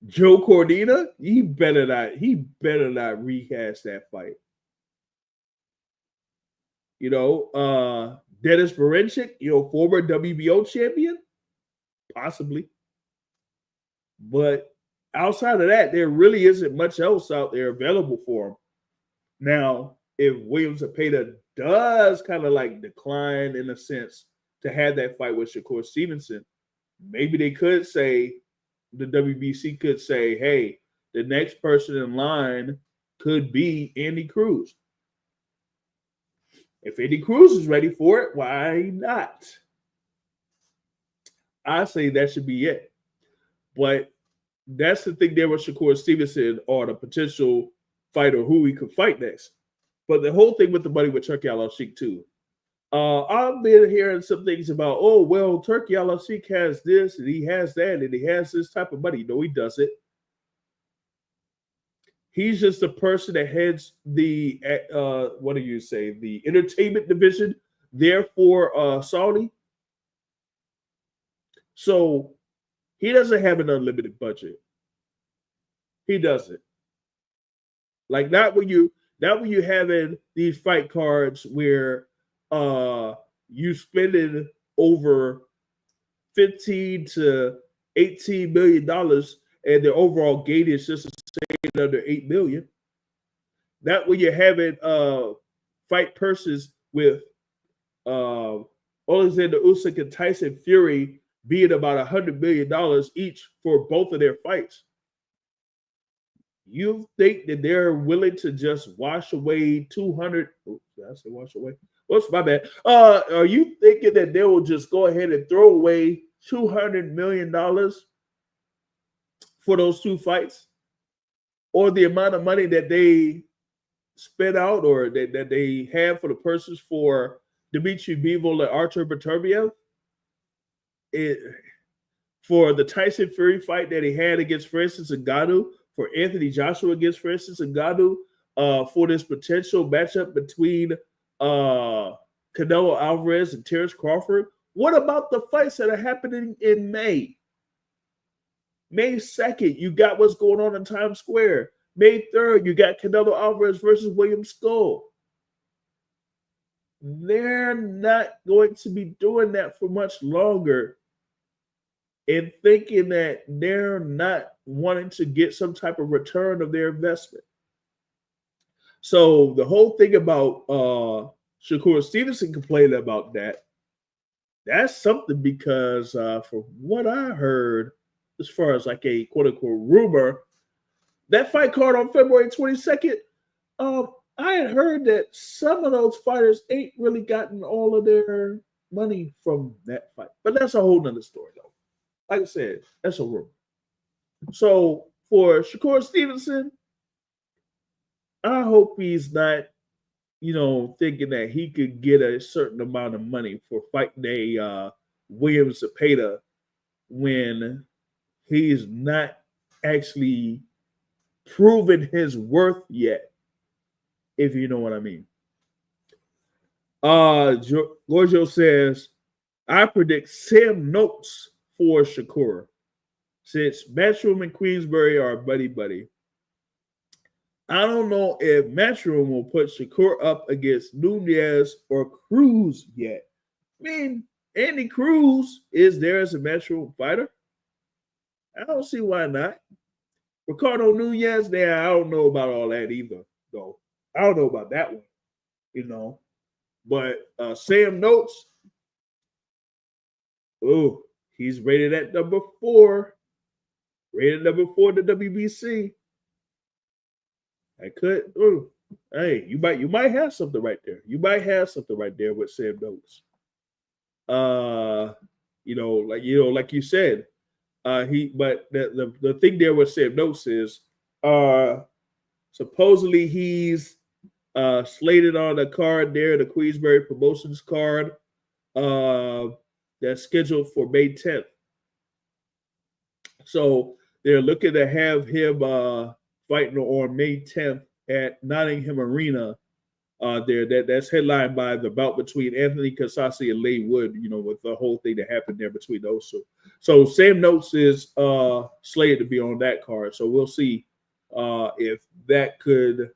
Joe Cordina? He better not rehash that fight. Dennis Berincic, former WBO champion? Possibly. But outside of that, there really isn't much else out there available for him. Now, if Williams Zepeda does kind of like decline in a sense to have that fight with Shakur Stevenson, maybe they could say, the WBC could say, hey, the next person in line could be Andy Cruz. If Andy Cruz is ready for it, why not? I say that should be it. But that's the thing there with Shakur Stevenson or the potential fighter who he could fight next. But the whole thing with the money with Turki Alalshikh too. I've been hearing some things about, Turki Alalshikh has this and he has that and he has this type of money. No, he doesn't. He's just the person that heads the, the entertainment division there for Saudi. So he doesn't have an unlimited budget. He doesn't. Like not when you having these fight cards where you spending over $15 to $18 million and the overall gate is just under $8 million. That when you're having fight purses with Alexander Usyk and Tyson Fury being about $100 million each for both of their fights. You think that they're willing to just wash away 200? Oh, did I say wash away? What's my bad? Are you thinking that they will just go ahead and throw away $200 million for those two fights? Or the amount of money that they spent out or that they have for the purses for Dmitry Bivol and Artur Beterbiev? For the Tyson Fury fight that he had against Francis Ngannou, for Anthony Joshua against Francis Ngannou, for this potential matchup between Canelo Alvarez and Terrence Crawford. What about the fights that are happening in May? May 2nd, you got what's going on in Times Square. May 3rd, you got Canelo Alvarez versus William Skull. They're not going to be doing that for much longer and thinking that they're not wanting to get some type of return of their investment. So the whole thing about Shakur Stevenson complaining about that's something because from what I heard, as far as like a quote-unquote rumor, that fight card on February 22nd, I had heard that some of those fighters ain't really gotten all of their money from that fight. But that's a whole nother story, though. Like I said, that's a rumor. So for Shakur Stevenson, I hope he's not, thinking that he could get a certain amount of money for fighting a Williams Zepeda when he's not actually proven his worth yet, if you know what I mean. Gorgio says, I predict Sam Noakes for Shakur, since Matchroom and Queensberry are buddy-buddy. I don't know if Matchroom will put Shakur up against Nunez or Cruz yet. I mean, Andy Cruz is there as a Matchroom fighter. I don't see why not. Ricardo Nunez, I don't know about all that either, though. I don't know about that one, But Sam Noakes, he's rated at number 4. Rated number 4 in the WBC. I could. Hey, you might have something right there. You might have something right there with Sam Noakes. Like you said, but the thing there with Sam Noakes is supposedly he's slated on the card there, the Queensberry Promotions card that's scheduled for May 10th. So they're looking to have him fighting on May 10th at Nottingham Arena. That's headlined by the bout between Anthony Kasasi and Leigh Wood, with the whole thing that happened there between those two. So Sam Notes is slated to be on that card. So we'll see if that could,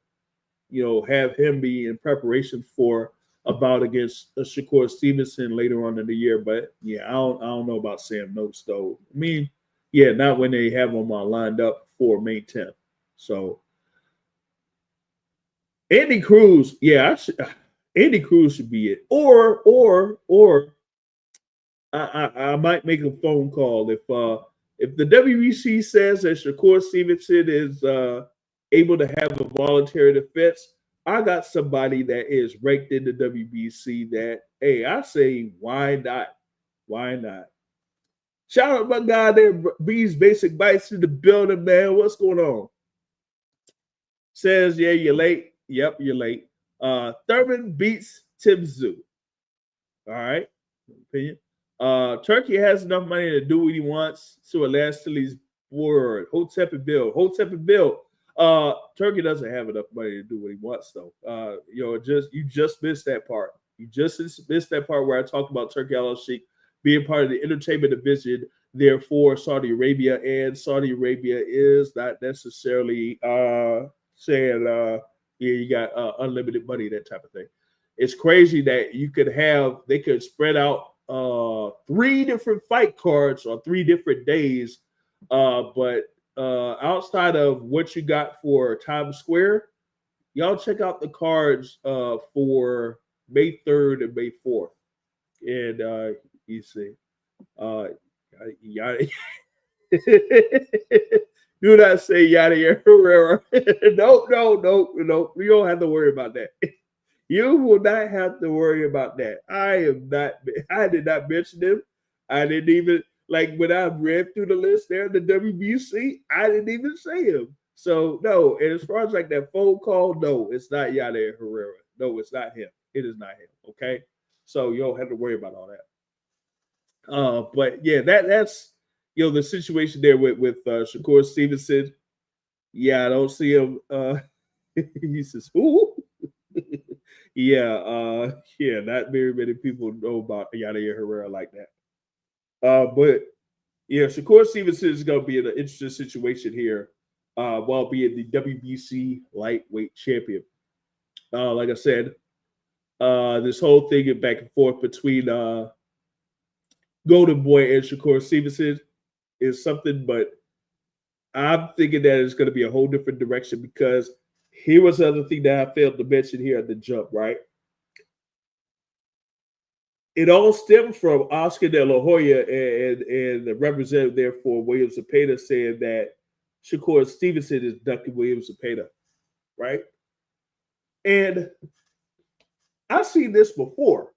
have him be in preparation for a bout against Shakur Stevenson later on in the year. But yeah, I don't know about Sam Notes though. I mean, yeah, not when they have him lined up for May 10th. So Andy Cruz, Andy Cruz should be it. Or I might make a phone call if the WBC says that Shakur Stevenson is able to have a voluntary defense. I got somebody that is ranked in the WBC that, hey, I say, why not? Why not? Shout out my guy there, B's Basic Bites in the building, man. What's going on? Says, yeah, you're late. Yep, you're late. Thurman beats Tim Tszyu. All right. Opinion. Turkey has enough money to do what he wants, so it lasts till he's bored. Hotep and Bill. Turkey doesn't have enough money to do what he wants, though. You just missed that part. You just missed that part where I talked about Turki Alalshikh being part of the entertainment division, therefore Saudi Arabia, and Saudi Arabia is not necessarily saying you got unlimited money, that type of thing. It's crazy that they could spread out 3 different fight cards on 3 different days, but outside of what you got for Times Square, y'all check out the cards for May 3rd and May 4th. And you see, yada. Do not say Yadier Herrera. No. We don't have to worry about that. You will not have to worry about that. I did not mention him. I didn't even, when I read through the list there, the WBC, I didn't even say him. So, no. And as far as that phone call, no, it's not Yadier Herrera. No, it's not him. It is not him. Okay? So, you don't have to worry about all that. But, yeah, that's, the situation there with Shakur Stevenson. Yeah, I don't see him. He says, who? Not very many people know about Yadier Herrera like that. But yeah, Shakur Stevenson is going to be in an interesting situation here while being the WBC lightweight champion. Like I said, this whole thing is back and forth between Golden Boy and Shakur Stevenson is something, but I'm thinking that it's going to be a whole different direction, because here was the other thing that I failed to mention here at the jump, right? It all stemmed from Oscar De La Hoya and the representative there for Williams Zepeda saying that Shakur Stevenson is ducking Williams Zepeda, right? And I've seen this before.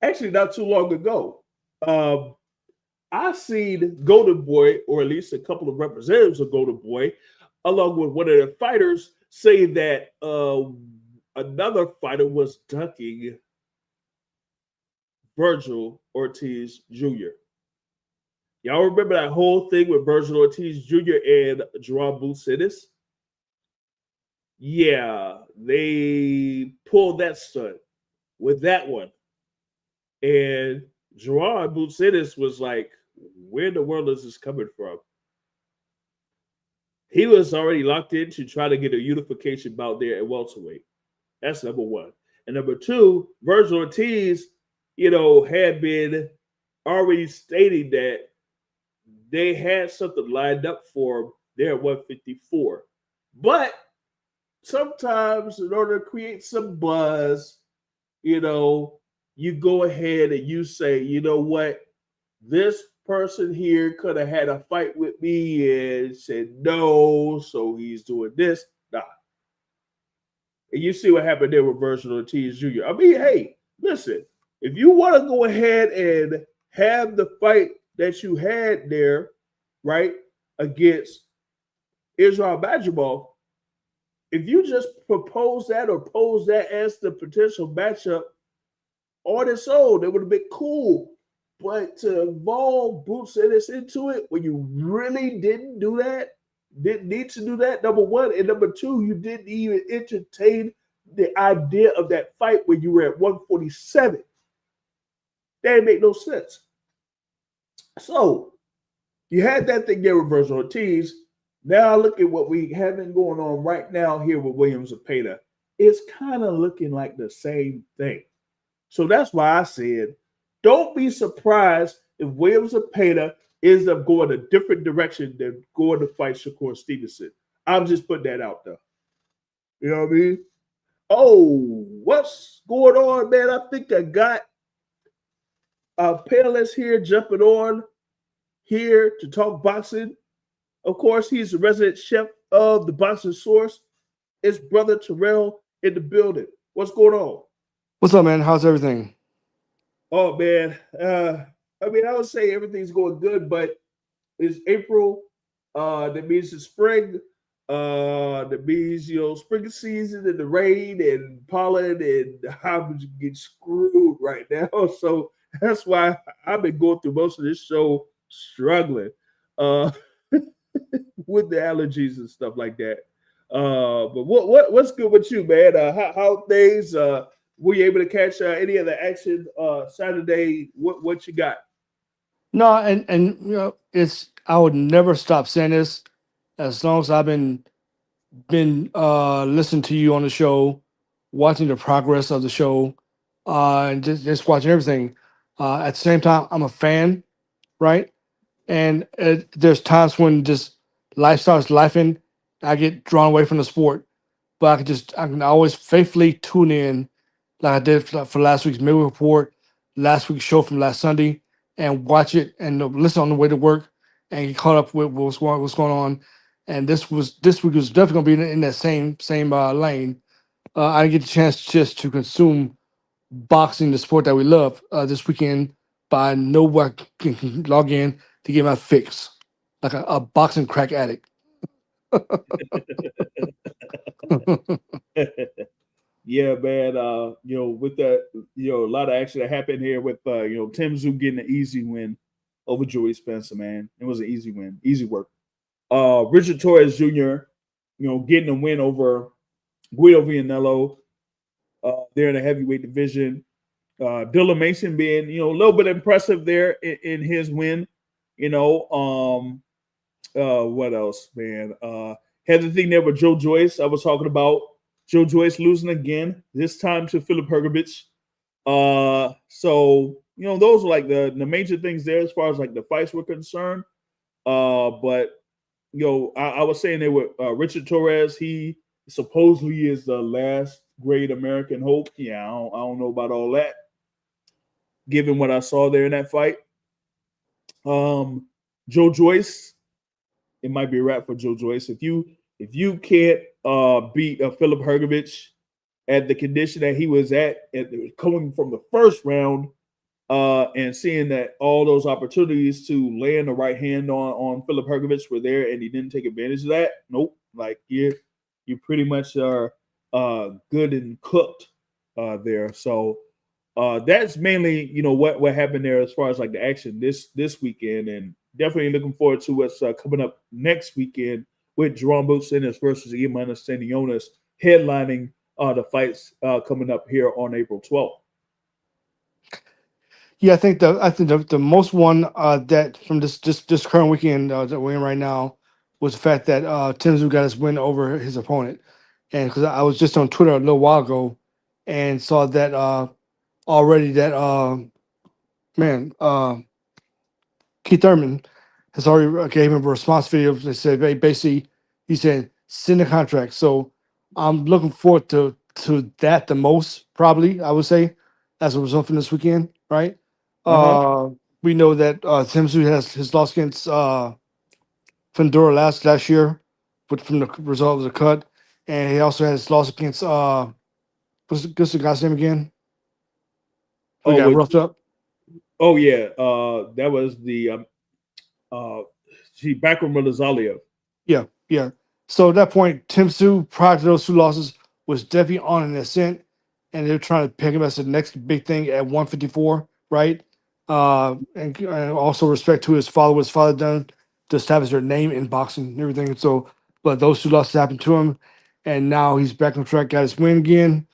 Actually, not too long ago. I've seen Golden Boy, or at least a couple of representatives of Golden Boy, along with one of their fighters, say that another fighter was ducking Virgil Ortiz Jr. Y'all remember that whole thing with Virgil Ortiz Jr. and Jerome Busitis? Yeah, they pulled that stunt with that one. And Jerome Busitis was like, where in the world is this coming from? He was already locked in to try to get a unification bout there at welterweight. That's number one. And number two, Virgil Ortiz, had been already stating that they had something lined up for him there at 154. But sometimes in order to create some buzz, you go ahead and you say, you know what, this person here could have had a fight with me and said no, so he's doing this. Nah. And you see what happened there with Virgil Ortiz Jr. I mean, hey, listen, if you want to go ahead and have the fight that you had there, right, against Israel Madrimov, if you just propose that or pose that as the potential matchup on its own, it would have been cool. But to involve Boots Ennis into it when you really didn't do that, didn't need to do that, number one. And number two, you didn't even entertain the idea of that fight when you were at 147. That didn't make no sense. So you had that thing there with Vergil Ortiz. Now look at what we have been going on right now here with Williams Zepeda. It's kind of looking like the same thing. So that's why I said, don't be surprised if Williams Zepeda ends up going a different direction than going to fight Shakur Stevenson. I'm just putting that out there. You know what I mean? Oh, what's going on, man? I think I got a panelist here jumping on here to talk boxing. Of course, he's the resident chef of the Boxing Source. It's Brother Terrell in the building. What's going on? What's up, man? How's everything? Oh, man. I would say everything's going good, but it's April. That means it's spring. That means, spring season and the rain and pollen, and I'm getting screwed right now. So that's why I've been going through most of this show struggling with the allergies and stuff like that. But what's good with you, man? How things? Were you able to catch any of the action Saturday? What you got? No, and it's I would never stop saying this as long as I've been listening to you on the show, watching the progress of the show, and just watching everything. At the same time, I'm a fan, right? And there's times when just life starts lifing, I get drawn away from the sport, but I can always faithfully tune in, like I did for last week's midweek report, last week's show from last Sunday, and watch it and listen on the way to work and get caught up with what's going on. And this week was definitely going to be in that same lane. I didn't get the chance just to consume boxing, the sport that we love, this weekend, but I know where I can log in to get my fix, like a boxing crack addict. Yeah, man. With that, a lot of action that happened here with Tim Tszyu getting an easy win over Joey Spencer, man. It was an easy win, easy work. Richard Torrez Jr., getting a win over Guido Vianello. They're in the heavyweight division. Abdullah Mason being, a little bit impressive there in his win. What else, man? Had the thing there with Joe Joyce. I was talking about Joe Joyce losing again, this time to Filip Hrgović. So, those are like the major things there as far as like the fights were concerned. But I was saying there with Richard Torrez, he supposedly is the last great American hope. Yeah, I don't know about all that, given what I saw there in that fight. Joe Joyce, it might be a wrap for Joe Joyce. If you can't beat Filip Hrgović at the condition that he was at coming from the first round, and seeing that all those opportunities to land the right hand on Filip Hrgović were there and he didn't take advantage of that, nope. Like you pretty much are good and cooked there. So that's mainly what happened there as far as like the action this weekend, and definitely looking forward to what's coming up next weekend with Jerome Boots-Ennis versus Imanas Stanionis headlining the fights coming up here on April 12th. Yeah, I think the most one that from this current weekend that we're in right now was the fact that Tim Tszyu got his win over his opponent, and because I was just on Twitter a little while ago and saw that already that Keith Thurman has already gave him a response video. They said basically he said send the contract. So I'm looking forward to that the most, probably I would say, as a result from this weekend, right? We know that Tim Tszyu has his loss against Fundora last year, but from the result of the cut, and he also has loss against what's the guy's name again? Who got roughed up? Oh yeah, that was the Backroom Rosalia. Yeah. So at that point, Tim Tszyu, prior to those two losses, was definitely on an ascent, and they're trying to pick him as the next big thing at 154, right? And also respect to his father, what his father done to establish their name in boxing and everything. So, but those two losses happened to him, and now he's back on track, got his win again,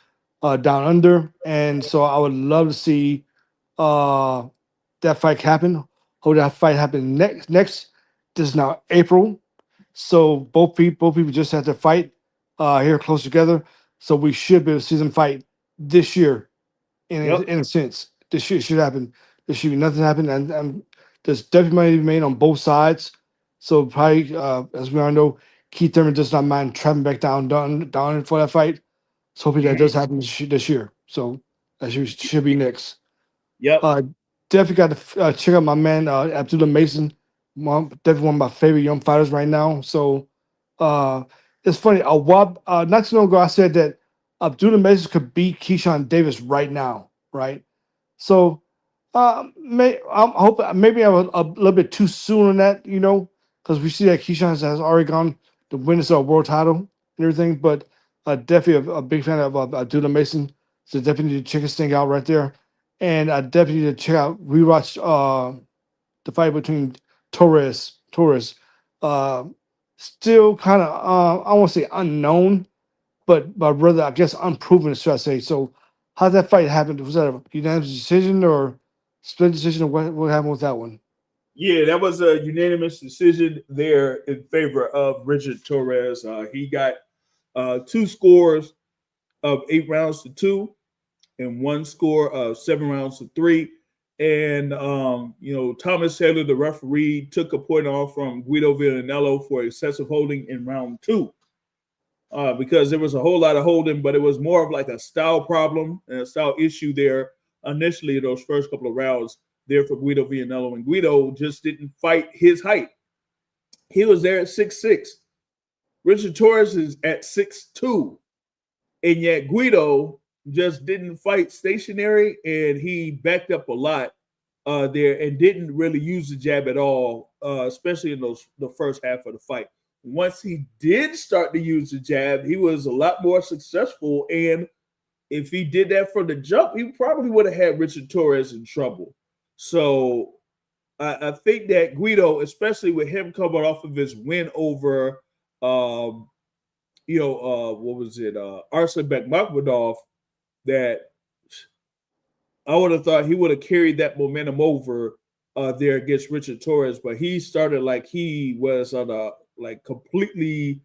down under. And so I would love to see uh that fight happen. Hope that fight happen next. This is now April, so both people just had to fight here close together. So we should be able to see them fight this year Yep. in a sense. This shit should happen. There should be nothing happen, and there's definitely money to be made on both sides. So probably, as we all know, Keith Thurman does not mind traveling back down for that fight. So hopefully that does happen this year. So that should be next. Yep. Uh, Definitely got to check out my man Abdullah Mason. Definitely one of my favorite young fighters right now. So it's funny. Not too long ago, I said that Abdullah Mason could beat Keyshawn Davis right now, right? So I'm hoping maybe I'm a little bit too soon on that, because we see that Keyshawn has already gone to win this world title and everything. But definitely a big fan of Abdullah Mason. So definitely need to check his thing out right there. And I definitely need to rewatch the fight between Torres. Uh, Still kind of I won't say unknown, but rather I guess unproven, should I say? So, how did that fight happen? Was that a unanimous decision or split decision, or what happened with that one? Yeah, that was a unanimous decision there in favor of Richard Torrez. He got 2 scores of 8 rounds to 2 and 1 score of 7 rounds to 3. And Thomas Taylor, the referee, took a point off from Guido Villanello for excessive holding in round 2. Because there was a whole lot of holding, but it was more of like a style problem and a style issue there initially those first couple of rounds there for Guido Villanello. And Guido just didn't fight his height. He was there at 6'6". Richard Torrez is at 6'2". And yet Guido just didn't fight stationary, and he backed up a lot there and didn't really use the jab at all, especially in the first half of the fight. Once he did start to use the jab, he was a lot more successful. And if he did that from the jump, he probably would have had Richard Torrez in trouble. So I think that Guido, especially with him coming off of his win over, what was it, Arsen Bekmambetov, that I would have thought he would have carried that momentum over there against Richard Torrez, but he started like he was on a completely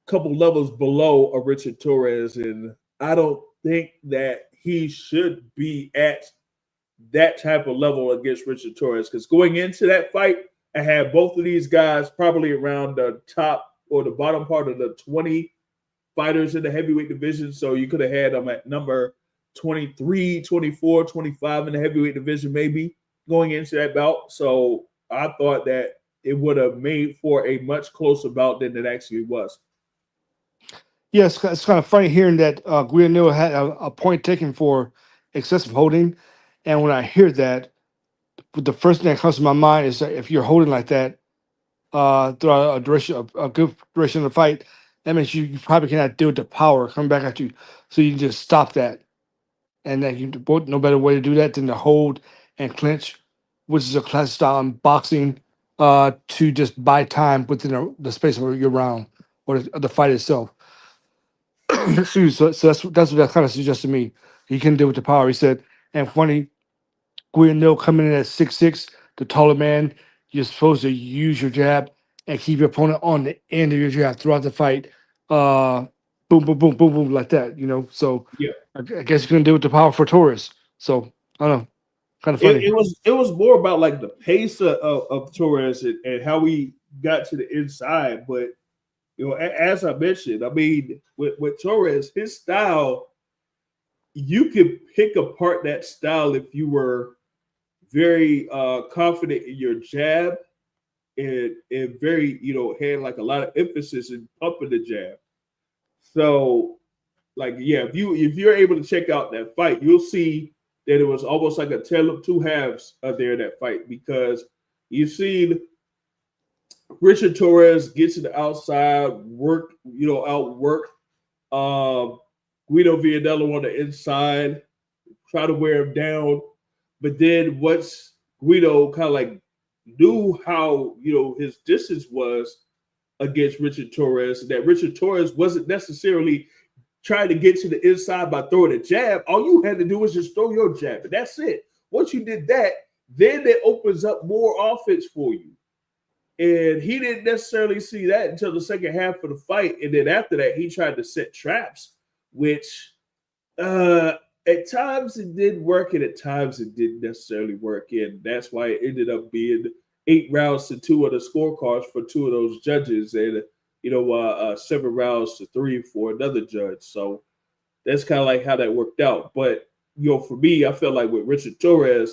couple levels below a Richard Torrez, and I don't think that he should be at that type of level against Richard Torrez, because going into that fight, I had both of these guys probably around the top or the bottom part of the 20 fighters in the heavyweight division. So you could have had them at number 23, 24, 25 in the heavyweight division, maybe going into that bout. So I thought that it would have made for a much closer bout than it actually was. Yeah, it's kind of funny hearing that Guido had a point taken for excessive holding. And when I hear that, the first thing that comes to my mind is that if you're holding like that throughout a good duration of the fight, that means you probably cannot deal with the power coming back at you. So you just stop that. And then no better way to do that than to hold and clinch, which is a classic style in boxing, to just buy time within the space of your round or the fight itself. So that's what that kind of suggests to me. He can deal with the power. He said, and funny, Guido coming in at 6'6", the taller man, you're supposed to use your jab and keep your opponent on the end of your jab throughout the fight. Boom, boom, boom, boom, boom, like that, So Yeah. I guess you're gonna deal with the power for Torres. So I don't know. Kind of funny. It was more about like the pace of Torres and how we got to the inside. But as I mentioned, I mean, with Torres, his style, you could pick apart that style if you were very confident in your jab and very, had like a lot of emphasis in pumping the jab. So, if you're able to check out that fight, you'll see that it was almost like a tale of two halves there in that fight, because you've seen Richard Torrez get to the outside, outwork Guido Villanello on the inside, try to wear him down. But then once Guido kind of like knew how his distance was against Richard Torrez, that Richard Torrez wasn't necessarily trying to get to the inside by throwing a jab. All you had to do was just throw your jab, and that's it. Once you did that, then it opens up more offense for you. And he didn't necessarily see that until the second half of the fight. And then after that, he tried to set traps, which at times it did work, and at times it didn't necessarily work. And that's why it ended up being 8 rounds to 2 of the scorecards for 2 of those judges, and 7 rounds to 3 for another judge. So that's kind of like how that worked out. But for me, I felt like with Richard Torrez,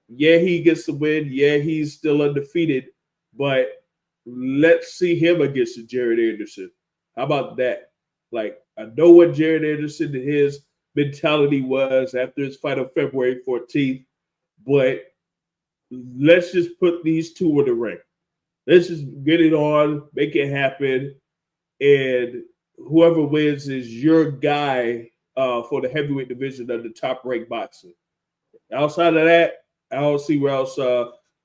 yeah, he gets the win. Yeah, he's still undefeated. But let's see him against Jared Anderson. How about that? Like, I know what Jared Anderson and his mentality was after his fight on February 14th, but let's just put these two in the ring. Let's just get it on, make it happen, and whoever wins is your guy for the heavyweight division of the top-ranked boxing. Outside of that, I don't see where else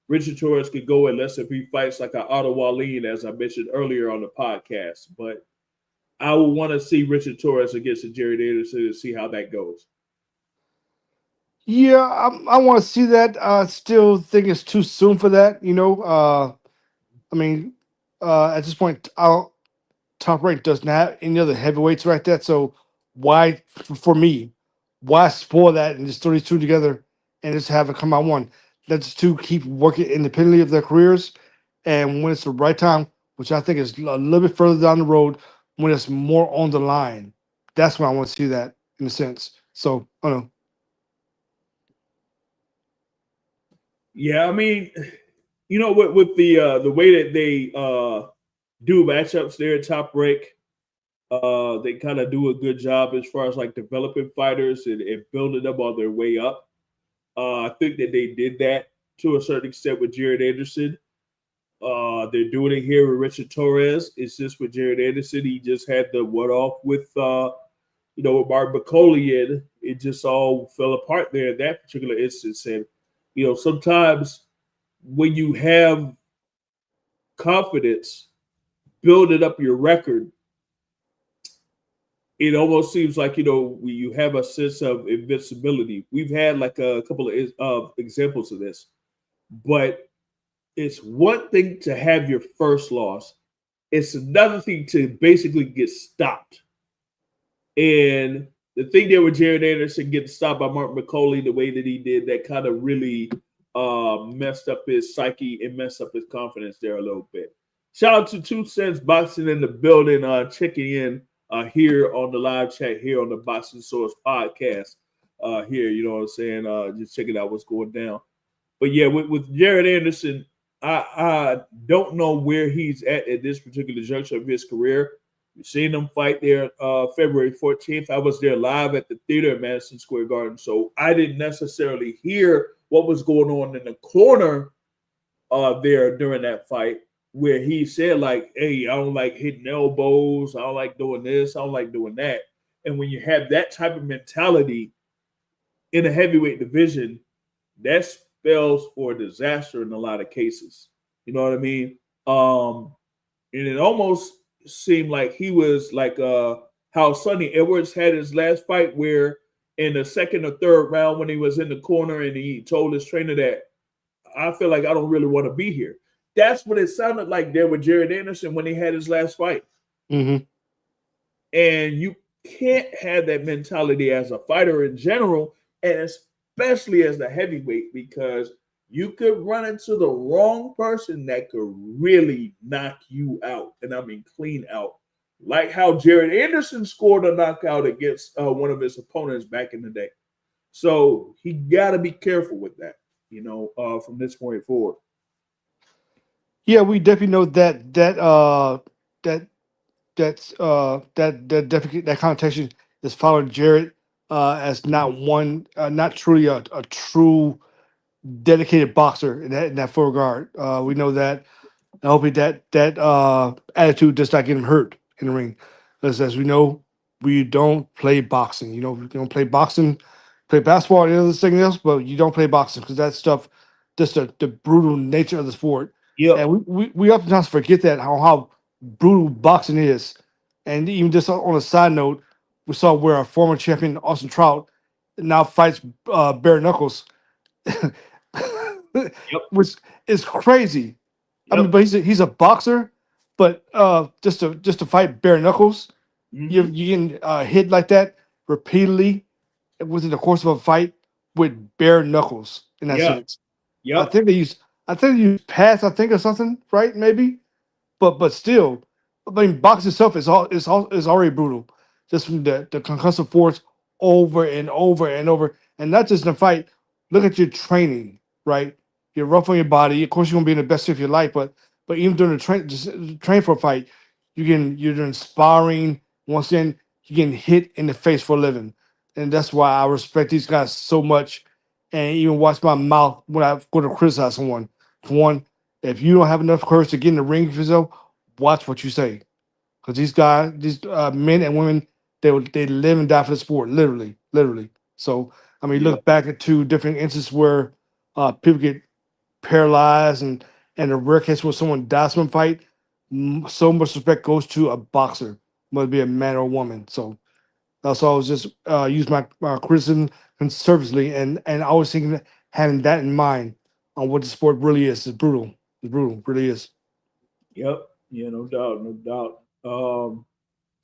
Richard Torrez could go unless if he fights like an Otto Wallin, as I mentioned earlier on the podcast. But I would want to see Richard Torrez against Jared Anderson and see how that goes. Yeah, I want to see that. I still think it's too soon for that. I mean, at this point, Top Rank doesn't have any other heavyweights like that. So why, for me, why spoil that and just throw these two together and just have it come out one? Let the two keep working independently of their careers, and when it's the right time, which I think is a little bit further down the road, when it's more on the line, that's when I want to see that in a sense. So I don't know. Yeah, I mean, with the way that they do matchups there at Top Rank, they kind of do a good job as far as like developing fighters and building them on their way up. I think that they did that to a certain extent with Jared Anderson. They're doing it here with Richard Torrez. It's just with Jared Anderson, he just had the one-off with with Martin McCauley, it just all fell apart there in that particular instance. And sometimes when you have confidence building up your record, it almost seems like you have a sense of invincibility. We've had like a couple of examples of this, but it's one thing to have your first loss. It's another thing to basically get stopped. And the thing there with Jared Anderson getting stopped by Martin McCauley the way that he did, that kind of really messed up his psyche and messed up his confidence there a little bit. Shout out to 2 Cents Boxing in the building, checking in here on the live chat here on the Boxing Source podcast. Here, you know what I'm saying? Just checking out what's going down. But yeah, with Jared Anderson, I don't know where he's at this particular juncture of his career. We've seen him fight there February 14th. I was there live at the theater at Madison Square Garden, so I didn't necessarily hear what was going on in the corner there during that fight, where he said like, hey, I don't like hitting elbows. I don't like doing this. I don't like doing that. And when you have that type of mentality in a heavyweight division, that spells for disaster in a lot of cases. You know what I mean? And it almost seemed like he was like how Sonny Edwards had his last fight, where in the second or third round when he was in the corner and he told his trainer that I feel like I don't really want to be here. That's what it sounded like there with Jared Anderson when he had his last fight. Mm-hmm. And you can't have that mentality as a fighter in general, and especially as the heavyweight, because you could run into the wrong person that could really knock you out. And I mean clean out. Like how Jared Anderson scored a knockout against one of his opponents back in the day. So he got to be careful with that, from this point forward. Yeah, we definitely know that definitely that connotation is following Jared as not one, not truly a true dedicated boxer in that full regard. We know that. And hopefully that attitude does not get him hurt in the ring, because as we know, we don't play boxing. We don't play boxing. play basketball and everything else, but you don't play boxing because that stuff, just the brutal nature of the sport. Yep. And we oftentimes forget that how brutal boxing is. And even just on a side note, we saw where a former champion Austin Trout now fights bare knuckles, Yep. which is crazy. I mean, Yep. but he's a boxer, but just to fight bare knuckles, you Mhm. getting hit like that repeatedly within the course of a fight with bare knuckles in that Yep. sense. I Yep. think they use pads, I think, or something, right? Maybe, but still, I mean, boxing itself is already brutal, just from the concussive force over and over and over, and not just in a fight. Look at your training, right? You're rough on your body. Of course, you're gonna be in the best shape of your life, but even during the train for a fight, you're doing sparring. Once again, you're getting hit in the face for a living, and that's why I respect these guys so much, and even watch my mouth when I go to criticize someone. For one, if you don't have enough courage to get in the ring for yourself, watch what you say. Because these guys, these men and women, they live and die for the sport, literally, literally. So I mean, Yep. look back at two different instances where people get paralyzed, and a rare case where someone dies from a fight. So much respect goes to a boxer, whether it be a man or a woman. So that's all. I was just use my criticism conservatively, and I was thinking having that in mind on what the sport really is. It's brutal. It's brutal. Really is. Yep. Yeah, no doubt, no doubt.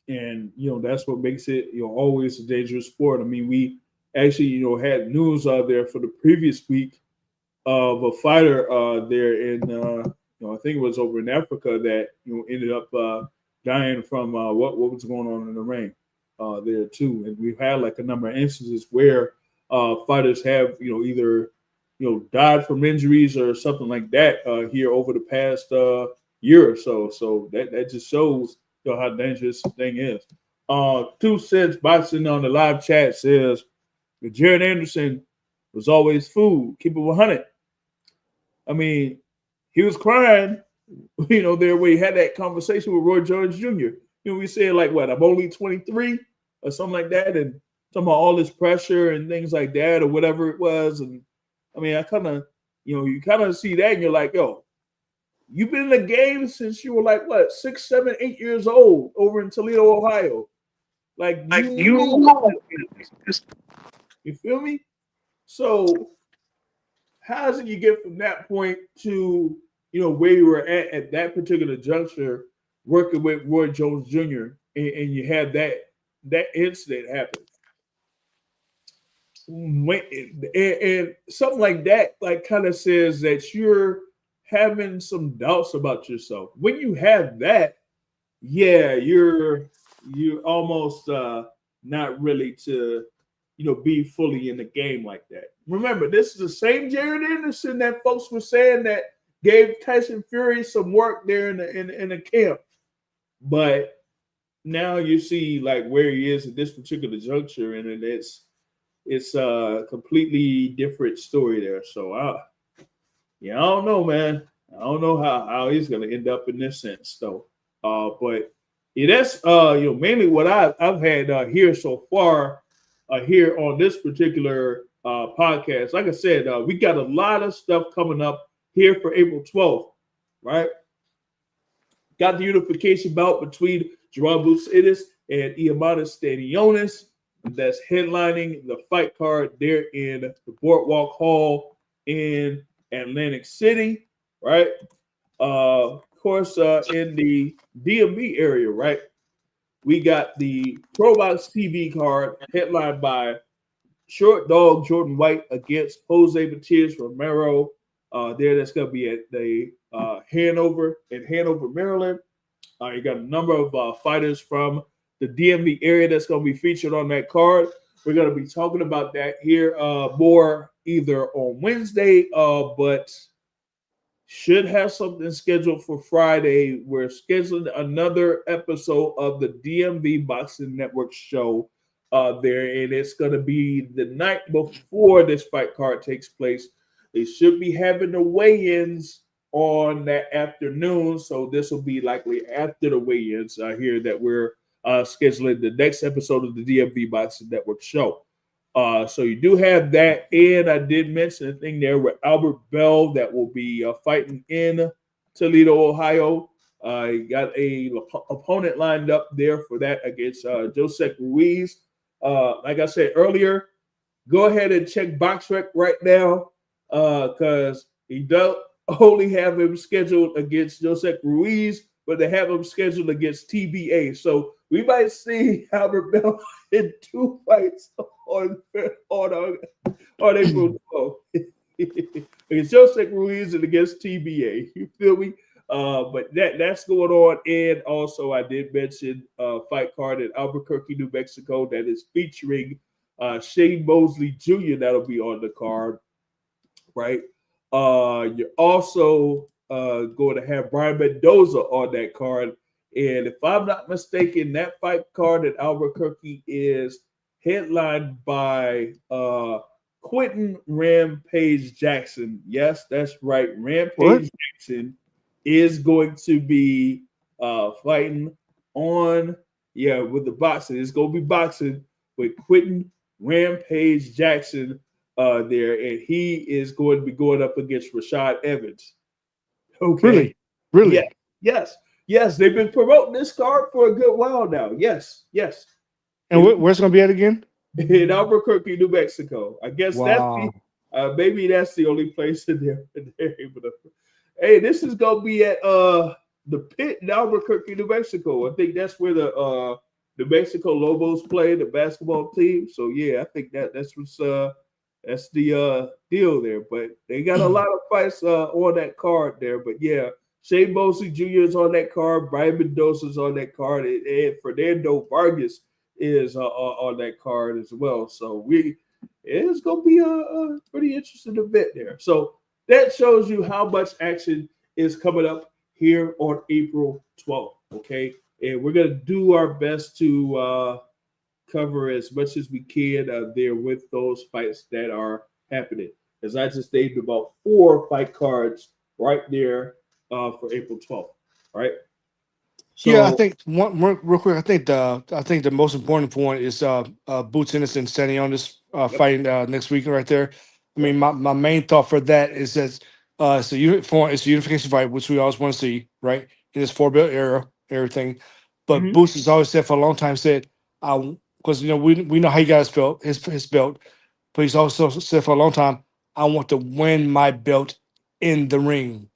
And that's what makes it always a dangerous sport. I mean, we actually had news out there for the previous week of a fighter there in I think it was over in Africa that ended up dying from what was going on in the ring there too. And we've had like a number of instances where fighters have either died from injuries or something like that here over the past year or so. So that just shows how dangerous the thing is. 2 cents boxing on the live chat says Jared Anderson was always food. Keep it 100. I mean, he was crying, there where he had that conversation with Roy Jones Jr. We said like, what, I'm only 23 or something like that, and talking about all this pressure and things like that or whatever it was. And I mean, I kind of, you kind of see that and you're like, yo, you've been in the game since you were like, what, 6, 7, 8 years old over in Toledo, Ohio. Like, Like you you know, know, you feel me? So how does it you get from that point to where you were at that particular juncture working with Roy Jones Jr. and you had that incident happen? And something like that like kind of says that you're having some doubts about yourself. When you have that, yeah, you're almost not really to be fully in the game like that. Remember, this is the same Jared Anderson that folks were saying that gave Tyson Fury some work there in the camp, but now you see like where he is at this particular juncture, and it's a completely different story there. So I don't know, man. I don't know how he's going to end up in this sense, though. But yeah, that's mainly what I've had here so far here on this particular podcast. Like I said, we got a lot of stuff coming up here for April 12th, right? Got the unification bout between Gerard Busidis and Iamata Stanionis. That's headlining the fight card there in the Boardwalk Hall in Atlantic City, right? Of course, in the DMV area, right? We got the Probox TV card headlined by Short Dog Jordan White against Jose Matias Romero. There, that's going to be at the Hanover in Hanover, Maryland. You got a number of fighters from the DMV area that's going to be featured on that card. We're going to be talking about that here more either on Wednesday, but should have something scheduled for Friday. We're scheduling another episode of the DMV Boxing Network show there, and it's going to be the night before this fight card takes place. They should be having the weigh-ins on that afternoon, so this will be likely after the weigh-ins here that we're scheduling the next episode of the DMV Boxing Network show. So you do have that, and I did mention a thing there with Albert Bell that will be fighting in Toledo, Ohio. You got a opponent lined up there for that against Joseph Ruiz. Like I said earlier, go ahead and check BoxRec right now because he does only have him scheduled against Joseph Ruiz, but they have him scheduled against TBA. So we might see Albert Bell in 2 fights on April 12th. Against Joseph Ruiz and against TBA. You feel me? But that's going on. And also I did mention fight card in Albuquerque, New Mexico that is featuring Shane Mosley Jr. that'll be on the card, right? You're also going to have Brian Mendoza on that card. And if I'm not mistaken, that fight card in Albuquerque is headlined by Quentin Rampage Jackson. Yes, that's right. Rampage Jackson is going to be fighting on, with the boxing. It's going to be boxing with Quentin Rampage Jackson there, and he is going to be going up against Rashad Evans. Okay. Really? Yes. They've been promoting this card for a good while now. Yes. And where's it going to be at again? In Albuquerque, New Mexico. I guess wow. maybe that's the only place that they're able to. Hey, this is going to be at the pit in Albuquerque, New Mexico. I think that's where the New Mexico Lobos play, the basketball team. So yeah, I think that's the deal there. But they got a lot of fights on that card there. But yeah, Shane Mosley Jr. is on that card. Brian Mendoza is on that card, and Fernando Vargas is on that card as well. So it's gonna be a pretty interesting event there. So that shows you how much action is coming up here on April 12th. Okay, and we're gonna do our best to cover as much as we can there with those fights that are happening. As I just named about 4 fight cards right there for April 12th. Right. So, I think one real quick. I think the most important one is Boots Ennis and Stanionis fighting next week right there. I mean, my main thought for that is that it's a unification fight, which we always want to see, right? In this 4-belt era, everything. But Boots has always said for a long time because we know how he got his belt, but he's also said for a long time, I want to win my belt in the ring,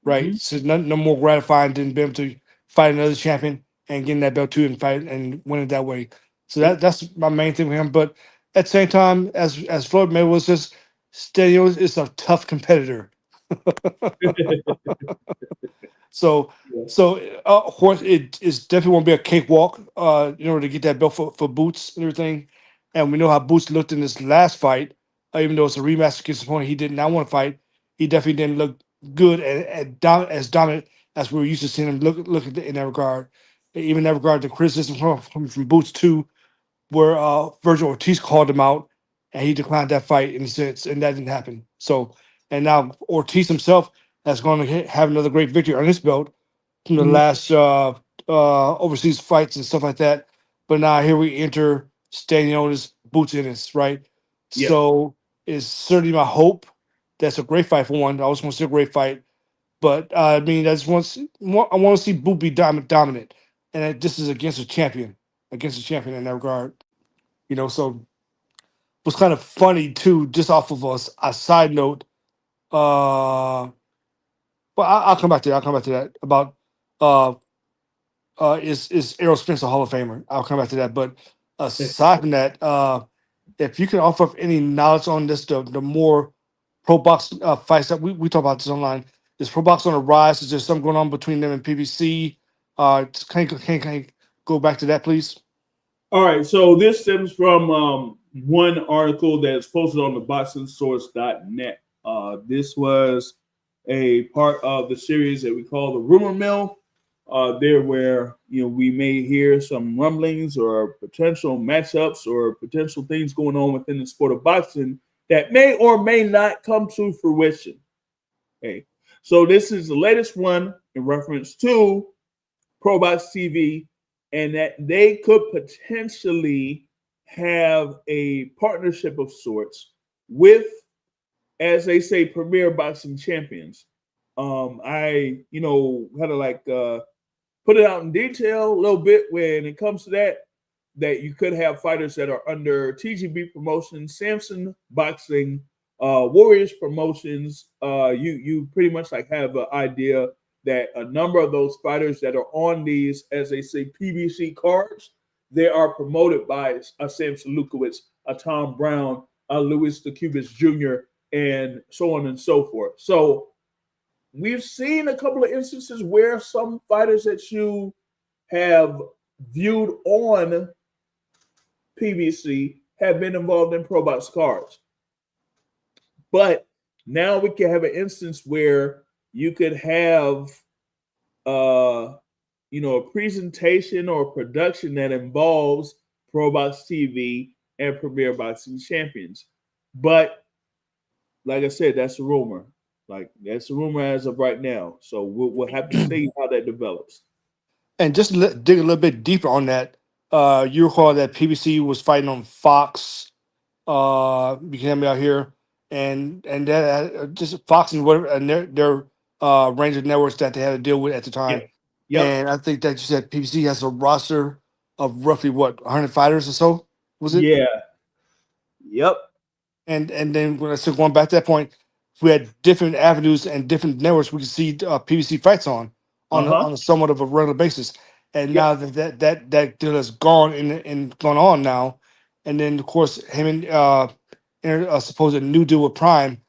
right? So no more gratifying than being able to fight another champion and getting that belt too and fight and win it that way. So that's my main thing with him. But at the same time, as Floyd Mayweather says, Stadios is a tough competitor. So of course it is definitely won't be a cakewalk in order to get that belt for Boots and everything. And we know how Boots looked in this last fight, even though it's a rematch against the opponent he did not want to fight. He definitely didn't look good and as dominant as we were used to seeing him look in that regard. Even in that regard, the criticism from Boots too, where Virgil Ortiz called him out and he declined that fight in a sense, and that didn't happen. So, and now Ortiz himself has going to have another great victory on his belt from the last overseas fights and stuff like that. But now here we enter Stanionis, Boots Ennis, right? Yeah. So it's certainly my hope. That's a great fight for one. I always want to see a great fight. But I mean, I want to see Boot be dominant, and this is against a champion in that regard. So it was kind of funny too, just off of a side note. But I'll come back to that. About is Errol Spence a Hall of Famer? I'll come back to that. But aside from that, if you can offer up any knowledge on this, the more pro box fights that we talk about this online. Is pro box on the rise? Is there something going on between them and PBC? Can you go back to that, please? All right. So this stems from one article that's posted on the boxingsource.net. This was a part of the series that we call the Rumor Mill. There where we may hear some rumblings or potential matchups or potential things going on within the sport of boxing that may or may not come to fruition. Okay. So this is the latest one in reference to Pro Box TV, and that they could potentially have a partnership of sorts with, as they say, premier boxing champions. I, kind of like put it out in detail a little bit when it comes to that you could have fighters that are under TGB Promotions, Samson Boxing, Warriors Promotions. You pretty much like have an idea that a number of those fighters that are on these, as they say, PBC cards, they are promoted by a Samson Lukowicz, a Tom Brown, a Louis the Cubis Jr., and so on and so forth. So we've seen a couple of instances where some fighters that you have viewed on PBC have been involved in pro box cards. But now we can have an instance where you could have a presentation or a production that involves Pro Box TV and Premier Boxing Champions. But like I said, that's a rumor. Like that's a rumor as of right now. So we'll have to see how that develops. And just dig a little bit deeper on that. You recall that PBC was fighting on Fox, became out here, and that just Fox and whatever, and their range of networks that they had to deal with at the time. Yep. And I think that you said PBC has a roster of roughly 100 fighters or so. Was it? Yeah. Yep. And then when I said going back to that point, if we had different avenues and different networks we could see PBC fights on a somewhat of a regular basis. And now that deal is gone and gone on now, and then of course him and supposed new deal with Prime,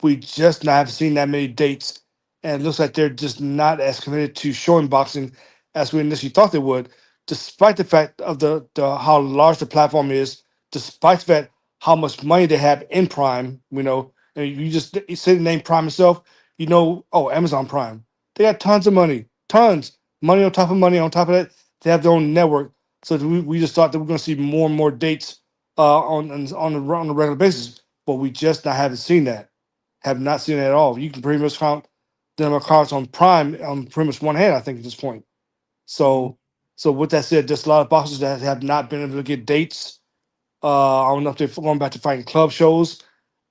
we just not have seen that many dates, and it looks like they're just not as committed to showing boxing as we initially thought they would, despite the fact of the how large the platform is, despite the fact how much money they have in Prime. And you say the name Prime itself, oh, Amazon Prime. They got tons of money, tons money on top of money on top of that. They have their own network, so we just thought that we're going to see more and more dates on a regular basis, but we just haven't seen that. Have not seen it at all. You can pretty much count the number of cards on Prime on pretty much one hand, I think, at this point. So with that said, there's a lot of boxers that have not been able to get dates. I don't know if they're going back to fighting club shows.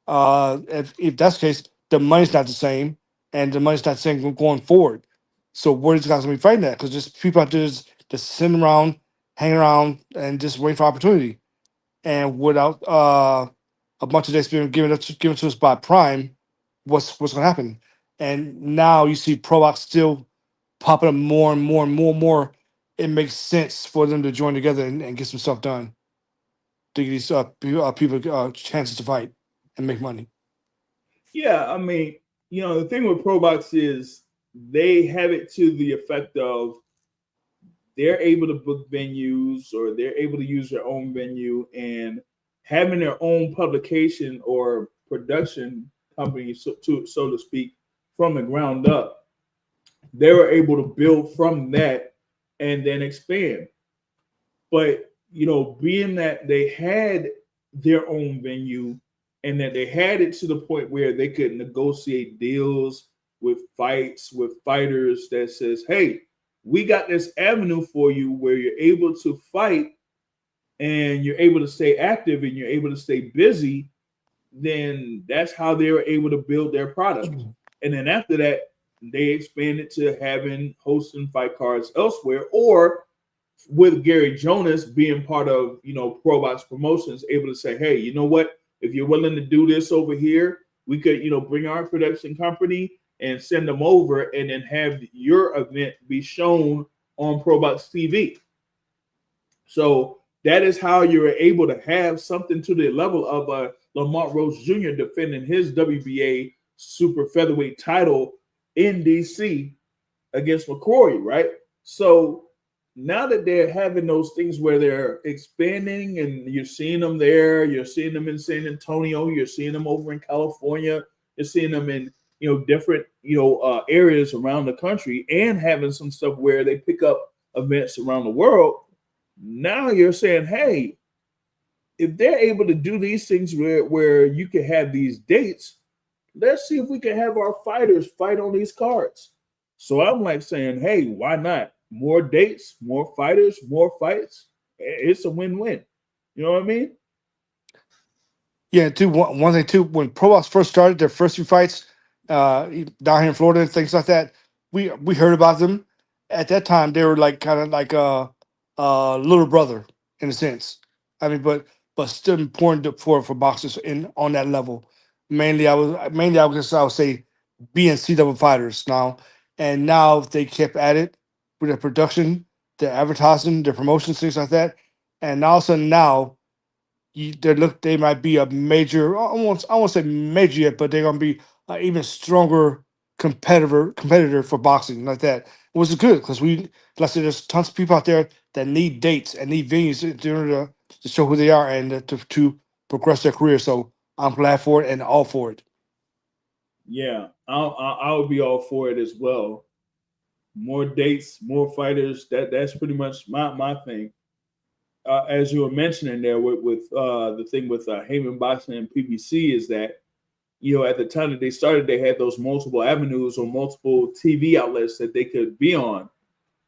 If that's the case, the money's not the same, and the money's not the same going forward. So where these guys gonna be fighting at? Because just people out there just sitting around, hanging around, and just waiting for opportunity. And without a bunch of days being given to us by Prime, what's gonna happen? And now you see Pro Box still popping up more and more and more and more. It makes sense for them to join together and get some stuff done to give these people chances to fight and make money. Yeah, I mean, the thing with Pro Box is they have it to the effect of they're able to book venues or they're able to use their own venue, and having their own publication or production company, so to speak, from the ground up. They were able to build from that and then expand. But being that they had their own venue and that they had it to the point where they could negotiate deals with fights with fighters that says, hey, we got this avenue for you where you're able to fight and you're able to stay active and you're able to stay busy, then that's how they were able to build their product. And then after that, they expanded to having hosting fight cards elsewhere, or with Gary Jonas being part of, Pro Box Promotions, able to say, hey, you know what? If you're willing to do this over here, we could, bring our production company and send them over and then have your event be shown on Pro Box TV. So that is how you're able to have something to the level of Lamont Rose Jr. defending his WBA super featherweight title in DC against McCrory, right? So now that they're having those things where they're expanding and you're seeing them there, you're seeing them in San Antonio, you're seeing them over in California, you're seeing them in, different, areas around the country, and having some stuff where they pick up events around the world. Now you're saying, hey, if they're able to do these things where you can have these dates, let's see if we can have our fighters fight on these cards. So I'm like saying, hey, why not? More dates, more fighters, more fights. It's a win-win. You know what I mean? Yeah, too. One thing too. When Pro Box first started, their first few fights down here in Florida and things like that, we heard about them. At that time, they were like kind of like a little brother in a sense. I mean, but still important for boxers in on that level. I would say BNC double fighters now, and now they kept at it with their production, their advertising, their promotions, things like that, and all of a sudden now they might be a major. I won't say major yet, but they're gonna be even stronger competitor for boxing like that. Which is good because like I said, there's tons of people out there that need dates and need venues in order to show who they are and to progress their career. So I'm glad for it and all for it. Yeah, I would be all for it as well. More dates, more fighters. That's pretty much my thing. As you were mentioning there with the thing with Heyman Boxing and PBC is that at the time that they started, they had those multiple avenues or multiple TV outlets that they could be on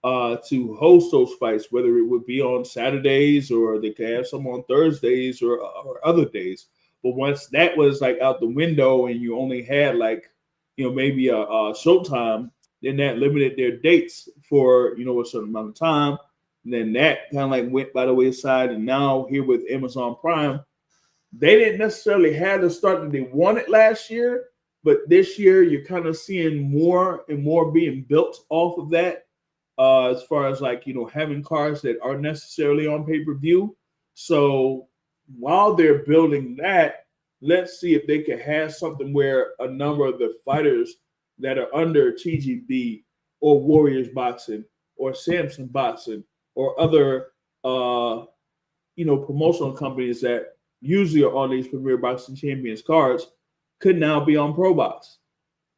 to host those fights, whether it would be on Saturdays or they could have some on Thursdays or other days. But once that was like out the window and you only had like, maybe a Showtime, then that limited their dates for, a certain amount of time. And then that kind of like went by the wayside. And now here with Amazon Prime, they didn't necessarily have the start that they wanted last year, but this year you're kind of seeing more and more being built off of that. As far as like, having cards that aren't necessarily on pay-per-view. So while they're building that, let's see if they can have something where a number of the fighters that are under TGB or Warriors Boxing or Samson Boxing or other, promotional companies that usually are on these Premier Boxing Champions cards could now be on Pro Box.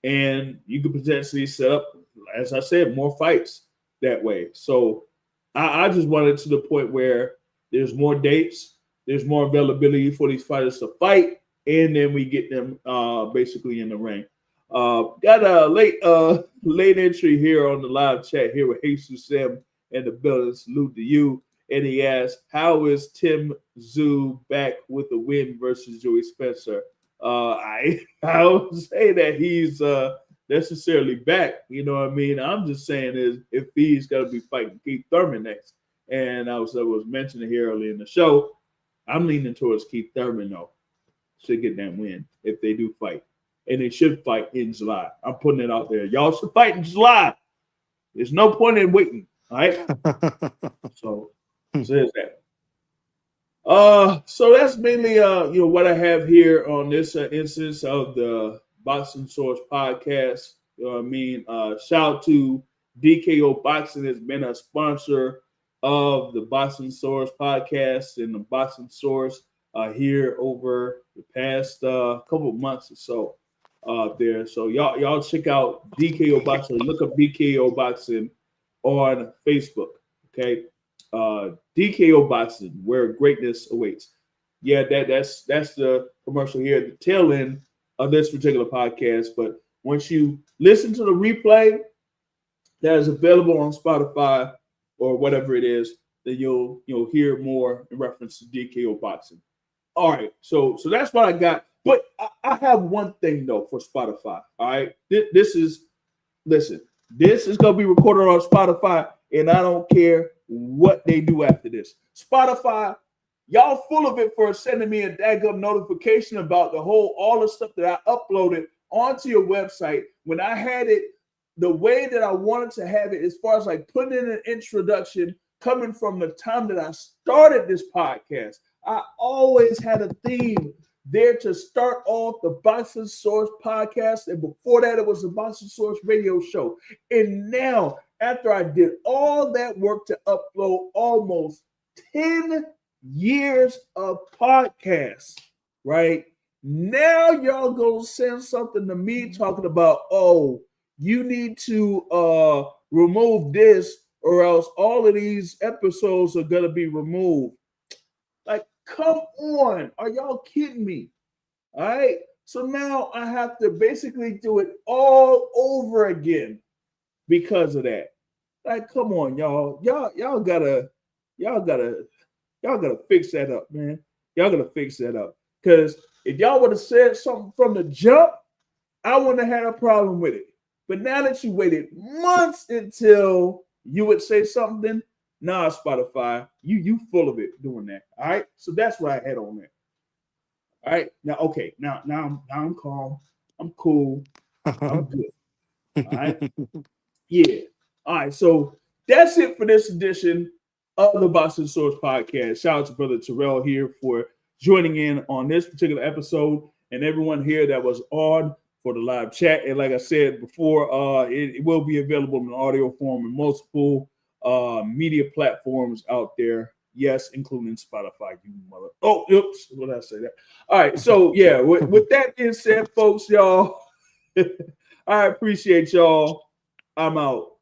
And you could potentially set up, as I said, more fights that way. So I just wanted to the point where there's more dates, there's more availability for these fighters to fight, and then we get them basically in the ring. Got a late entry here on the live chat here with Jesus Sim and the building. Salute to you. And he asked, how is Tim Tszyu back with the win versus Joey Spencer? I would say that he's necessarily back. You know what I mean? I'm just saying is if he's got to be fighting Keith Thurman next. And I was mentioning here early in the show, I'm leaning towards Keith Thurman, though. Should get that win if they do fight. And they should fight in July. I'm putting it out there. Y'all should fight in July. There's no point in waiting. All right? So there's that. So that's mainly what I have here on this instance of the Boxing Source podcast. You know what I mean? Shout out to DKO Boxing has been a sponsor of the Boxing Source podcast and the Boxing Source here over the past couple of months or so there. So y'all check out DKO Boxing. Look up DKO Boxing on Facebook. Okay. DKO Boxing, where greatness awaits. Yeah, that's the commercial here at the tail end of this particular podcast. But once you listen to the replay that is available on Spotify or whatever it is, then you'll hear more in reference to DKO Boxing. All right, so that's what I got. But I have one thing though for Spotify. All right, this is gonna be recorded on Spotify, and I don't care what they do after this. Spotify, y'all full of it for sending me a daggum notification about all the stuff that I uploaded onto your website when I had it the way that I wanted to have it, as far as like putting in an introduction coming from the time that I started this podcast. I always had a theme there to start off the Boxing Source podcast, and before that it was the Boxing Source radio show. And now, after I did all that work to upload almost 10 years of podcasts, right? Now y'all gonna send something to me talking about, oh, you need to remove this or else all of these episodes are gonna be removed. Like, come on. Are y'all kidding me? All right. So now I have to basically do it all over again because of that. Like, come on, y'all. Y'all gotta Y'all gotta fix that up, man. Y'all gotta fix that up. Because if y'all would have said something from the jump, I wouldn't have had a problem with it. But now that you waited months until you would say something, nah, Spotify, you full of it doing that. All right. So that's what I had on there. All right. Now, okay. Now I'm calm. I'm cool. I'm good. All right. Yeah. All right. So that's it for this edition of the Boxing Source Podcast. Shout out to Brother Terrell here for joining in on this particular episode, and everyone here that was on for the live chat. And like I said before, it will be available in audio form in multiple media platforms out there. Yes, including Spotify. You mother. Oh, oops. What did I say that? All right. So yeah, with that being said, folks, y'all, I appreciate y'all. I'm out.